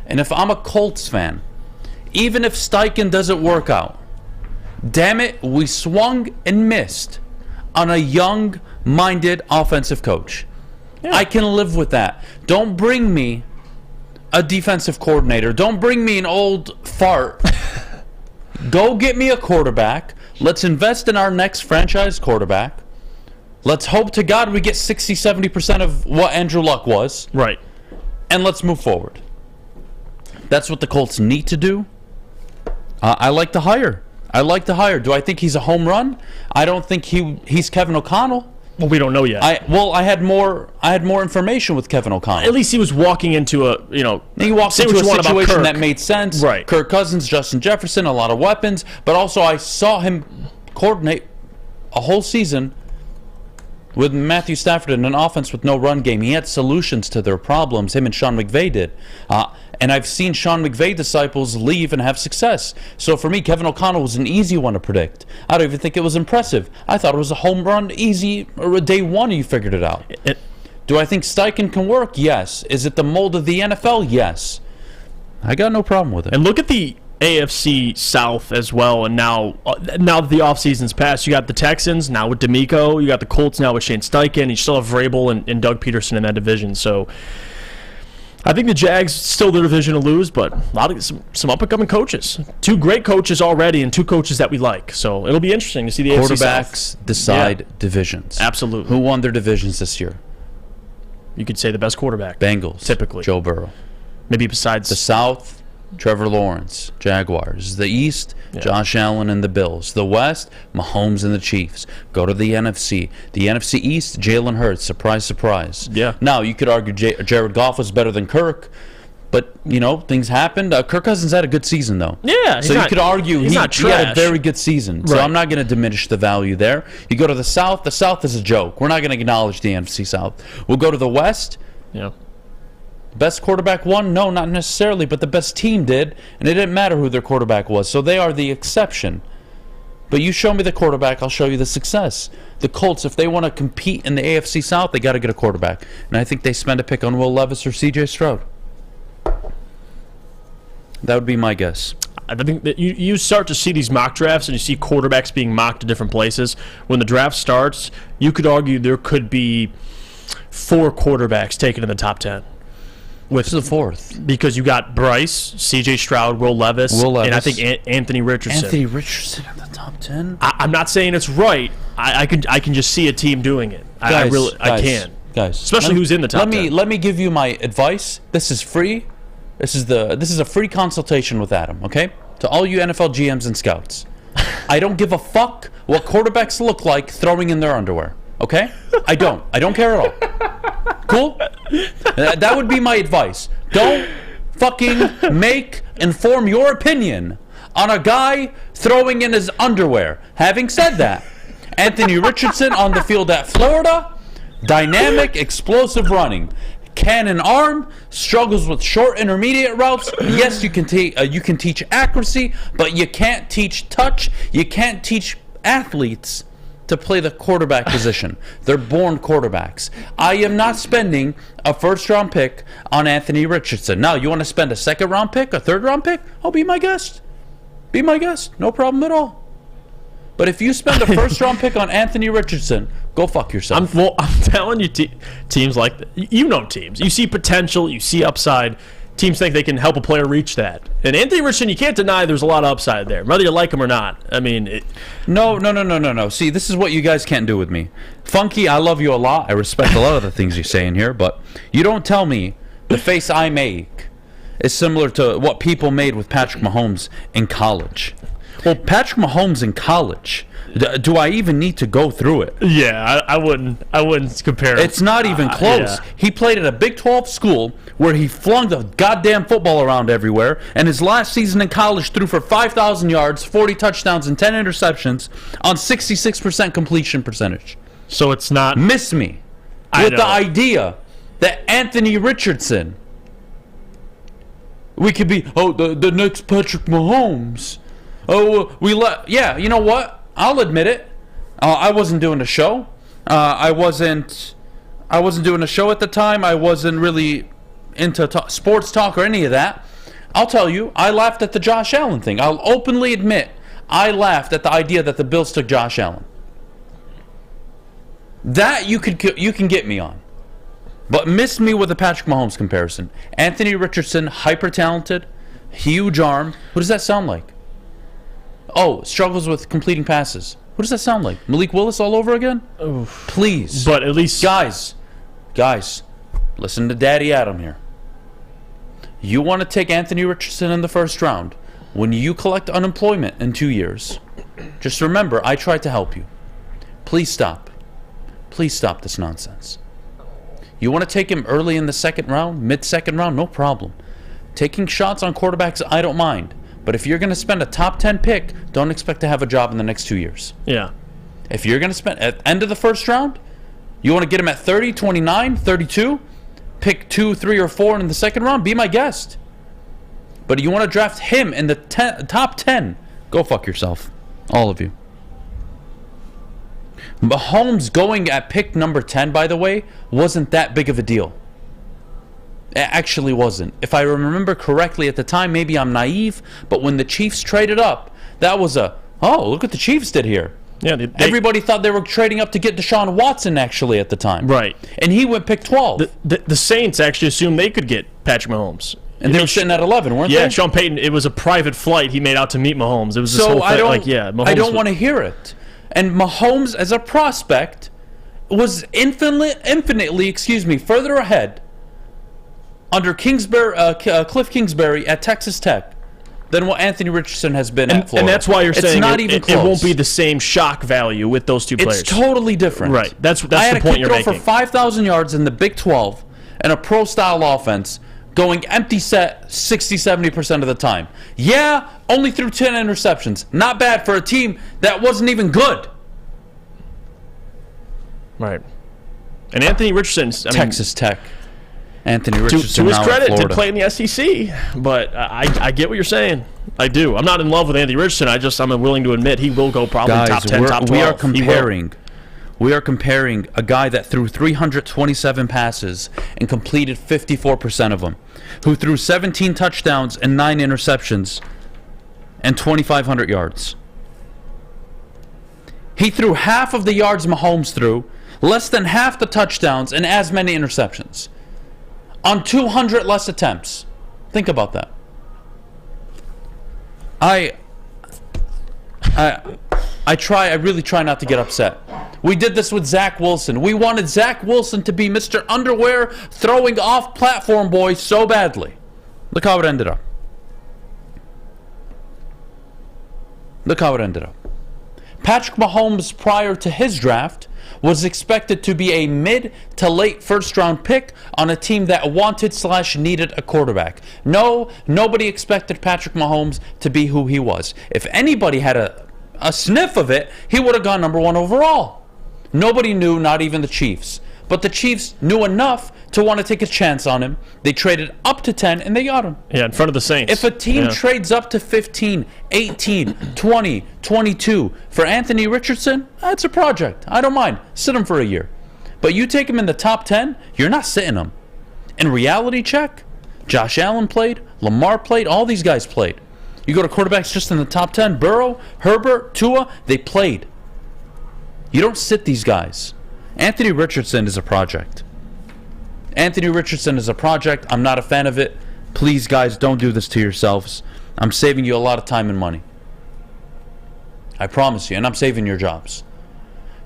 And if I'm a Colts fan, even if Steichen doesn't work out, damn it, we swung and missed on a young-minded offensive coach. Yeah. I can live with that. Don't bring me a defensive coordinator. Don't bring me an old fart. Go get me a quarterback. Let's invest in our next franchise quarterback. Let's hope to God we get 60-70% of what Andrew Luck was. Right. And let's move forward. That's what the Colts need to do. I like to hire. Do I think he's a home run? I don't think he's Kevin O'Connell. Well, we don't know yet. I had more information with Kevin O'Connell. At least he was walking into he walked into a situation that made sense. Right. Kirk Cousins, Justin Jefferson, a lot of weapons, but also I saw him coordinate a whole season with Matthew Stafford in an offense with no run game. He had solutions to their problems, him and Sean McVay did. And I've seen Sean McVay disciples leave and have success. So for me, Kevin O'Connell was an easy one to predict. I don't even think it was impressive. I thought it was a home run, easy, or a day one you figured it out. Do I think Steichen can work? Yes. Is it the mold of the NFL? Yes. I got no problem with it. And look at the AFC South as well, and now that the offseason's passed, you got the Texans now with D'Amico, you got the Colts now with Shane Steichen, you still have Vrabel and Doug Peterson in that division, so I think the Jags still their division to lose, but a lot of some up-and-coming coaches. 2 great coaches already and 2 coaches that we like, so it'll be interesting to see the AFC South. Quarterbacks decide divisions. Absolutely. Who won their divisions this year? You could say the best quarterback. Bengals. Typically. Joe Burrow. Maybe besides the South, Trevor Lawrence, Jaguars. The East, Josh Allen and the Bills. The West, Mahomes and the Chiefs. Go to the NFC. The NFC East, Jalen Hurts. Surprise, surprise. Yeah. Now, you could argue Jared Goff was better than Kirk, but, things happened. Kirk Cousins had a good season, though. Yeah. So you could argue he had a very good season. So right. I'm not going to diminish the value there. You go to the South. The South is a joke. We're not going to acknowledge the NFC South. We'll go to the West. Yeah. Best quarterback won? No, not necessarily, but the best team did, and it didn't matter who their quarterback was. So they are the exception. But you show me the quarterback, I'll show you the success. The Colts, if they want to compete in the AFC South, they got to get a quarterback. And I think they spend a pick on Will Levis or C.J. Stroud. That would be my guess. I think that you start to see these mock drafts and you see quarterbacks being mocked to different places. When the draft starts, you could argue there could be 4 quarterbacks taken in the top 10. What's the 4th? Because you got Bryce, C.J. Stroud, Will Levis, and I think Anthony Richardson. Anthony Richardson in the top 10? I'm not saying it's right. I can just see a team doing it. I can. Guys, especially who's in the top 10. Let me give you my advice. This is free. This is a free consultation with Adham, okay? To all you NFL GMs and scouts. I don't give a fuck what quarterbacks look like throwing in their underwear. Okay? I don't care at all. Cool? That would be my advice. Don't fucking inform your opinion on a guy throwing in his underwear. Having said that, Anthony Richardson on the field at Florida, dynamic, explosive running. Cannon arm, struggles with short intermediate routes. Yes, you can teach accuracy, but you can't teach touch. You can't teach athletes to play the quarterback position. They're born quarterbacks. I am not spending a first-round pick on Anthony Richardson. Now, you want to spend a second-round pick, a third-round pick? I'll be my guest. Be my guest. No problem at all. But if you spend a first-round pick on Anthony Richardson, go fuck yourself. I'm telling you, teams like that, teams. You see potential, you see upside. Teams think they can help a player reach that. And Anthony Richardson, you can't deny there's a lot of upside there, whether you like him or not. I mean, No. See, this is what you guys can't do with me. Funky, I love you a lot. I respect a lot of the things you're saying here, but you don't tell me the face I make is similar to what people made with Patrick Mahomes in college. Well, Patrick Mahomes in college. Do I even need to go through it? Yeah, I wouldn't compare it. It's not even close. Yeah. He played at a Big 12 school where he flung the goddamn football around everywhere, and his last season in college threw for 5,000 yards, 40 touchdowns, and 10 interceptions on 66% completion percentage. So it's not... Miss me with the idea that Anthony Richardson, we could be, the next Patrick Mahomes. Yeah, you know what? I'll admit it. I wasn't doing a show. I wasn't doing a show at the time. I wasn't really into sports talk or any of that. I'll tell you, I laughed at the Josh Allen thing. I'll openly admit, I laughed at the idea that the Bills took Josh Allen. That you can get me on. But miss me with a Patrick Mahomes comparison. Anthony Richardson, hyper talented, huge arm. What does that sound like? Oh, struggles with completing passes. What does that sound like? Malik Willis all over again? Oof. Please. But at least... Guys, listen to Daddy Adham here. You want to take Anthony Richardson in the first round. When you collect unemployment in 2 years, just remember, I tried to help you. Please stop. Please stop this nonsense. You want to take him early in the second round, mid-second round, no problem. Taking shots on quarterbacks, I don't mind. But if you're going to spend a top 10 pick, don't expect to have a job in the next 2 years. Yeah. If you're going to spend at the end of the first round, you want to get him at 30, 29, 32, pick 2, 3, or 4 in the second round, be my guest. But you want to draft him in the top 10, go fuck yourself. All of you. Mahomes going at pick number 10, by the way, wasn't that big of a deal. It actually wasn't. If I remember correctly at the time, maybe I'm naive, but when the Chiefs traded up, that was look what the Chiefs did here. Yeah, everybody thought they were trading up to get Deshaun Watson actually at the time. Right. And he went pick 12. The Saints actually assumed they could get Patrick Mahomes. And they were sitting at 11, weren't they? Yeah, Sean Payton, it was a private flight he made out to meet Mahomes. It was this whole thing. Mahomes I don't want to hear it. And Mahomes, as a prospect, was infinitely, further ahead under Cliff Kingsbury at Texas Tech than what Anthony Richardson has been at Florida. And that's why you're saying it's not even close. It won't be the same shock value with those two players. It's totally different. Right. That's the point you're making. I had a kick throw for 5,000 yards in the Big 12 and a pro-style offense going empty set 60-70% of the time. Yeah, only threw 10 interceptions. Not bad for a team that wasn't even good. Right. And Anthony Richardson, Texas Tech. Anthony Richardson. To his credit, did play in the SEC, but I get what you're saying. I do. I'm not in love with Anthony Richardson. I'm willing to admit he will go probably top 10, top 12. We are comparing a guy that threw 327 passes and completed 54% of them, who threw 17 touchdowns and 9 interceptions and 2,500 yards. He threw half of the yards Mahomes threw, less than half the touchdowns, and as many interceptions on 200 less attempts. Think about that. I really try not to get upset. We did this with Zach Wilson. We wanted Zach Wilson to be Mr. Underwear throwing off platform boy so badly. Look how it ended up. Patrick Mahomes, prior to his draft, was expected to be a mid to late first round pick on a team that wanted/needed a quarterback. No, nobody expected Patrick Mahomes to be who he was. If anybody had a sniff of it, he would have gone number 1 overall. Nobody knew, not even the Chiefs. But the Chiefs knew enough to want to take a chance on him. They traded up to 10, and they got him. Yeah, in front of the Saints. If a team trades up to 15, 18, 20, 22 for Anthony Richardson, that's a project. I don't mind. Sit him for a year. But you take him in the top 10, you're not sitting him. In reality check, Josh Allen played, Lamar played, all these guys played. You go to quarterbacks just in the top 10, Burrow, Herbert, Tua, they played. You don't sit these guys. Anthony Richardson is a project. I'm not a fan of it. Please, guys, don't do this to yourselves. I'm saving you a lot of time and money. I promise you, and I'm saving your jobs.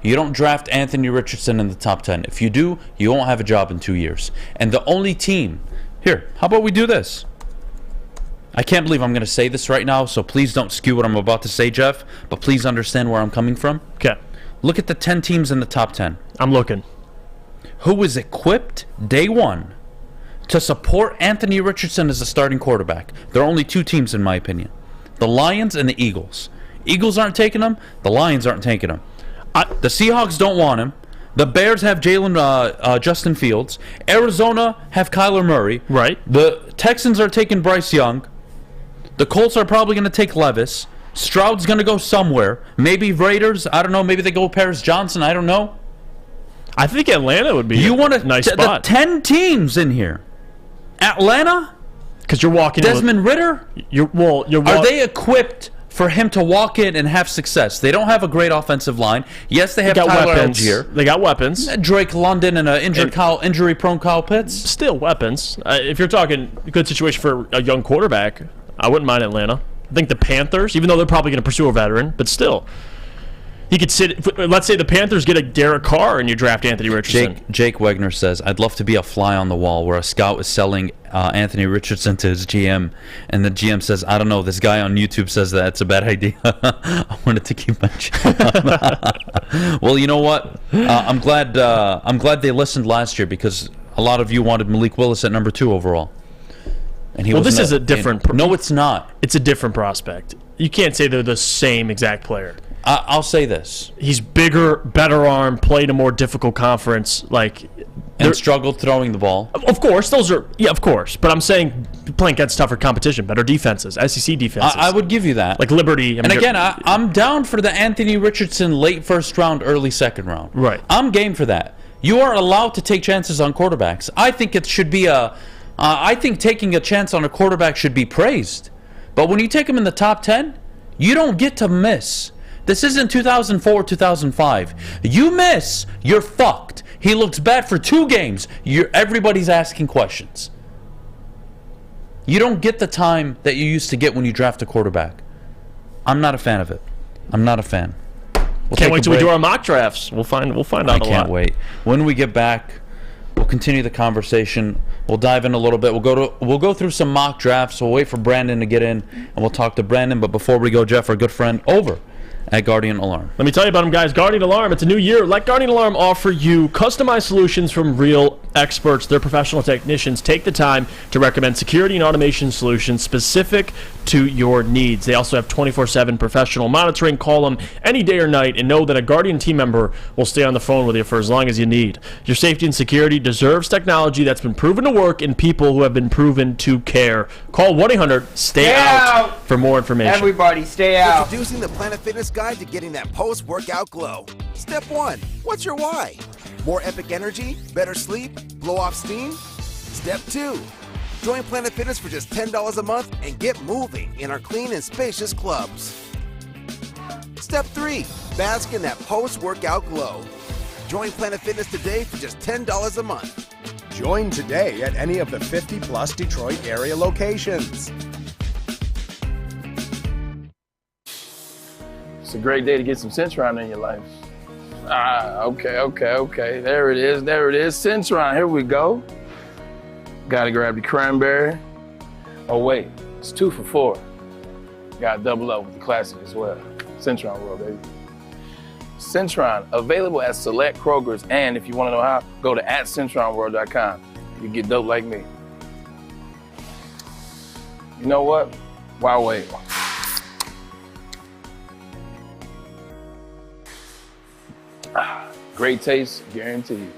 You don't draft Anthony Richardson in the top 10. If you do, you won't have a job in 2 years. And the only team... Here, how about we do this? I can't believe I'm going to say this right now, so please don't skew what I'm about to say, Jeff, but please understand where I'm coming from. Okay. Look at the 10 teams in the top 10. I'm looking. Who is equipped day one to support Anthony Richardson as a starting quarterback? There are only 2 teams, in my opinion. The Lions and the Eagles. Eagles aren't taking him. The Lions aren't taking him. The Seahawks don't want him. The Bears have Jalen, Justin Fields. Arizona have Kyler Murray. Right. The Texans are taking Bryce Young. The Colts are probably going to take Levis. Stroud's going to go somewhere. Maybe Raiders. I don't know. Maybe they go Paris Johnson. I don't know. I think Atlanta would be a nice spot. The 10 teams in here. Atlanta? Because you're walking Desmond Ridder? Are they equipped for him to walk in and have success? They don't have a great offensive line. Yes, they have Tyler Algier. They got weapons. Drake London and an injury-prone Kyle Pitts. Still weapons. If you're talking a good situation for a young quarterback, I wouldn't mind Atlanta. I think the Panthers, even though they're probably going to pursue a veteran, but still. He could sit. Let's say the Panthers get a Derek Carr and you draft Anthony Richardson. Jake Wegner says, "I'd love to be a fly on the wall where a scout is selling Anthony Richardson to his GM, and the GM says, I don't know, this guy on YouTube says that it's a bad idea." I wanted to keep my job. Well, you know what? I'm glad they listened last year because a lot of you wanted Malik Willis at number 2 overall. And this is a different. No, it's not. It's a different prospect. You can't say they're the same exact player. I'll say this: he's bigger, better arm, played a more difficult conference, and struggled throwing the ball. Of course, of course. But I'm saying playing against tougher competition, better defenses, SEC defenses. I would give you that. Like Liberty. I'm down for the Anthony Richardson late first round, early second round. Right. I'm game for that. You are allowed to take chances on quarterbacks. I think it should be I think taking a chance on a quarterback should be praised. But when you take him in the top 10, you don't get to miss. This isn't 2004, 2005. You miss, you're fucked. He looks bad for 2 games. Everybody's asking questions. You don't get the time that you used to get when you draft a quarterback. I'm not a fan of it. I'm not a fan. Can't wait till we do our mock drafts. We'll find out a lot. I can't wait. When we get back, we'll continue the conversation. We'll dive in a little bit. We'll go through some mock drafts. We'll wait for Brandon to get in, and we'll talk to Brandon. But before we go, Jeff, our good friend over at Guardian Alarm. Let me tell you about them, guys. Guardian Alarm, it's a new year. Let Guardian Alarm offer you customized solutions from real experts. Their professional technicians take the time to recommend security and automation solutions specific to your needs. They also have 24/7 professional monitoring. Call them any day or night and know that a Guardian team member will stay on the phone with you for as long as you need. Your safety and security deserves technology that's been proven to work and people who have been proven to care. Call 1-800-STAY-OUT for more information. Everybody, stay out. Introducing the Planet Fitness Guide to getting that post-workout glow. Step 1. What's your why? More epic energy? Better sleep? Blow off steam? Step 2. Join Planet Fitness for just $10 a month and get moving in our clean and spacious clubs. Step 3. Bask in that post-workout glow. Join Planet Fitness today for just $10 a month. Join today at any of the 50-plus Detroit area locations. It's a great day to get some Centron in your life. Okay. There it is. Centron, here we go. Gotta grab the cranberry. Oh wait, it's 2 for $4. Gotta double up with the classic as well. Centron World, baby. Centron, available at select Kroger's, and if you wanna know how, go to @CentronWorld.com. You get dope like me. You know what? Why wait? Great taste, guaranteed.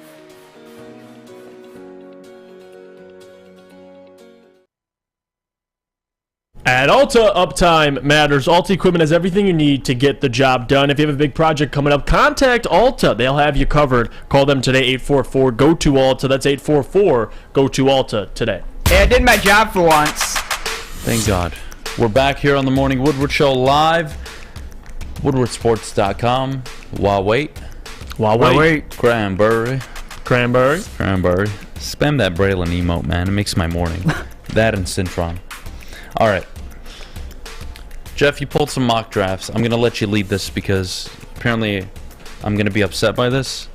At Alta, uptime matters. Alta Equipment has everything you need to get the job done. If you have a big project coming up, contact Alta. They'll have you covered. Call them today, 844-GO-TO-ALTA. That's 844-GO-TO-ALTA today. Hey, I did my job for once. Thank God. We're back here on the Morning Woodward Show live. WoodwardSports.com. Wait. Cranberry. Spam that Braylon emote, man. It makes my morning. That and Centron. All right. Jeff, you pulled some mock drafts. I'm going to let you lead this because apparently I'm going to be upset by this.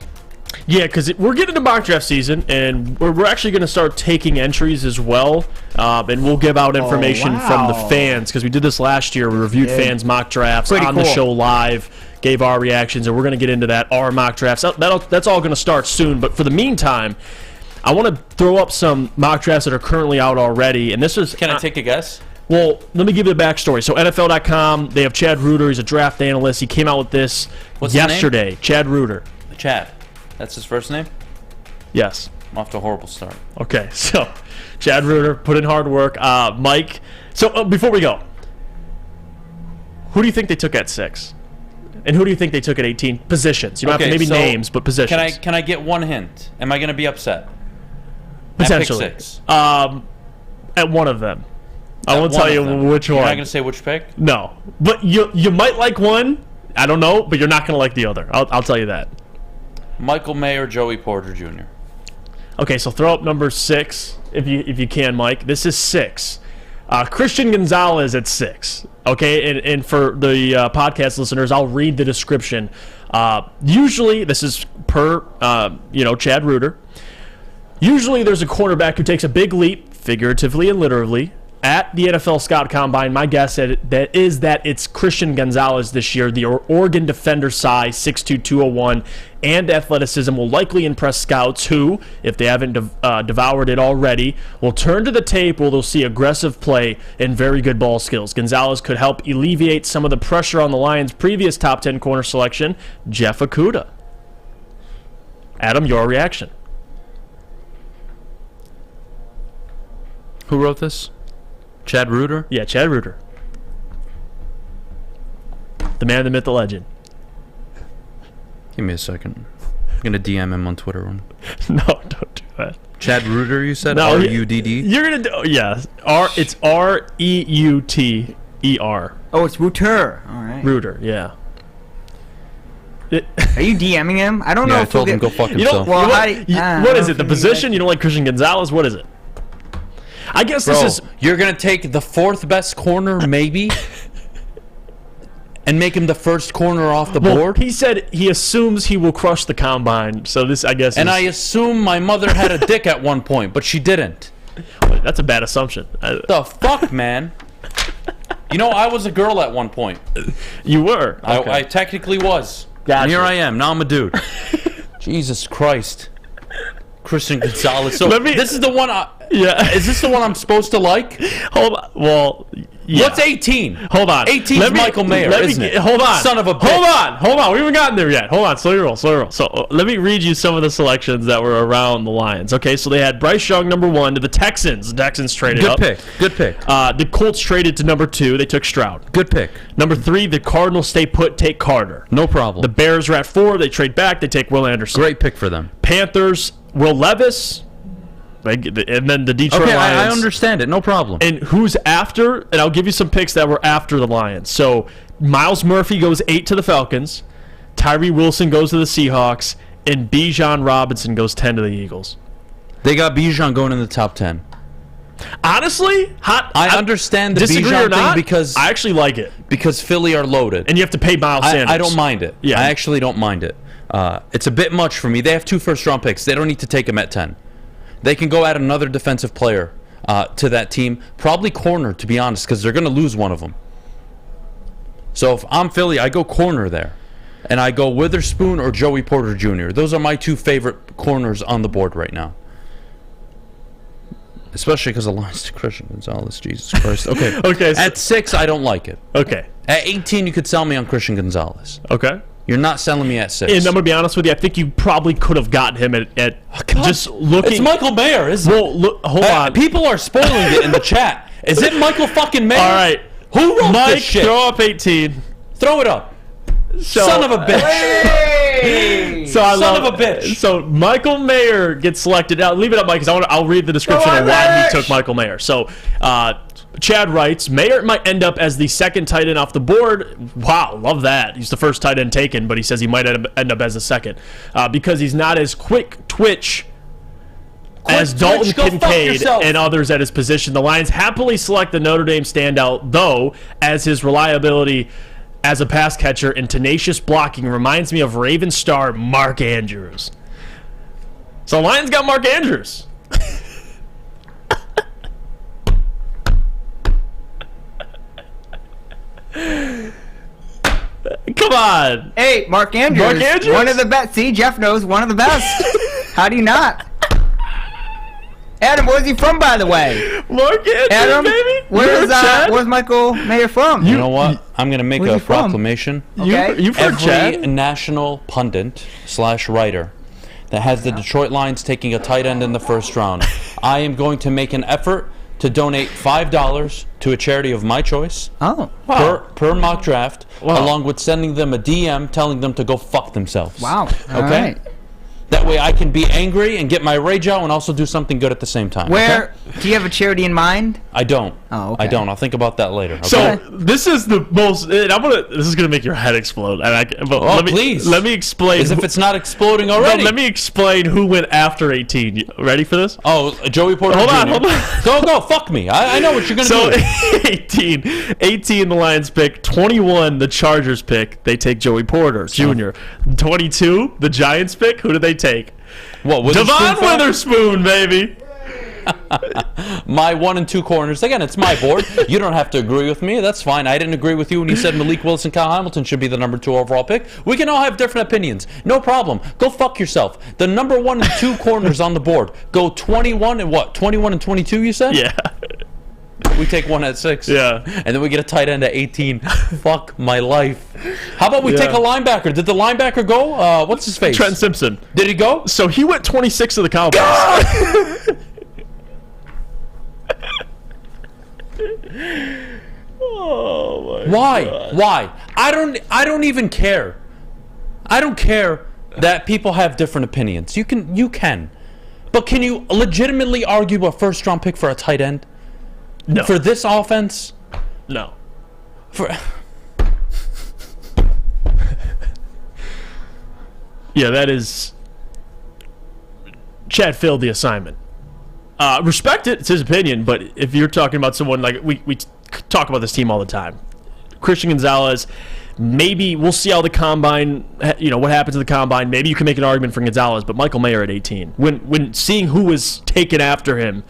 Yeah, because we're getting to mock draft season, and we're actually going to start taking entries as well, and we'll give out information from the fans, because we did this last year. We reviewed fans' mock drafts on the show live, gave our reactions, and we're going to get into that, our mock drafts. That's all going to start soon, but for the meantime, I want to throw up some mock drafts that are currently out already, and this is... Can I take a guess? Well, let me give you the backstory. So NFL.com, they have Chad Reuter. He's a draft analyst. He came out with this yesterday. Chad Reuter. Chad. That's his first name? Yes. I'm off to a horrible start. Okay, so Chad Reuter put in hard work. Mike. So before we go, who do you think they took at 6? And who do you think they took at 18? Positions. You don't have to maybe names, but positions. Can I get one hint? Am I going to be upset? Potentially. At pick 6. At one of them. I won't tell you which one. You're not going to say which pick? No. But you might like one. I don't know, but you're not going to like the other. I'll tell you that. Michael Mayer, Joey Porter Jr. Okay, so throw up number 6 if you can, Mike. This is 6. Christian Gonzalez at 6. Okay, and for the podcast listeners, I'll read the description. Usually, this is per Chad Reuter. Usually, there's a cornerback who takes a big leap, figuratively and literally, at the NFL Scout Combine. My guess is that it's Christian Gonzalez this year. The Oregon defender size, 6'2", 201, and athleticism will likely impress scouts who, if they haven't devoured it already, will turn to the tape where they'll see aggressive play and very good ball skills. Gonzalez could help alleviate some of the pressure on the Lions' previous top 10 corner selection, Jeff Okudah. Adam, your reaction? Who wrote this? Chad Reuter? Yeah, Chad Reuter. The man, the myth, the legend. Give me a second. I'm going to DM him on Twitter. No, don't do that. Chad Reuter, you said? No, R-U-D-D? You're going to do... Yeah. It's R-E-U-T-E-R. Oh, it's Reuter. All right. Reuter, yeah. Are you DMing him? I don't know I if told him go fuck himself. What is it? The position? You don't like Christian Gonzalez? What is it? I guess Bro, this is... You're going to take the 4th best corner, maybe, and make him the first corner off the board? He said he assumes he will crush the combine, so this, I guess... And I assume my mother had a dick at one point, but she didn't. That's a bad assumption. The fuck, man? You know, I was a girl at one point. You were? Okay. I technically was. Gotcha. And here I am. Now I'm a dude. Jesus Christ. Christian Gonzalez. So this is the one... Yeah. Is this the one I'm supposed to like? Hold on. Well, yeah. What's 18? Hold on. 18 is Michael Mayer, isn't it? Hold on. Son of a bitch. Hold on. We haven't gotten there yet. Hold on. Slow your roll. So let me read you some of the selections that were around the Lions. Okay, so they had Bryce Young, number 1, to the Texans. The Texans traded up. Good pick. The Colts traded to number 2. They took Stroud. Good pick. Number 3, the Cardinals stay put, take Carter. No problem. The Bears are at 4. They trade back. They take Will Anderson. Great pick for them. Panthers, Will Levis. And then the Detroit Lions. I understand it. No problem. And who's after? And I'll give you some picks that were after the Lions. So Miles Murphy goes 8 to the Falcons. Tyree Wilson goes to the Seahawks. And Bijan Robinson goes 10 to the Eagles. They got Bijan going in the top 10. Honestly, I understand the disagree Bijan or not, thing because I actually like it. Because Philly are loaded. And you have to pay Miles Sanders. I don't mind it. Yeah. I actually don't mind it. It's a bit much for me. They have 2 first-round picks. They don't need to take them at 10. They can go add another defensive player to that team. Probably corner, to be honest, because they're going to lose one of them. So if I'm Philly, I go corner there. And I go Witherspoon or Joey Porter Jr. Those are my 2 favorite corners on the board right now. Especially because of lines to Christian Gonzalez. Jesus Christ. Okay. Okay. At 6, I don't like it. Okay. At 18, you could sell me on Christian Gonzalez. Okay. You're not selling me at 6. And I'm going to be honest with you. I think you probably could have gotten him at just looking. It's Michael Mayer, isn't it? Well, hold on. People are spoiling it in the chat. Is it Michael fucking Mayer? All right. Who wrote Mike, this shit? throw up 18. Throw it up. So, Son of a bitch. Hey! Son of a bitch. So Michael Mayer gets selected. Now, leave it up, Mike, because I'll read the description of why he took Michael Mayer. So Chad writes, Mayer might end up as the 2nd tight end off the board. Wow, love that. He's the first tight end taken, but he says he might end up as the 2nd because he's not as quick twitch as Dalton Kincaid and others at his position. The Lions happily select the Notre Dame standout, though, as his reliability as a pass catcher and tenacious blocking reminds me of Raven star Mark Andrews. So Lions got Mark Andrews. Come on. Hey, Mark Andrews. Mark Andrews? One of the best. See, Jeff knows one of the best. How do you not? Adam, where's he from, by the way? Mark Andrews, Adam, baby. where's Michael Mayer from? You know what? I'm going to make Where's a he from? proclamation. Okay. You from Every Chad? national pundit / writer that has the Detroit Lions taking a tight end in the first round, I am going to make an effort to donate $5 to a charity of my choice. Oh. Per mock draft, along with sending them a DM telling them to go fuck themselves. Wow. Okay? All right. That way I can be angry and get my rage out and also do something good at the same time. Where okay? do you have a charity in mind? I don't. Oh, okay. I don't. I'll think about that later. Okay? So this is the most. And this is gonna make your head explode. And please. Let me explain. As if it's not exploding already. No, let me explain who went after 18. You ready for this? Oh, Joey Porter Hold Jr. on. Go. Fuck me. I know what you're gonna do. 18 the Lions pick. 21 the Chargers pick. They take Joey Porter Jr. 22 the Giants pick. Who do they take? What? Devon Witherspoon, baby. My 1 and 2 corners. Again, it's my board. You don't have to agree with me. That's fine. I didn't agree with you when you said Malik Willis and Kyle Hamilton should be the number 2 overall pick. We can all have different opinions. No problem. Go fuck yourself. The number 1 and 2 corners on the board go 21 and what? 21 and 22, you said? Yeah. We take 1 at 6. Yeah. And then we get a tight end at 18. Fuck my life. How about we take a linebacker? Did the linebacker go? What's his face? Trent Simpson. Did he go? So he went 26 to the Cowboys. Oh my Why? God. Why? I don't even care. I don't care that people have different opinions. You can. But can you legitimately argue a first round pick for a tight end? No. For this offense? No. Yeah, that is. Chad failed the assignment. Respect it; it's his opinion. But if you're talking about someone like we talk about this team all the time, Christian Gonzalez. Maybe we'll see how the combine. What happens at the combine. Maybe you can make an argument for Gonzalez, but Michael Mayer at 18. When seeing who was taken after him,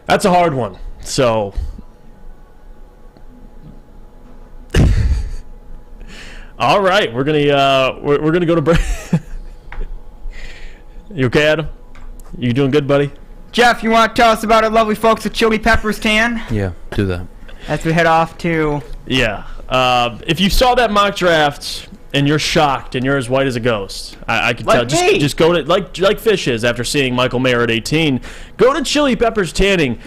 that's a hard one. So. All right, we're gonna go to break. You okay, Adam? You doing good, buddy? Jeff, you want to tell us about our lovely folks at Chili Peppers Tan? Yeah, do that. As we head off to... Yeah. If you saw that mock draft and you're shocked and you're as white as a ghost, I can tell. Just go to like Fish is after seeing Michael Mayer at 18. Go to Chili Peppers Tanning,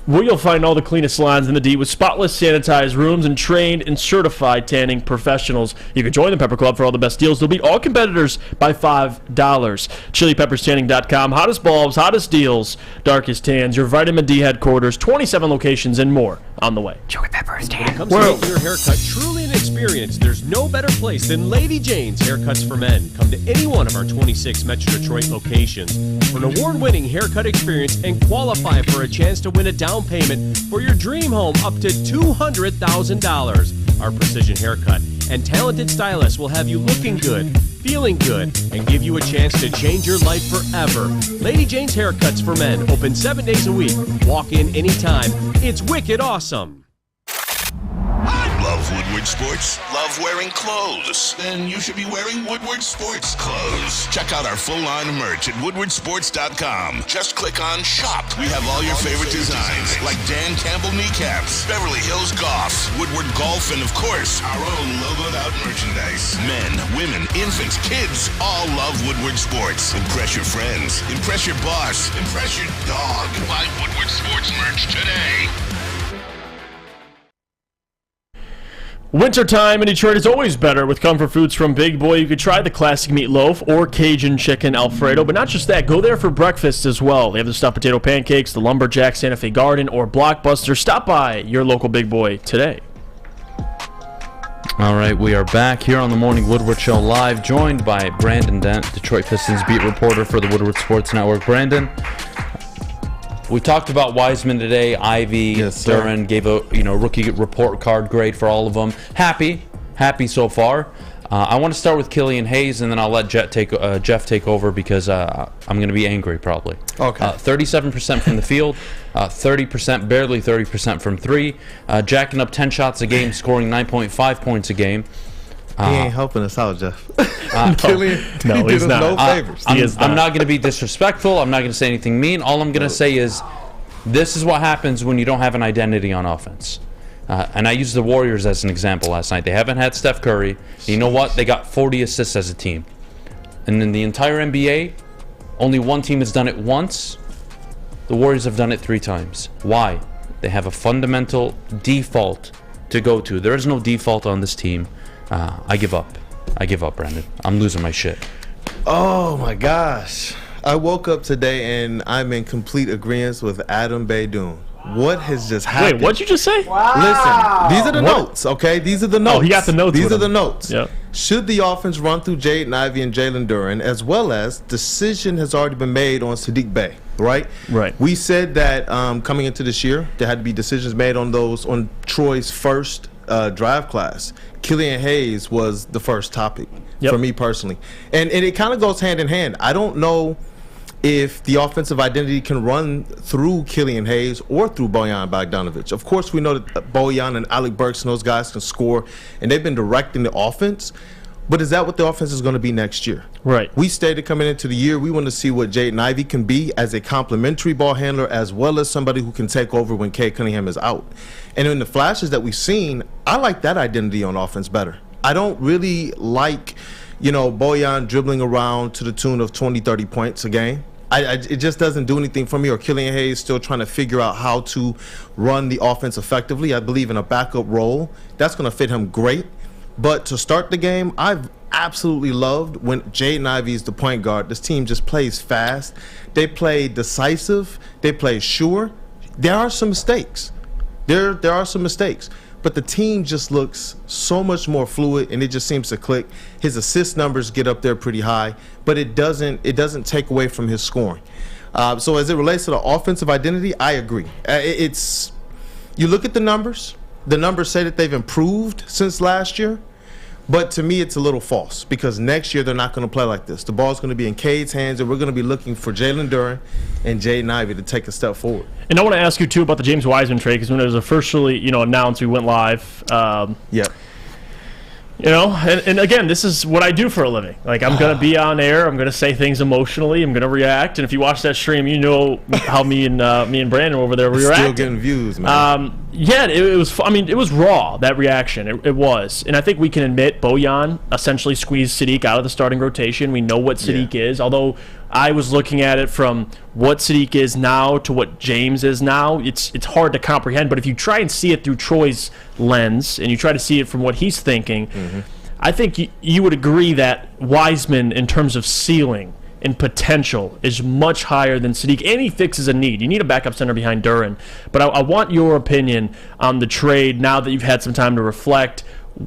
where you'll find all the cleanest salons in the D with spotless, sanitized rooms and trained and certified tanning professionals. You can join the Pepper Club for all the best deals. They'll beat all competitors by $5. ChiliPeppersTanning.com. Hottest bulbs, hottest deals, darkest tans, your vitamin D headquarters, 27 locations, and more on the way. Chili Peppers Tan. When it comes to making your haircut truly an experience, there's no better place than Lady Jane's Haircuts for Men. Come to any one of our 26 Metro Detroit locations for an award-winning haircut experience and qualify for a chance to win a down payment for your dream home up to $200,000. Our precision haircut and talented stylists will have you looking good, feeling good, and give you a chance to change your life forever. Lady Jane's Haircuts for Men, open 7 days a week. Walk in anytime. It's wicked awesome. Love Woodward Sports? Love wearing clothes? Then you should be wearing Woodward Sports clothes. Check out our full line of merch at woodwardsports.com. Just click on shop. We have all your favorite designs, like Dan Campbell kneecaps, Beverly Hills Golf, Woodward Golf, and of course, our own logoed out merchandise. Men, women, infants, kids, all love Woodward Sports. Impress your friends. Impress your boss. Impress your dog. Buy Woodward Sports merch today. Wintertime in Detroit is always better with comfort foods from Big Boy. You could try the classic meatloaf or Cajun chicken Alfredo, but not just that. Go there for breakfast as well. They have the stuffed potato pancakes, the lumberjack Santa Fe Garden, or Blockbuster. Stop by your local Big Boy today. All right, we are back here on the Morning Woodward Show live, joined by Brandon Dent, Detroit Pistons beat reporter for the Woodward Sports Network. Brandon, we talked about Wiseman today. Ivey, Duren gave a rookie report card grade for all of them. Happy so far. I want to start with Killian Hayes, and then I'll let Jeff take over because I'm going to be angry probably. Okay. 37% from the field, 30%, barely 30% from three, jacking up 10 shots a game, scoring 9.5 points a game. He ain't helping us out, Jeff. Killian, no, he's not. No favors. I'm not going to be disrespectful. I'm not going to say anything mean. All I'm going to say is this is what happens when you don't have an identity on offense. And I used the Warriors as an example last night. They haven't had Steph Curry. You know what? They got 40 assists as a team. And in the entire NBA, only one team has done it once. The Warriors have done it 3 times. Why? They have a fundamental default to go to. There is no default on this team. I give up. I give up, Brandon. I'm losing my shit. Oh, my gosh. I woke up today, and I'm in complete agreement with Adham Beydoun. What has just happened? Wait, what'd you just say? Listen, these are the notes, okay? These are the notes. Oh, he got the notes. These are the notes. Yep. Should the offense run through Jaden, Ivey, and Jalen Duren, as well as decision has already been made on Saddiq Bey, right? Right. We said that coming into this year, there had to be decisions made on Troy's first draft class. Killian Hayes was the first topic for me personally. And it kind of goes hand in hand. I don't know if the offensive identity can run through Killian Hayes or through Bojan Bogdanovic. Of course, we know that Bojan and Alec Burks and those guys can score, and they've been directing the offense. But is that what the offense is going to be next year? Right. We stated coming into the year, we want to see what Jaden Ivey can be as a complementary ball handler, as well as somebody who can take over when Cade Cunningham is out. And in the flashes that we've seen, I like that identity on offense better. I don't really like, Bojan dribbling around to the tune of 20, 30 points a game. It just doesn't do anything for me. Or Killian Hayes still trying to figure out how to run the offense effectively. I believe in a backup role. That's going to fit him great. But to start the game, I've absolutely loved when Jaden Ivey is the point guard. This team just plays fast. They play decisive. They play sure. There are some mistakes. There are some mistakes. But the team just looks so much more fluid, and it just seems to click. His assist numbers get up there pretty high, but it doesn't take away from his scoring. So as it relates to the offensive identity, I agree. You look at the numbers. The numbers say that they've improved since last year, but to me it's a little false because next year they're not going to play like this. The ball's going to be in Cade's hands, and we're going to be looking for Jalen Duren and Jaden Ivey to take a step forward. And I want to ask you, too, about the James Wiseman trade because when it was officially announced, we went live. And again, this is what I do for a living. Like, I'm going to be on air. I'm going to say things emotionally. I'm going to react. And if you watch that stream, you know how me and Brandon over there react. Still getting views, man. It was. I mean, it was raw, that reaction. It was. And I think we can admit Bojan essentially squeezed Saddiq out of the starting rotation. We know what Saddiq is, although I was looking at it from what Saddiq is now to what James is now. It's hard to comprehend, but if you try and see it through Troy's lens and you try to see it from what he's thinking, I think you would agree that Wiseman, in terms of ceiling and potential, is much higher than Saddiq, and he fixes a need. You need a backup center behind Duren. But I want your opinion on the trade now that you've had some time to reflect.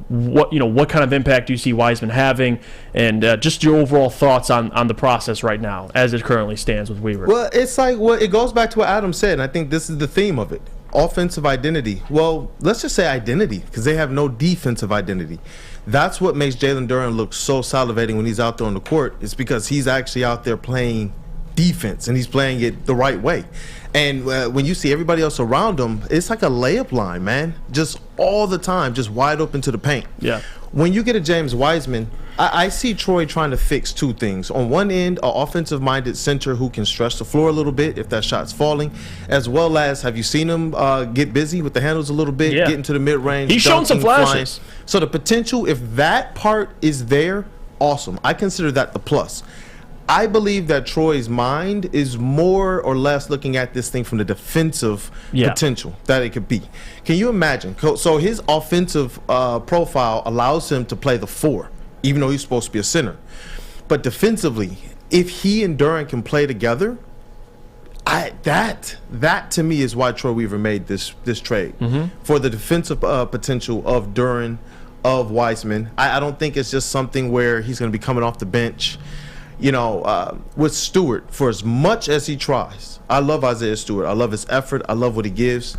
What kind of impact do you see Wiseman having, and just your overall thoughts on the process right now as it currently stands with Weaver? Well, it's like it goes back to what Adham said, and I think this is the theme of it. Offensive identity. Well, let's just say identity, because they have no defensive identity. That's what makes Jalen Duren look so salivating when he's out there on the court. It's because he's actually out there playing defense, and he's playing it the right way. And when you see everybody else around him, it's like a layup line, man. Just all the time, just wide open to the paint. Yeah. When you get a James Wiseman, I see Troy trying to fix two things. On one end, an offensive-minded center who can stretch the floor a little bit if that shot's falling, as well as, have you seen him get busy with the handles a little bit, get into the mid-range? He's shown some flashes. Flying. So the potential, if that part is there, awesome. I consider that the plus. I believe that Troy's mind is more or less looking at this thing from the defensive potential that it could be. Can you imagine? So his offensive profile allows him to play the 4, even though he's supposed to be a center. But defensively, if he and Duren can play together, that to me is why Troy Weaver made this trade for the defensive potential of Duren, of Wiseman. I don't think it's just something where he's going to be coming off the bench. With Stewart, for as much as he tries, I love Isaiah Stewart. I love his effort. I love what he gives.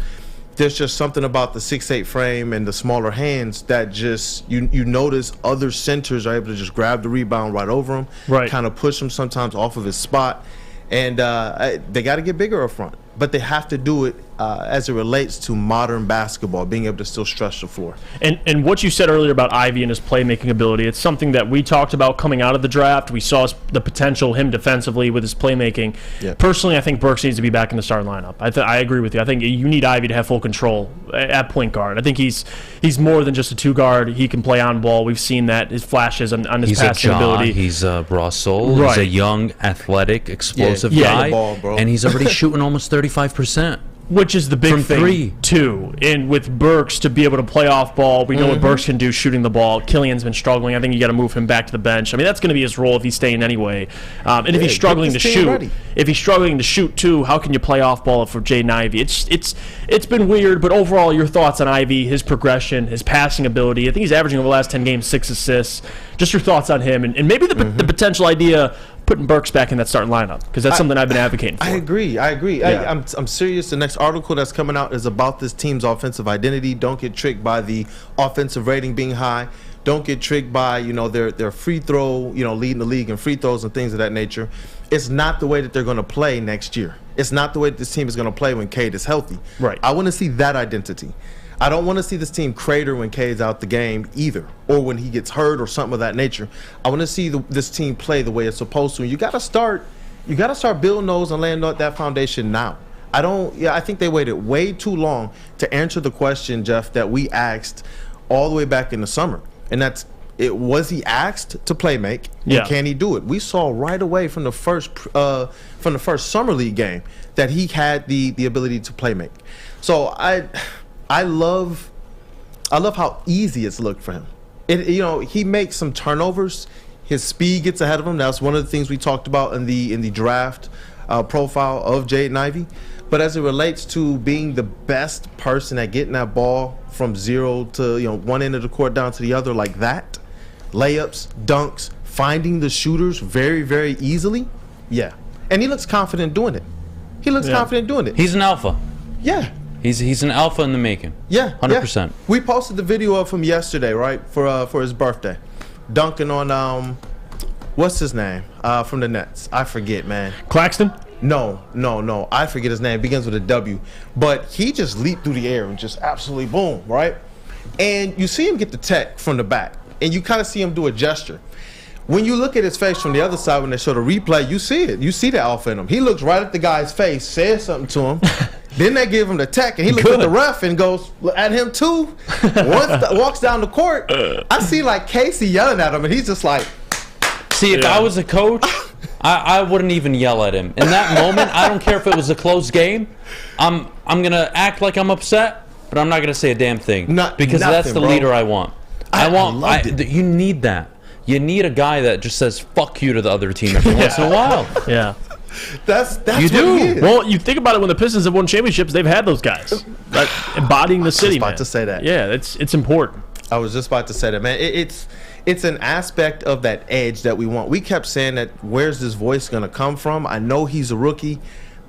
there's just something about the 6'8" frame and the smaller hands that just you notice other centers are able to just grab the rebound right over him, kind of push him sometimes off of his spot, and they got to get bigger up front. But they have to do it as it relates to modern basketball, being able to still stretch the floor. And what you said earlier about Ivey and his playmaking ability, it's something that we talked about coming out of the draft. We saw the potential, him defensively with his playmaking. Yeah. Personally, I think Burks needs to be back in the starting lineup. I agree with you. I think you need Ivey to have full control at point guard. I think he's more than just a two guard. He can play on ball. We've seen that, his flashes on his passing ability. He's a raw soul. Right. He's a young, athletic, explosive guy. Ball, bro. And he's already shooting almost 35%. Which is the big thing, too. And with Burks to be able to play off ball, we know what Burks can do shooting the ball. Killian's been struggling. I think you got to move him back to the bench. I mean, that's going to be his role if he's staying anyway. And if he's struggling to shoot, too, how can you play off ball for Jaden Ivey? It's been weird, but overall, your thoughts on Ivey, his progression, his passing ability. I think he's averaging over the last 10 games 6 assists. Just your thoughts on him, and maybe the potential idea putting Burks back in that starting lineup, because that's something I've been advocating for. I agree. Yeah. I'm serious. The next article that's coming out is about this team's offensive identity. Don't get tricked by the offensive rating being high. Don't get tricked by their free throw, leading the league in free throws and things of that nature. It's not the way that they're going to play next year. It's not the way that this team is going to play when Cade is healthy. Right. I want to see that identity. I don't want to see this team crater when Cade's out the game either, or when he gets hurt or something of that nature. I want to see this team play the way it's supposed to. And you got to start building those and laying that foundation now. I think they waited way too long to answer the question, Jeff, that we asked all the way back in the summer, and was he asked to play make? Yeah. And can he do it? We saw right away from the first summer league game that he had the ability to play make. So I love how easy it's looked for him. He makes some turnovers. His speed gets ahead of him. That's one of the things we talked about in the draft profile of Jaden Ivey. But as it relates to being the best person at getting that ball from zero to one end of the court down to the other like that, layups, dunks, finding the shooters very, very easily, yeah. And he looks confident doing it. He's an alpha. Yeah. He's an alpha in the making. Yeah, 100%. Yeah. We posted the video of him yesterday, right, for his birthday, dunking on what's his name from the Nets? I forget, man. Claxton? No. I forget his name. It begins with a W. But he just leaped through the air and just absolutely boom, right? And you see him get the tech from the back, and you kind of see him do a gesture. When you look at his face from the other side, when they show the replay, you see it. You see the alpha in him. He looks right at the guy's face, says something to him. Then they give him the tech, and he looks at the ref and goes at him too. Walks down the court. I see like Casey yelling at him, and he's just like. See, if I was a coach, I wouldn't even yell at him. In that moment, I don't care if it was a close game. I'm gonna act like I'm upset, but I'm not gonna say a damn thing because that's the leader I want. You need that. You need a guy that just says "fuck you" to the other team every once in a while. Yeah. That's you what do. He is. Well, you think about it when the Pistons have won championships, they've had those guys embodying the city. I was just about to say that. Yeah, it's important. I was just about to say that, man. It's an aspect of that edge that we want. We kept saying that where's this voice going to come from? I know he's a rookie.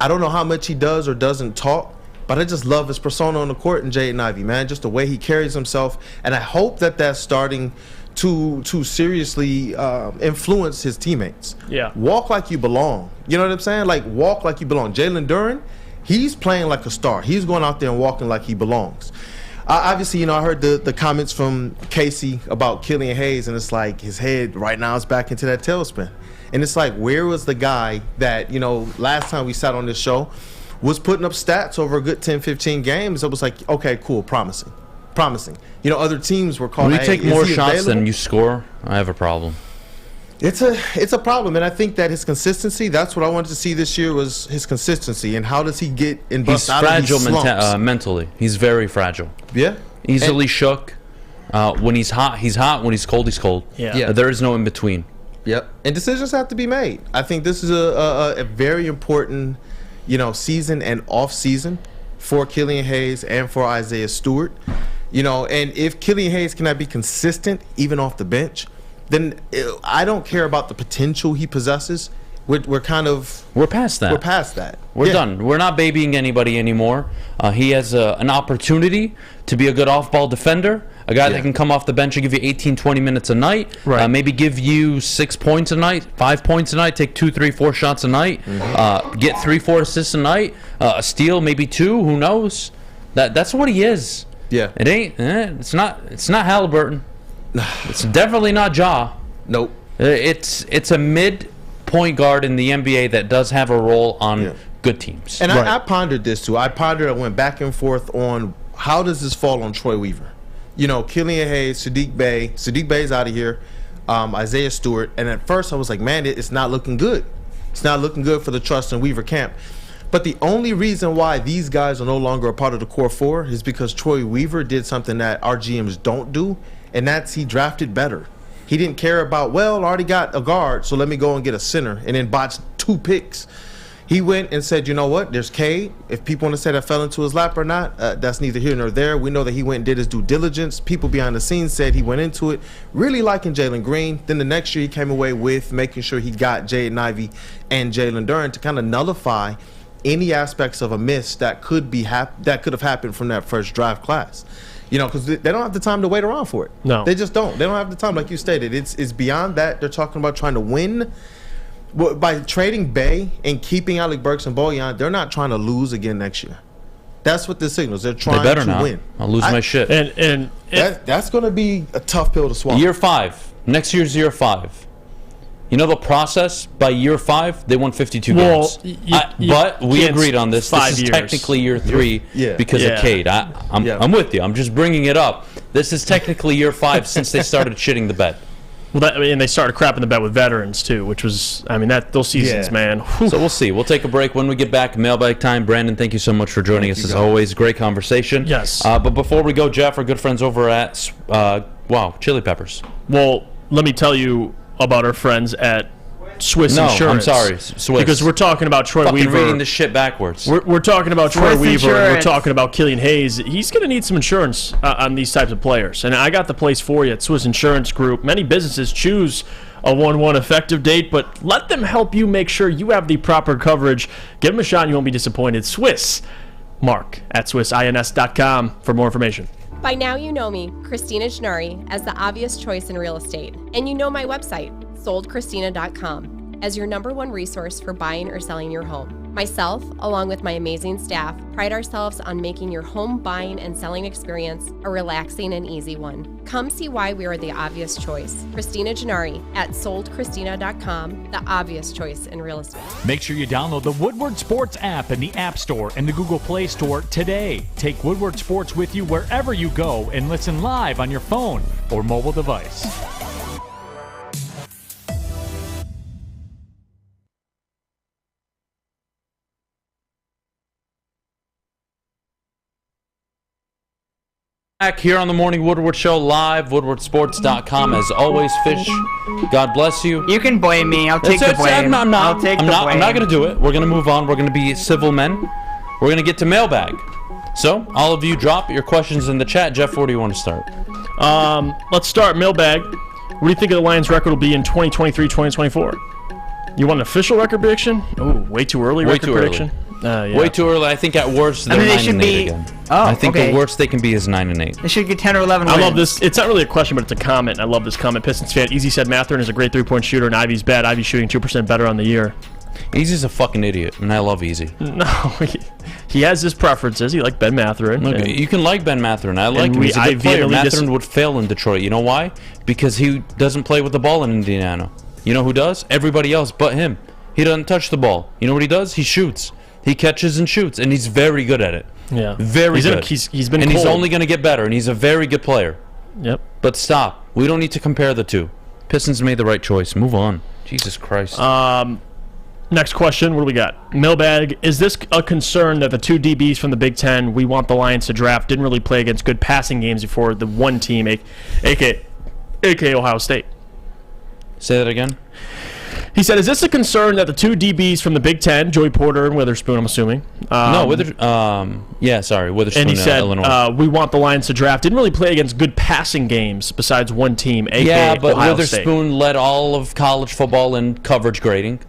I don't know how much he does or doesn't talk, but I just love his persona on the court in Jaden Ivey, man. Just the way he carries himself, and I hope that that's starting to seriously influence his teammates. Yeah. Walk like you belong. You know what I'm saying? Like, walk like you belong. Jalen Duren, he's playing like a star. He's going out there and walking like he belongs. Obviously, I heard the comments from Casey about Killian Hayes, and it's like his head right now is back into that tailspin. And it's like, where was the guy that, last time we sat on this show was putting up stats over a good 10, 15 games? It was like, okay, cool, promising. Other teams were calling. When you take more shots than you score, I have a problem. It's a problem, and I think that his consistency, that's what I wanted to see this year, was his consistency. And how does he get in bust out of these slumps? He's fragile mentally. He's very fragile. Yeah. Easily shook. When he's hot, he's hot. When he's cold, he's cold. Yeah. There is no in between. Yep. And decisions have to be made. I think this is a very important, season and off season for Killian Hayes and for Isaiah Stewart. And if Killian Hayes cannot be consistent even off the bench, then I don't care about the potential he possesses. we're kind of past that. We're past that. We're done. We're not babying anybody anymore. He has an opportunity to be a good off-ball defender, a guy that can come off the bench and give you 18, 20 minutes a night, maybe give you 6 points a night, 5 points a night, take 2, 3, 4 shots a night, get 3, 4 assists a night, a steal, maybe 2. Who knows? That's what he is. Yeah. It ain't. It's not Halliburton. It's definitely not Ja. Nope. It's a mid point guard in the NBA that does have a role on good teams. And I pondered this too. I went back and forth on how does this fall on Troy Weaver. You know, Killian Hayes, Sadiq Bey's out of here, Isaiah Stewart. And at first I was like, man, it's not looking good. It's not looking good for the Trust and Weaver camp. But the only reason why these guys are no longer a part of the core 4 is because Troy Weaver did something that our GMs don't do, and that's he drafted better. He didn't care about, I already got a guard, so let me go and get a center, and then botched 2 picks. He went and said, you know what, there's Cade. If people want to say that fell into his lap or not, that's neither here nor there. We know that he went and did his due diligence. People behind the scenes said he went into it really liking Jalen Green. Then the next year he came away with making sure he got Jaden Ivey and Jalen Duren to kind of nullify any aspects of a miss that could have happened from that first draft class. You know, because they don't have the time to wait around for it. No. They just don't. They don't have the time, like you stated. It's beyond that. They're talking about trying to win. By trading Bey and keeping Alec Burks and Bojan, they're not trying to lose again next year. That's what this signals. They're trying to win. I'll lose my shit. And that's going to be a tough pill to swallow. Year 5. Next year's year 5. You know the process? By year 5, they won 52 games. But we agreed on this. This is technically year 3 because of Cade. I'm with you. I'm just bringing it up. This is technically year 5 since they started shitting the bed. Well, and they started crapping the bed with veterans too, which was, those seasons, man. So we'll see. We'll take a break. When we get back, mailbag time. Brandon, thank you so much for joining us as always. Great conversation. Yes. But before we go, Jeff, our good friends over at Chili Peppers. Well, let me tell you about our friends at Swiss Insurance. I'm sorry, Swiss. Because we're talking about Troy Weaver. Reading this shit backwards. We're talking about Troy Weaver. Insurance. And we're talking about Killian Hayes. He's going to need some insurance on these types of players. And I got the place for you at Swiss Insurance Group. Many businesses choose a 1/1 effective date, but let them help you make sure you have the proper coverage. Give them a shot and you won't be disappointed. Swiss. Mark at SwissINS.com for more information. By now you know me, Christina Gennari, as the obvious choice in real estate. And you know my website, soldchristina.com, as your #1 resource for buying or selling your home. Myself, along with my amazing staff, pride ourselves on making your home buying and selling experience a relaxing and easy one. Come see why we are the obvious choice. Christina Gennari at soldchristina.com, the obvious choice in real estate. Make sure you download the Woodward Sports app in the App Store and the Google Play Store today. Take Woodward Sports with you wherever you go and listen live on your phone or mobile device. Back here on the Morning Woodward Show live, woodwardsports.com. As always, Fish, God bless you. You can blame me. I'll take the blame. I'm not going to do it. We're going to move on. We're going to be civil men. We're going to get to mailbag. So, all of you drop your questions in the chat. Jeff, where do you want to start? Let's start mailbag. What do you think of the Lions' record will be in 2023-2024? You want an official record prediction? Oh, way too early record prediction? Way too early. I think at worst they're 9-8 again. I think the worst they can be is 9-8. They should get 10 or 11 wins. I love this. It's not really a question, but it's a comment. I love this comment. Pistons fan. Easy said Mathurin is a great 3-point shooter, and Ivey's bad. Ivey's shooting 2% better on the year. Easy's a fucking idiot, and I love Easy. No, he has his preferences. He likes Ben Mathurin. Okay, you can like Ben Mathurin. I like him. He's a good player. Mathurin would fail in Detroit. You know why? Because he doesn't play with the ball in Indiana. You know who does? Everybody else but him. He doesn't touch the ball. You know what he does? He shoots. He catches and shoots, and he's very good at it. Yeah, very good. He's been and cold. He's only going to get better, and he's a very good player. Yep. But stop. We don't need to compare the two. Pistons made the right choice. Move on. Jesus Christ. Next question. What do we got? Mailbag. Is this a concern that the 2 DBs from the Big Ten we want the Lions to draft didn't really play against good passing games before the one team, aka Ohio State? Say that again. He said, is this a concern that the 2 DBs from the Big Ten, Joey Porter and Witherspoon, I'm assuming? Witherspoon, and he said, Illinois. We want the Lions to draft. Didn't really play against good passing games besides one team, a.k.a. Yeah, but Ohio Witherspoon State. led all of college football in coverage grading.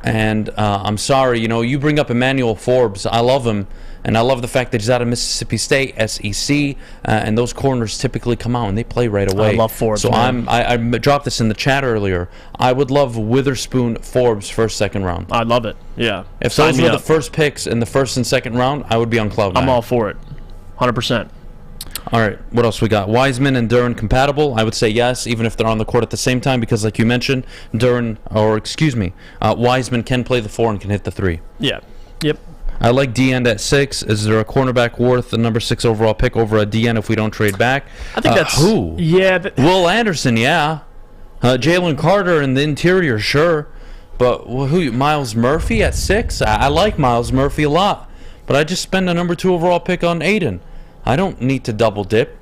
And I'm sorry, you bring up Emmanuel Forbes. I love him, and I love the fact that he's out of Mississippi State, SEC, and those corners typically come out and they play right away. I love Forbes. So man. I dropped this in the chat earlier. I would love Witherspoon, Forbes, first, second round. I love it. Yeah. If those were the first picks in the first and second round, I would be on cloud nine. I'm all for it. 100%. All right, what else we got? Wiseman and Duren compatible? I would say yes, even if they're on the court at the same time, because like you mentioned, Wiseman can play the 4 and can hit the 3. Yeah. Yep. I like Dent at 6. Is there a cornerback worth the number 6 overall pick over a Dent if we don't trade back? I think that's who? Yeah. Will Anderson, yeah. Jalen Carter in the interior, sure. But who? Miles Murphy at 6? I like Miles Murphy a lot, but I just spend a number 2 overall pick on Aiden. I don't need to double dip.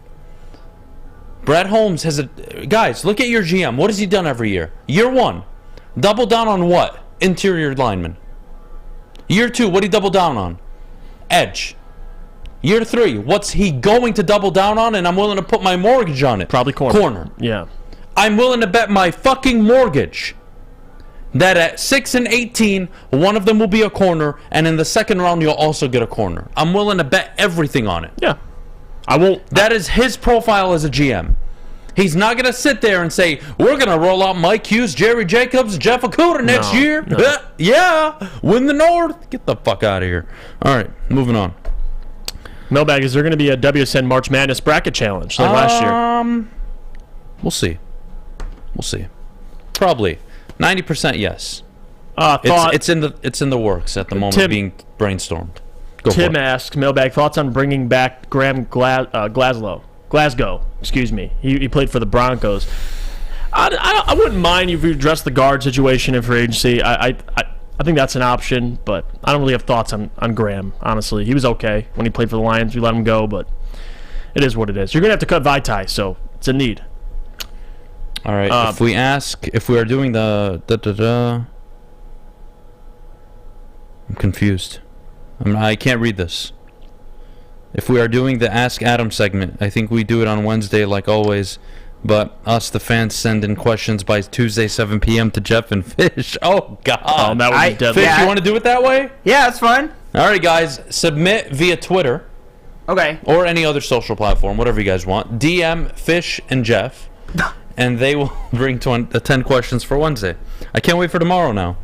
Brad Holmes has guys, look at your GM. What has he done every year? Year 1, double down on what? Interior lineman. Year 2, what did he double down on? Edge. Year 3, what's he going to double down on? And I'm willing to put my mortgage on it. Probably corner. Yeah. I'm willing to bet my fucking mortgage that at 6 and 18, one of them will be a corner, and in the second round, you'll also get a corner. I'm willing to bet everything on it. Yeah. I won't. That is his profile as a GM. He's not going to sit there and say, we're going to roll out Mike Hughes, Jerry Jacobs, Jeff Okuda next year. No. Yeah. Win the North. Get the fuck out of here. All right. Moving on. Mailbag, is there going to be a WSN March Madness bracket challenge like last year? We'll see. We'll see. Probably. 90% yes. It's in the works at the moment, being brainstormed. Tim asks, Mailbag, thoughts on bringing back Graham Glasgow? Excuse me. He played for the Broncos. I wouldn't mind if you address the guard situation in free agency. I think that's an option, but I don't really have thoughts on Graham, honestly. He was okay when he played for the Lions. We let him go, but it is what it is. You're going to have to cut Vaitai, so it's a need. All right. If we are doing the I'm confused. I can't read this. If we are doing the Ask Adam segment, I think we do it on Wednesday like always, but us, the fans, send in questions by Tuesday, 7 p.m. to Jeff and Fish. Oh, God. Oh, that would be deadly. Fish, you want to do it that way? Yeah, that's fine. All right, guys. Submit via Twitter. Okay. Or any other social platform, whatever you guys want. DM Fish and Jeff, and they will bring 10 questions for Wednesday. I can't wait for tomorrow now.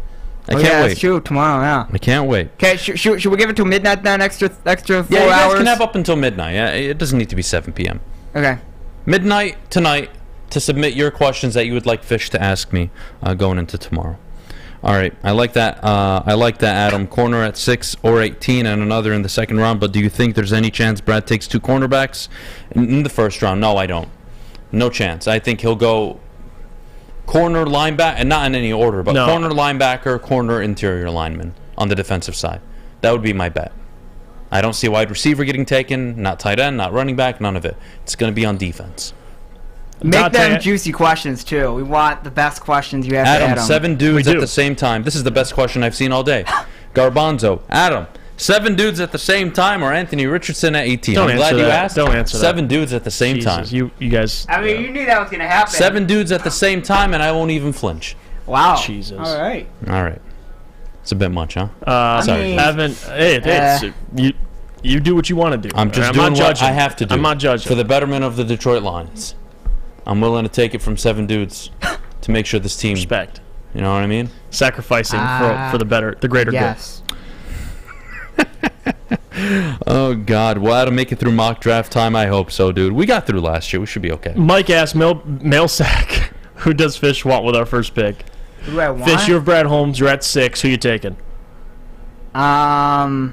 I can't wait. That's true. Tomorrow, yeah. I can't wait. Okay, should we give it till midnight then? Extra 4 hours? Yeah, you guys can have up until midnight. Yeah, it doesn't need to be 7 p.m. Okay. Midnight tonight to submit your questions that you would like Fish to ask me going into tomorrow. All right, I like that. Adam. Corner at 6 or 18 and another in the second round. But do you think there's any chance Brad takes 2 cornerbacks in the first round? No, I don't. No chance. I think he'll go corner, linebacker, and not in any order, but corner, linebacker, corner, interior lineman on the defensive side. That would be my bet. I don't see a wide receiver getting taken, not tight end, not running back, none of it. It's going to be on defense. Make them juicy questions, too. We want the best questions you have to Adam. 7 dudes at the same time. This is the best question I've seen all day. Garbanzo, Adam, 7 dudes at the same time or Anthony Richardson at 18? I'm glad you asked. Don't answer that. 7 dudes at the same time. You guys. I mean, you knew that was going to happen. 7 dudes at the same time, and I won't even flinch. Wow. Jesus. All right. It's a bit much, huh? Sorry. You do what you want to do. I'm just doing what I have to do. I'm not judging. For the betterment of the Detroit Lions. I'm willing to take it from 7 dudes to make sure this team. Respect. You know what I mean? Sacrificing for the greater good. Oh, God. We'll have to make it through mock draft time. I hope so, dude. We got through last year. We should be okay. Mike asked, mail sack, who does Fish want with our first pick? Who do I want? Fish, you have Brad Holmes. You're at 6. Who you taking? I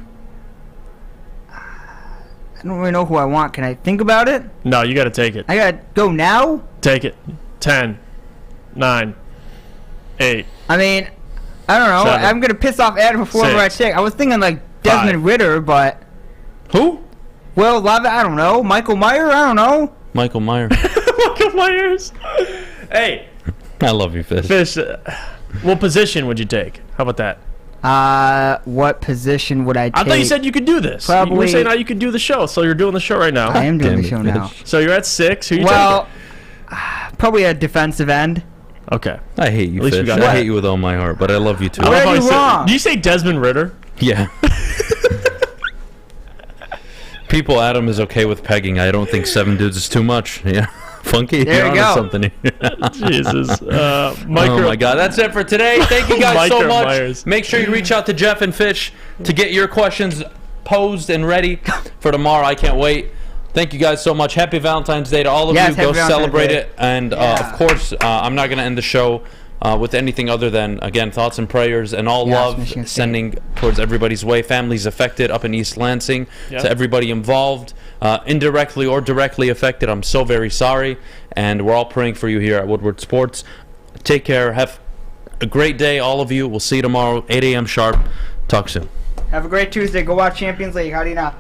don't really know who I want. Can I think about it? No, you got to take it. I got to go now? Take it. 10, 9, 8. I mean, I don't know. 7, I'm going to piss off Adham before I take. I was thinking like Desmond 5. Ritter, but... Who? Will Levis, I don't know. Michael Myers, I don't know. Michael Myers. Michael Myers. Hey. I love you, Fish. Fish, what position would you take? How about that? What position would I take? I thought you said you could do this. Probably. You were saying now you could do the show, so you're doing the show right now. I am doing the show now. So you're at 6. Who you taking? Probably a defensive end. Okay. I hate you, At least we Fish. got I that. hate you with all my heart, but I love you too. I love how Where are he you said- wrong? Did you say Desmond Ritter? Yeah. People, Adham is okay with pegging. I don't think 7 dudes is too much. Yeah. Funky, There you're you onto go. something here. Jesus. Oh my God, that's it for today. Thank you guys so Micro much. Myers. Make sure you reach out to Jeff and Fish to get your questions posed and ready for tomorrow. I can't wait. Thank you guys so much. Happy Valentine's Day to all of Yes, you. happy Go Valentine's celebrate Day. it. And Yeah. of course, I'm not going to end the show with anything other than, again, thoughts and prayers and all Yes, love Michigan State. sending towards everybody's way. Families affected up in East Lansing. Yep. To everybody involved, indirectly or directly affected, I'm so very sorry. And we're all praying for you here at Woodward Sports. Take care. Have a great day, all of you. We'll see you tomorrow, 8 a.m. sharp. Talk soon. Have a great Tuesday. Go watch Champions League. How do you not?